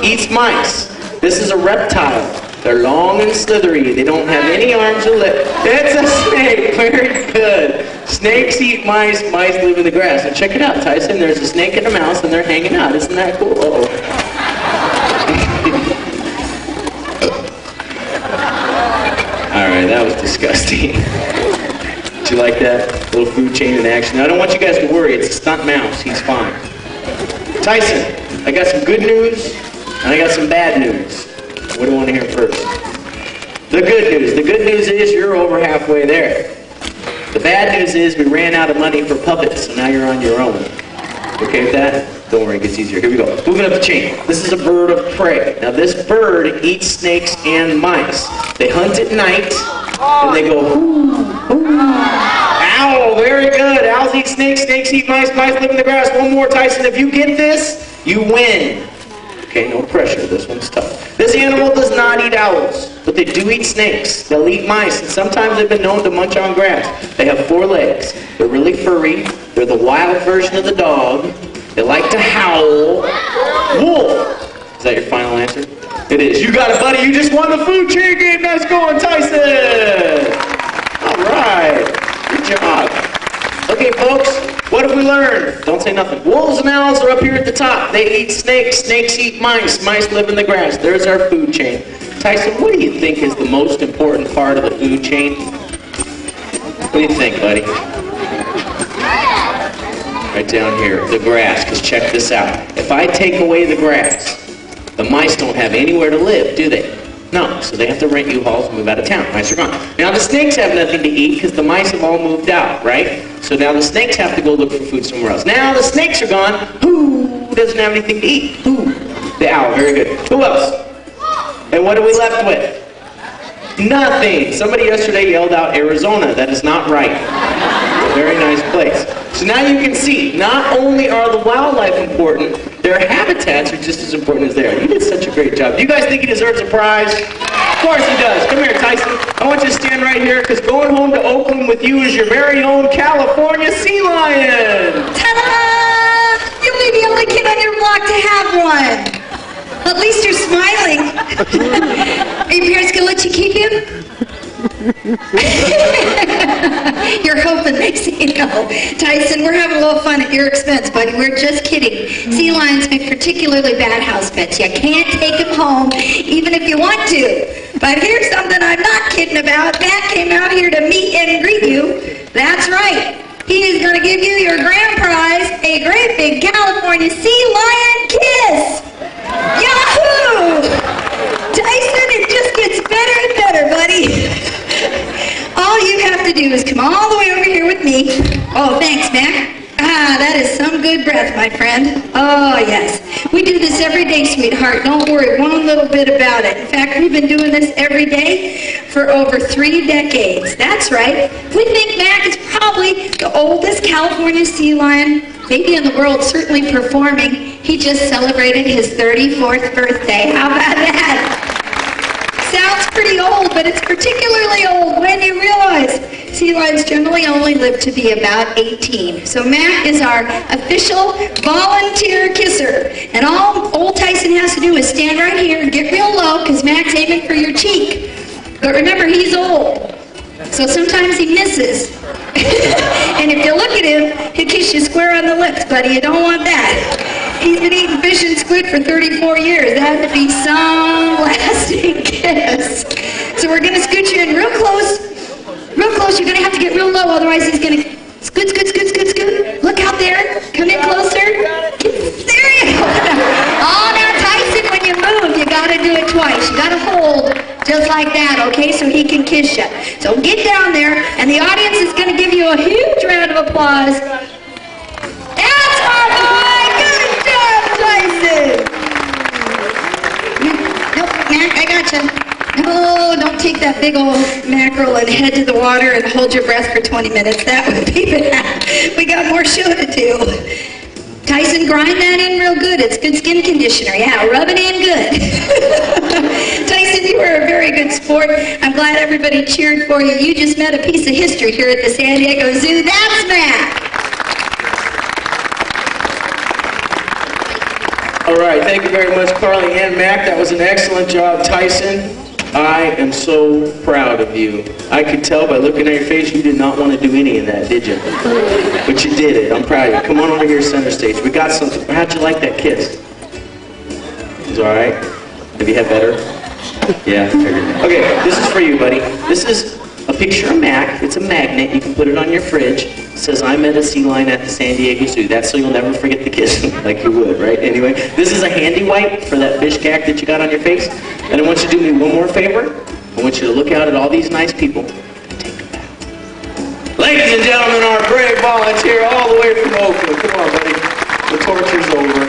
Speaker 11: eats mice. This is a reptile. They're long and slithery. They don't have any arms or lips. It's a snake. Very good. Snakes eat mice. Mice live in the grass. Now check it out, Tyson. There's a snake and a mouse, and they're hanging out. Isn't that cool? Uh-oh. All right, that was disgusting. Did you like that? Little food chain in action. Now, I don't want you guys to worry. It's a stunt mouse. He's fine. Tyson, I got some good news, and I got some bad news. What do you want to hear first? The good news. The good news is you're over halfway there. The bad news is we ran out of money for puppets, so now you're on your own. Okay with that? Don't worry, it gets easier. Here we go. Moving up the chain. This is a bird of prey. Now this bird eats snakes and mice. They hunt at night, and they go, ooh, ooh. Owl, very good. Owls eat snakes, snakes eat mice, mice live in the grass. One more, Tyson. If you get this, you win. Okay, no pressure. This one's tough. This animal does not eat owls, but they do eat snakes. They'll eat mice, and sometimes they've been known to munch on grass. They have 4 legs. They're really furry. They're the wild version of the dog. They like to howl. Wolf. Is that your final answer? It is. You got it, buddy. You just won the food chain game. Nice going, Tyson. All right. Good job. Okay, folks, what have we learned? Don't say nothing. Wolves and owls are up here at the top. They eat snakes. Snakes eat mice. Mice live in the grass. There's our food chain. Tyson, what do you think is the most important part of the food chain? What do you think, buddy? Right down here, the grass, because check this out. If I take away the grass, the mice don't have anywhere to live, do they? No, so they have to rent U-Hauls and move out of town. Mice are gone. Now the snakes have nothing to eat because the mice have all moved out, right? So now the snakes have to go look for food somewhere else. Now the snakes are gone. Who doesn't have anything to eat? Who? The owl, very good. Who else? And what are we left with? Nothing. Somebody yesterday yelled out Arizona. That is not right. A very nice place. So now you can see, not only are the wildlife important, their habitats are just as important as they are. You did such a great job. Do you guys think he deserves a prize? Of course he does. Come here, Tyson. I want you to stand right here, because going home to Oakland with you is your very own California sea lion.
Speaker 10: Ta-da! You'll be the only kid on your block to have one. At least you're smiling. Are your parents going to let you keep him? You're hoping they say no. Tyson, we're having a little fun at your expense, buddy. We're just kidding. Sea lions make particularly bad house pets. You can't take them home, even if you want to. But here's something I'm not kidding about. Matt came out here to meet and greet you. That's right. He is going to give you your grand prize, a great big California sea lion kiss. Yahoo! Tyson, it just gets better and better, buddy. All you have to do is come all the way over here with me. Oh, thanks, Mac. Ah, that is some good breath, my friend. Oh, yes. We do this every day, sweetheart. Don't worry one little bit about it. In fact, we've been doing this every day for over 3 decades. That's right. We think Mac is probably the oldest California sea lion, maybe in the world, certainly performing. He just celebrated his 34th birthday. How about that? Sounds pretty old, but it's particularly old when you realize sea lions generally only live to be about 18. So Matt is our official volunteer kisser. And all old Tyson has to do is stand right here and get real low, because Matt's aiming for your cheek. But remember, he's old, so sometimes he misses. And if you look at him, he'll kiss you square on the lips, buddy. You don't want that. He's been eating fish and squid for 34 years. That had to be some lasting kiss. So we're going to scoot you in real close. Real close. You're going to have to get real low, otherwise he's going to scoot, scoot, scoot, scoot, scoot. Look out there. Come in closer. There you go. Oh, now Tyson, when you move, you got to do it twice. You got to hold just like that, okay, so he can kiss you. So get down there, and the audience is going to give you a huge round of applause. That's my boy! Good job, Tyson! Nope, Mac, I gotcha. No, don't take that big old mackerel and head to the water and hold your breath for 20 minutes. That would be bad. We got more show to do. Tyson, grind that in real good. It's good skin conditioner. Yeah, rub it in good. Tyson, you were a very good sport. I'm glad everybody cheered for you. You just met a piece of history here at the San Diego Zoo. That's Matt.
Speaker 11: All right, thank you very much, Carly and Mac. That was an excellent job, Tyson. I am so proud of you. I could tell by looking at your face you did not want to do any of that, did you? But you did it. I'm proud of you. Come on over here, center stage. We got something. How'd you like that kiss? It was all right? Have you had better? Yeah. Okay, this is for you, buddy. This is a picture of Mac. It's a magnet. You can put it on your fridge. It says, I met a sea lion at the San Diego Zoo. That's so you'll never forget the kiss, like you would, right? Anyway, this is a handy wipe for that fish gack that you got on your face. And I want you to do me one more favor. I want you to look out at all these nice people. Take them back. Ladies and gentlemen, our brave volunteer all the way from Oakland. Come on, buddy. The torture's over.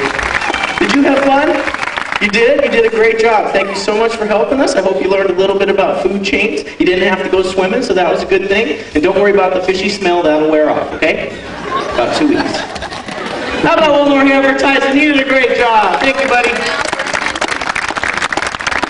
Speaker 11: Did you have fun? You did? You did a great job. Thank you so much for helping us. I hope you learned a little bit about food chains. You didn't have to go swimming, so that was a good thing. And don't worry about the fishy smell. That'll wear off, okay? About 2 weeks. How about one more hand for Tyson? He did a great job. Thank you, buddy.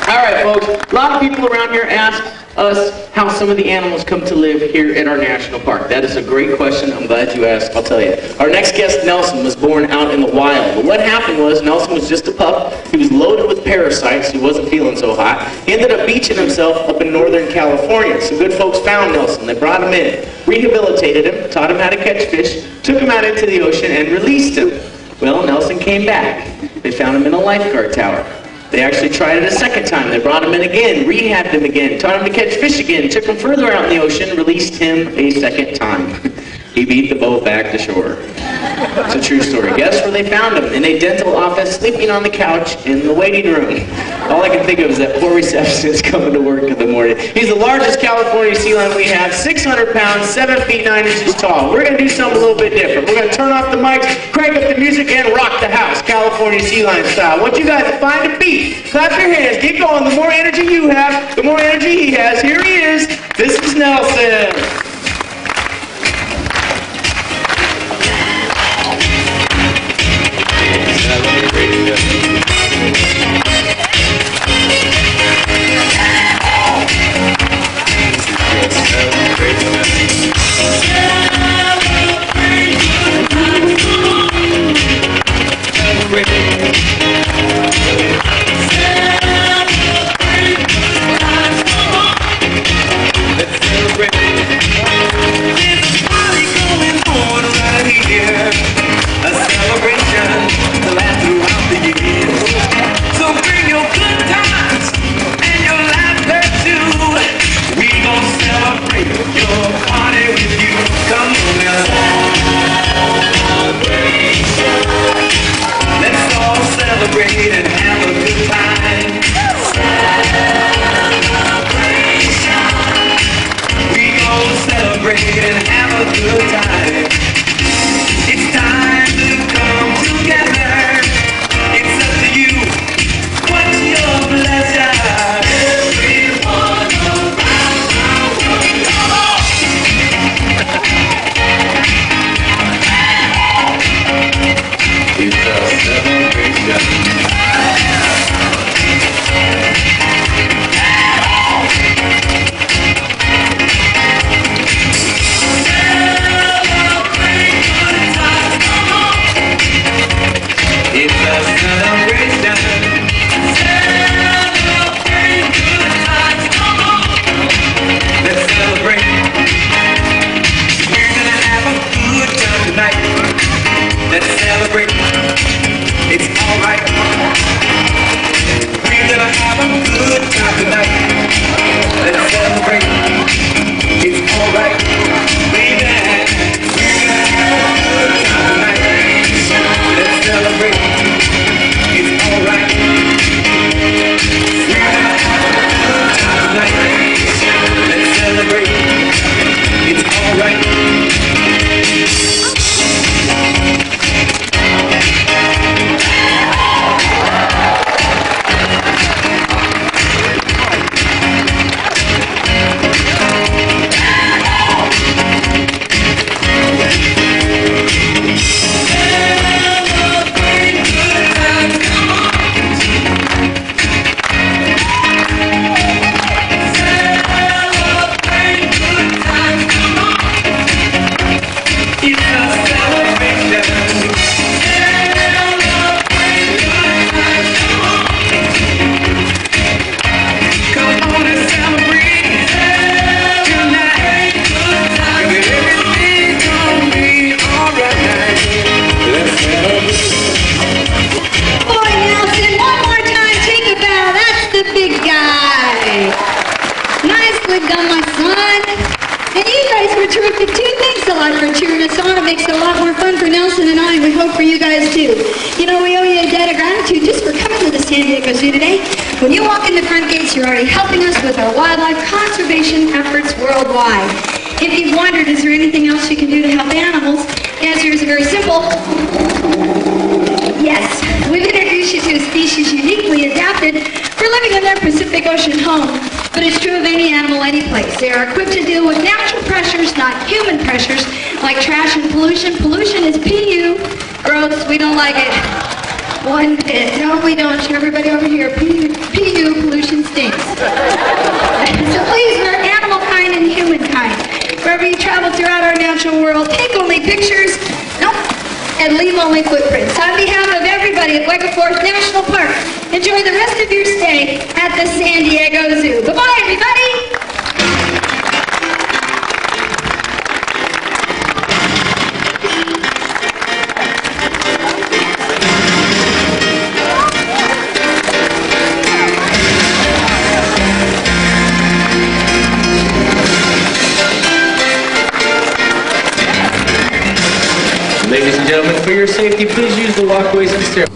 Speaker 11: All right, folks. A lot of people around here ask us how some of the animals come to live here at our national park. That is a great question. I'm glad you asked. I'll tell you. Our next guest, Nelson, was born out in the wild. But what happened was Nelson was just a pup. He was loaded with parasites. He wasn't feeling so hot. He ended up beaching himself up in Northern California. Some good folks found Nelson. They brought him in, rehabilitated him, taught him how to catch fish, took him out into the ocean, and released him. Well, Nelson came back. They found him in a lifeguard tower. They actually tried it a second time. They brought him in again, rehabbed him again, taught him to catch fish again, took him further out in the ocean, released him a second time. He beat the boat back to shore. It's a true story. Guess where they found him? In a dental office, sleeping on the couch in the waiting room. All I can think of is that poor receptionist coming to work in the morning. He's the largest California sea lion we have, 600 pounds, 7 feet 9 inches tall. We're going to do something a little bit different. We're going to turn off the mics, crank up the music, and rock the house, California sea lion style. I want you guys to find a beat. Clap your hands. Get going. The more energy you have, the more energy he has. Here he is. This is Nelson.
Speaker 10: makes it a lot more fun for Nelson and I, and we hope for you guys too. You know, we owe you a debt of gratitude just for coming to the San Diego Zoo today. When you walk in the front gates, you're already helping us with our wildlife conservation efforts worldwide. If you've wondered, is there anything else you can do to help animals? The answer is very simple. Yes, we've introduced you to a species uniquely adapted for living in their Pacific Ocean home. But it's true of any animal, any place. They are equipped to deal with natural pressures, not human pressures, like trash and pollution. Pollution is PU. Gross, we don't like it. One bit. No, we don't. Everybody over here, PU, pollution stinks. So please, we're animal kind and human kind. Wherever you travel throughout our natural world, take only pictures. Nope. And leave only footprints. On behalf of everybody at Wake Forest National Park, enjoy the rest of your stay at the San Diego Zoo. Bye-bye, everybody!
Speaker 11: Ladies and gentlemen, for your safety, please use the walkways and stairs.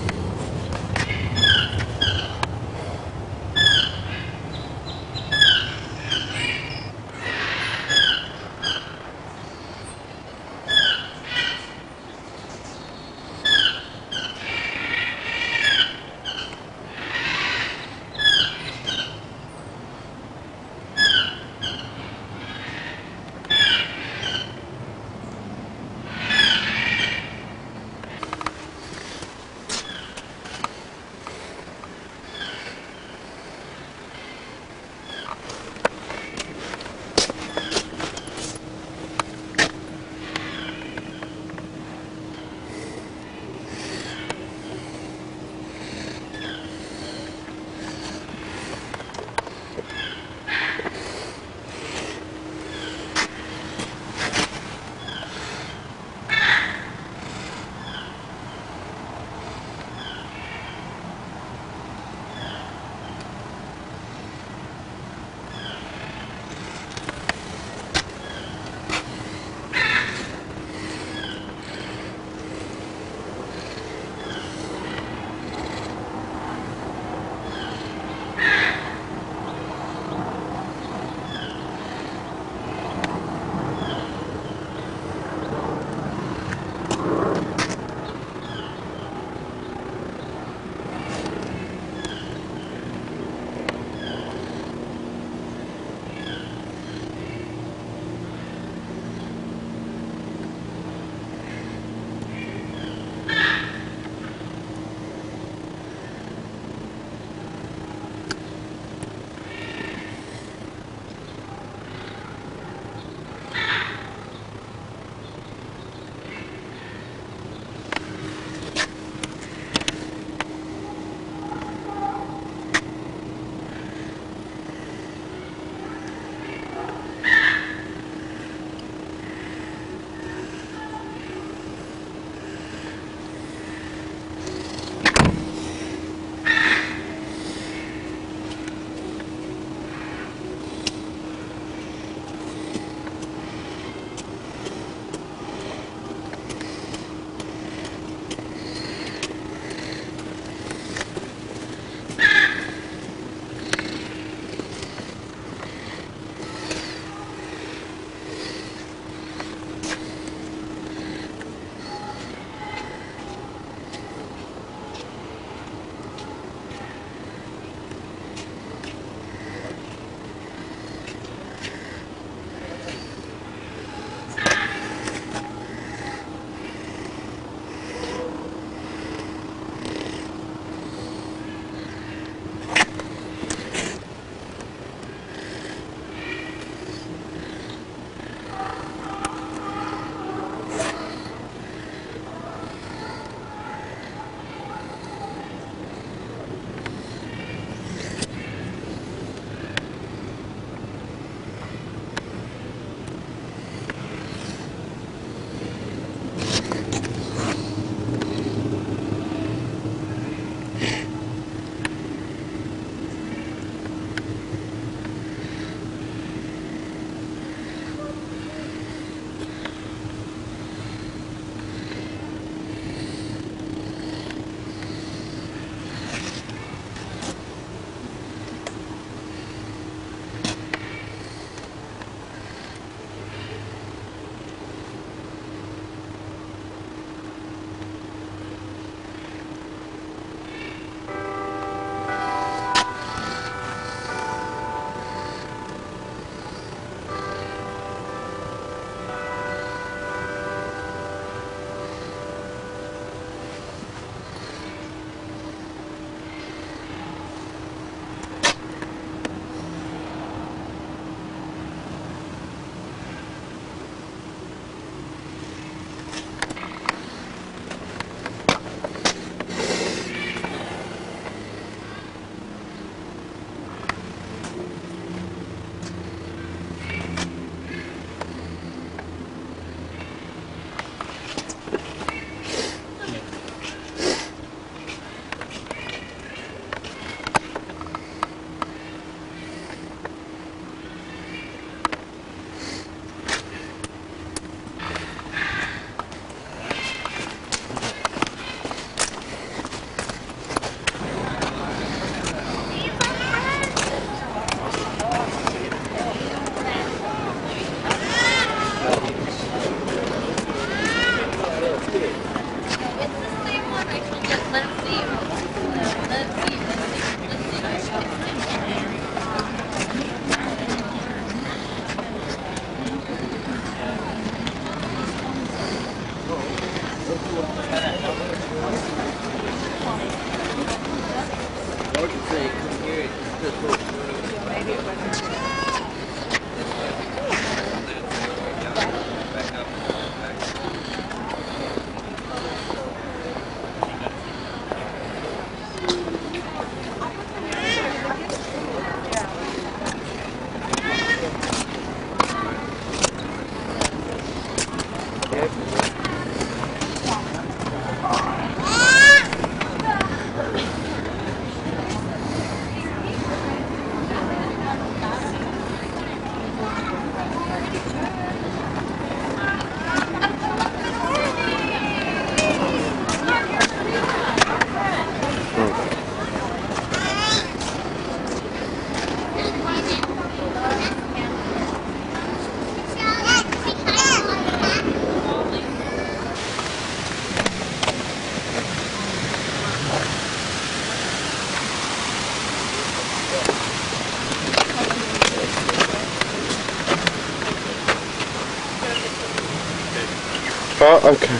Speaker 12: Oh, okay.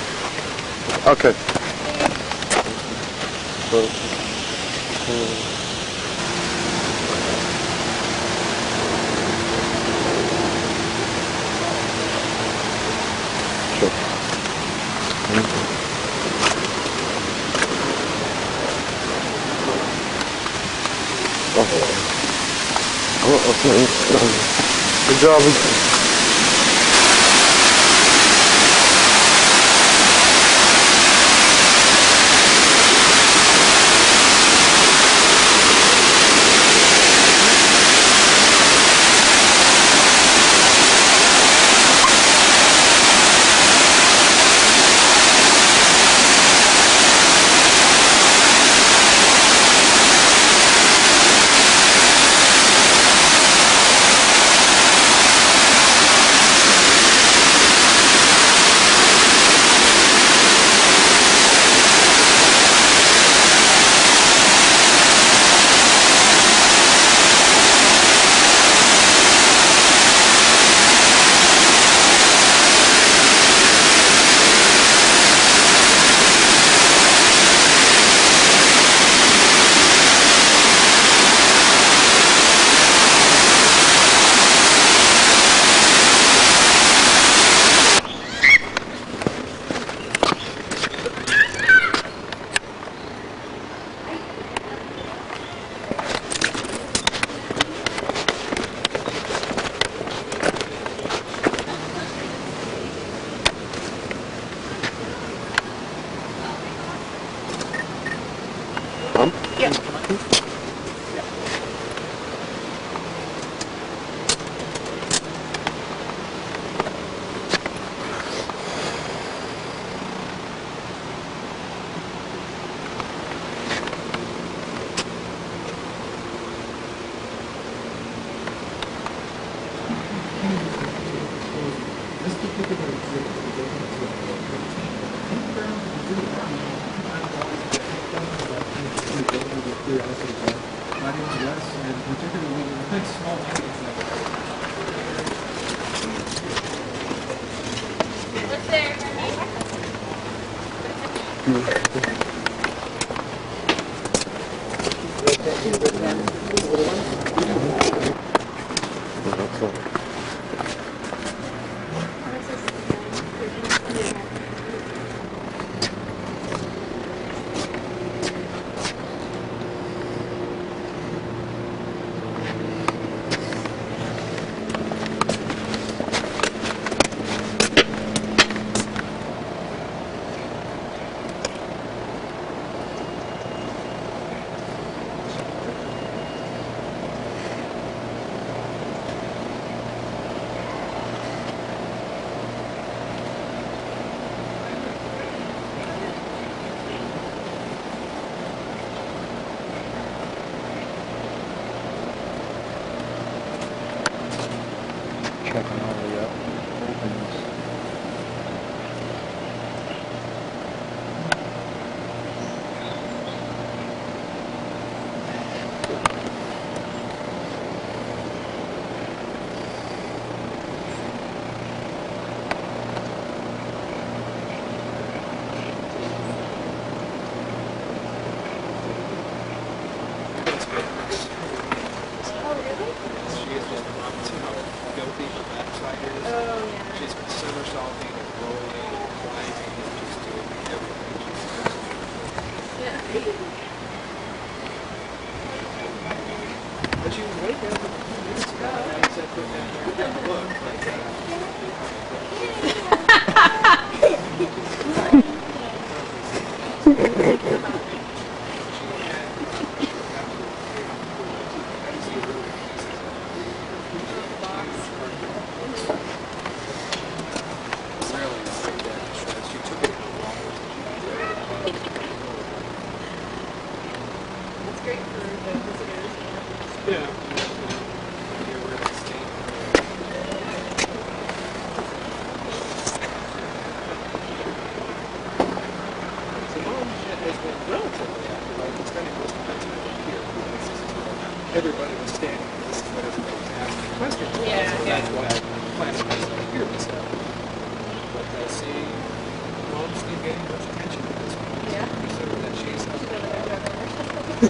Speaker 12: Okay. Good job.
Speaker 6: What's there?
Speaker 1: Everybody was standing. This is what everybody was asking questions.
Speaker 6: Yeah.
Speaker 1: So that's why class was here and stuff. But see,
Speaker 12: She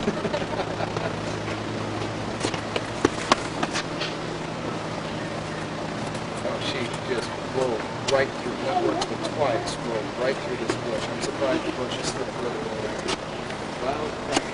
Speaker 12: just rolled right through, not once but twice, rolled right through this bush. I'm surprised the bush is still really there. Wild crackers.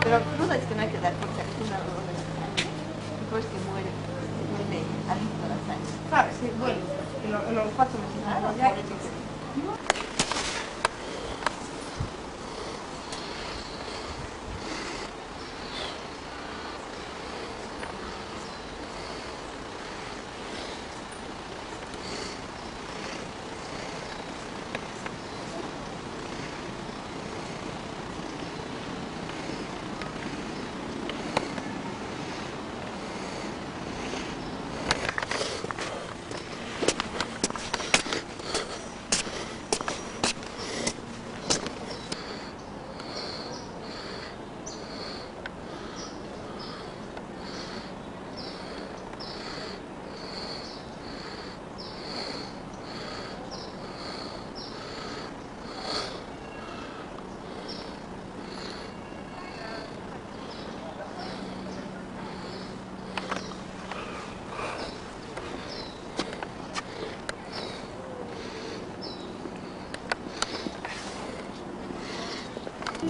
Speaker 4: Pero cruda es que no hay que dar por si alguna después que muere adicto a la sangre. ¿Sabes? Sí, bueno, en los 4 meses.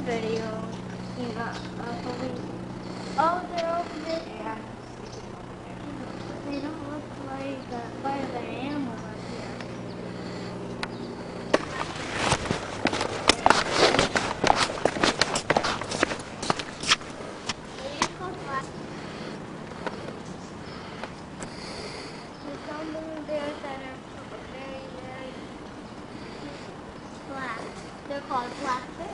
Speaker 6: Video, oh, they're over there. Yeah. They don't look like the animals up here. There's some little bears that are very, very black. They're called black bears.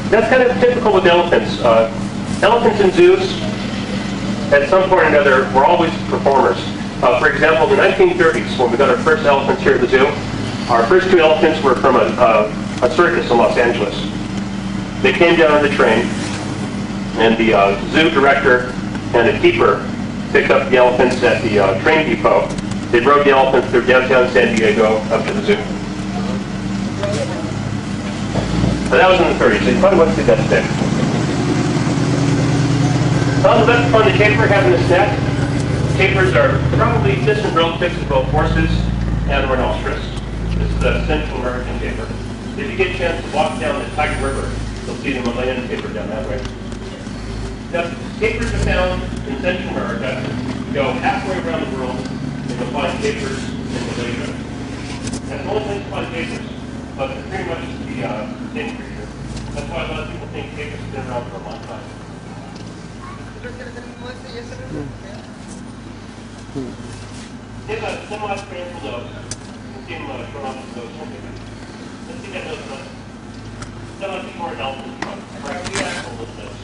Speaker 13: That's kind of typical with elephants. Elephants in zoos, at some point or another, were always performers. For example, in the 1930s, when we got our first elephants here at the zoo, our first 2 elephants were from a circus in Los Angeles. They came down on the train, and the zoo director and the keeper picked up the elephants at the train depot. They rode the elephants through downtown San Diego up to the zoo. But that was in the 30s. They probably went through that today. On the left front of the tapir having a snack. Tapirs are probably distant relatives of both horses and rhinoceros. This is the Central American tapir. If you get a chance to walk down the Tiger River, you'll see them on land tapir down that way. Now, tapirs are found in Central America. You go halfway around the world, and you'll find tapirs in Malaysia. That's the only place to find tapirs, but they're pretty much the same creature. That's why a lot of people think tapirs have been around for a long time. They have a semi-transparent nose. You can see them showing off the nose. Let's see that nose front. That might be more an elephant front. Right, we have a little nose.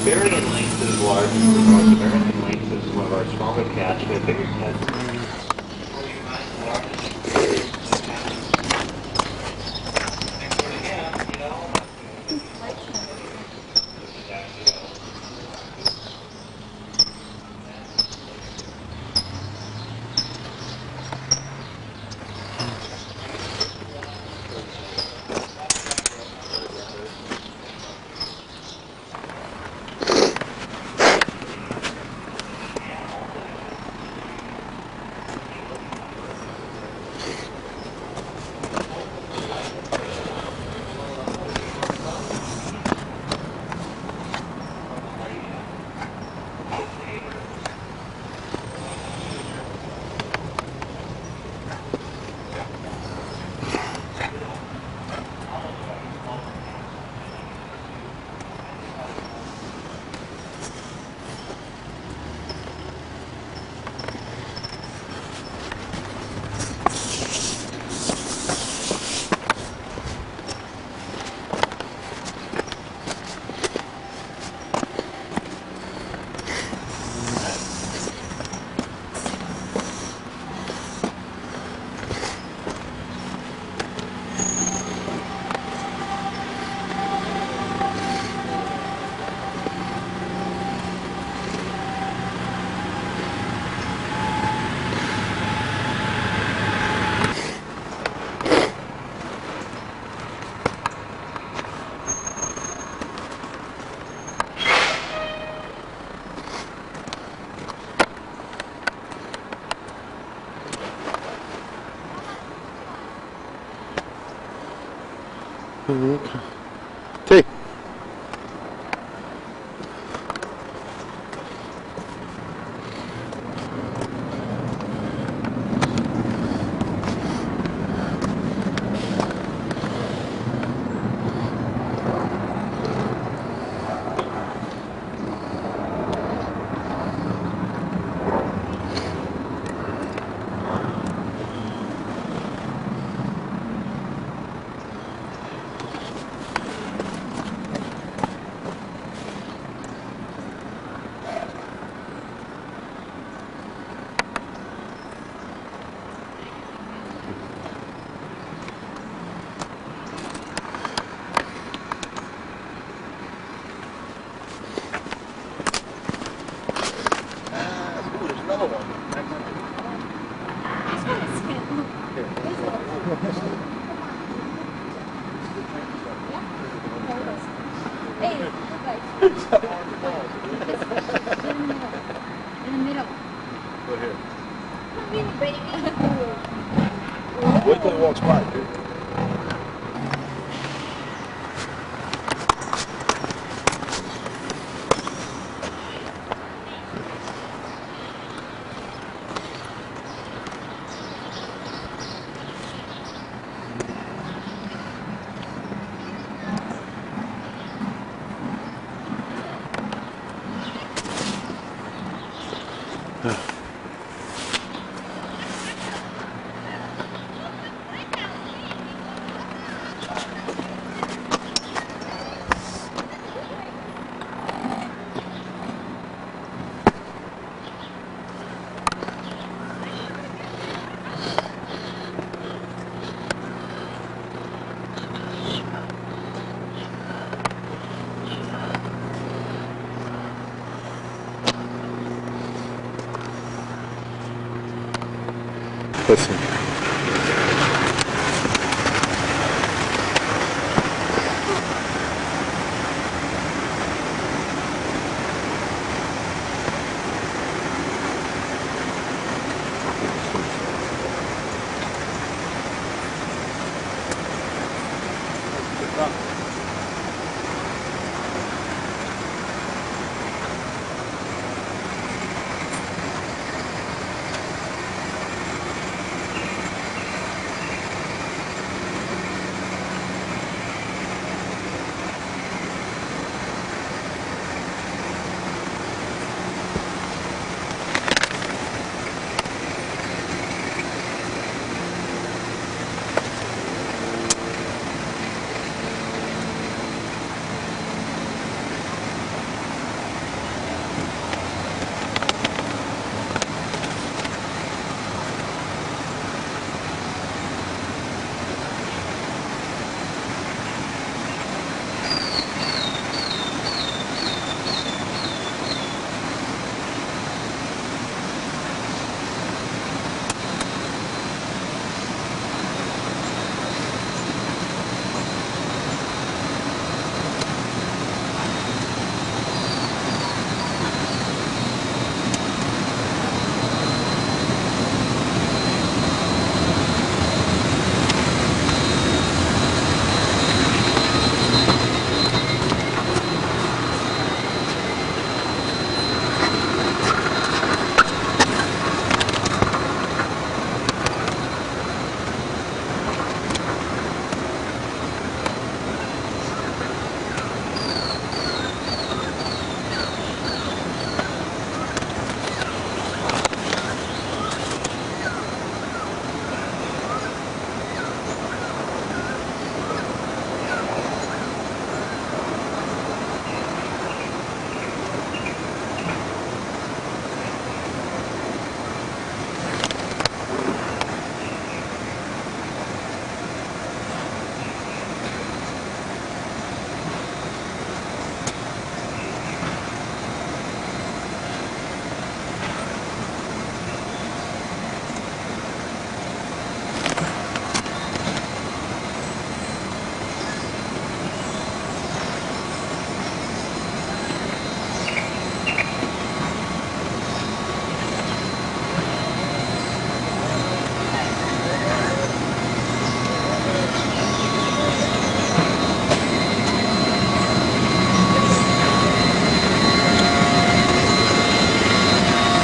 Speaker 9: Very in length is large. The North American length is one of our smaller cats, but bigger cats.
Speaker 14: Take.
Speaker 12: yellow one.
Speaker 6: In the middle.
Speaker 12: Go here.
Speaker 6: Come in, baby.
Speaker 12: Wait till he walks by, dude. Listen.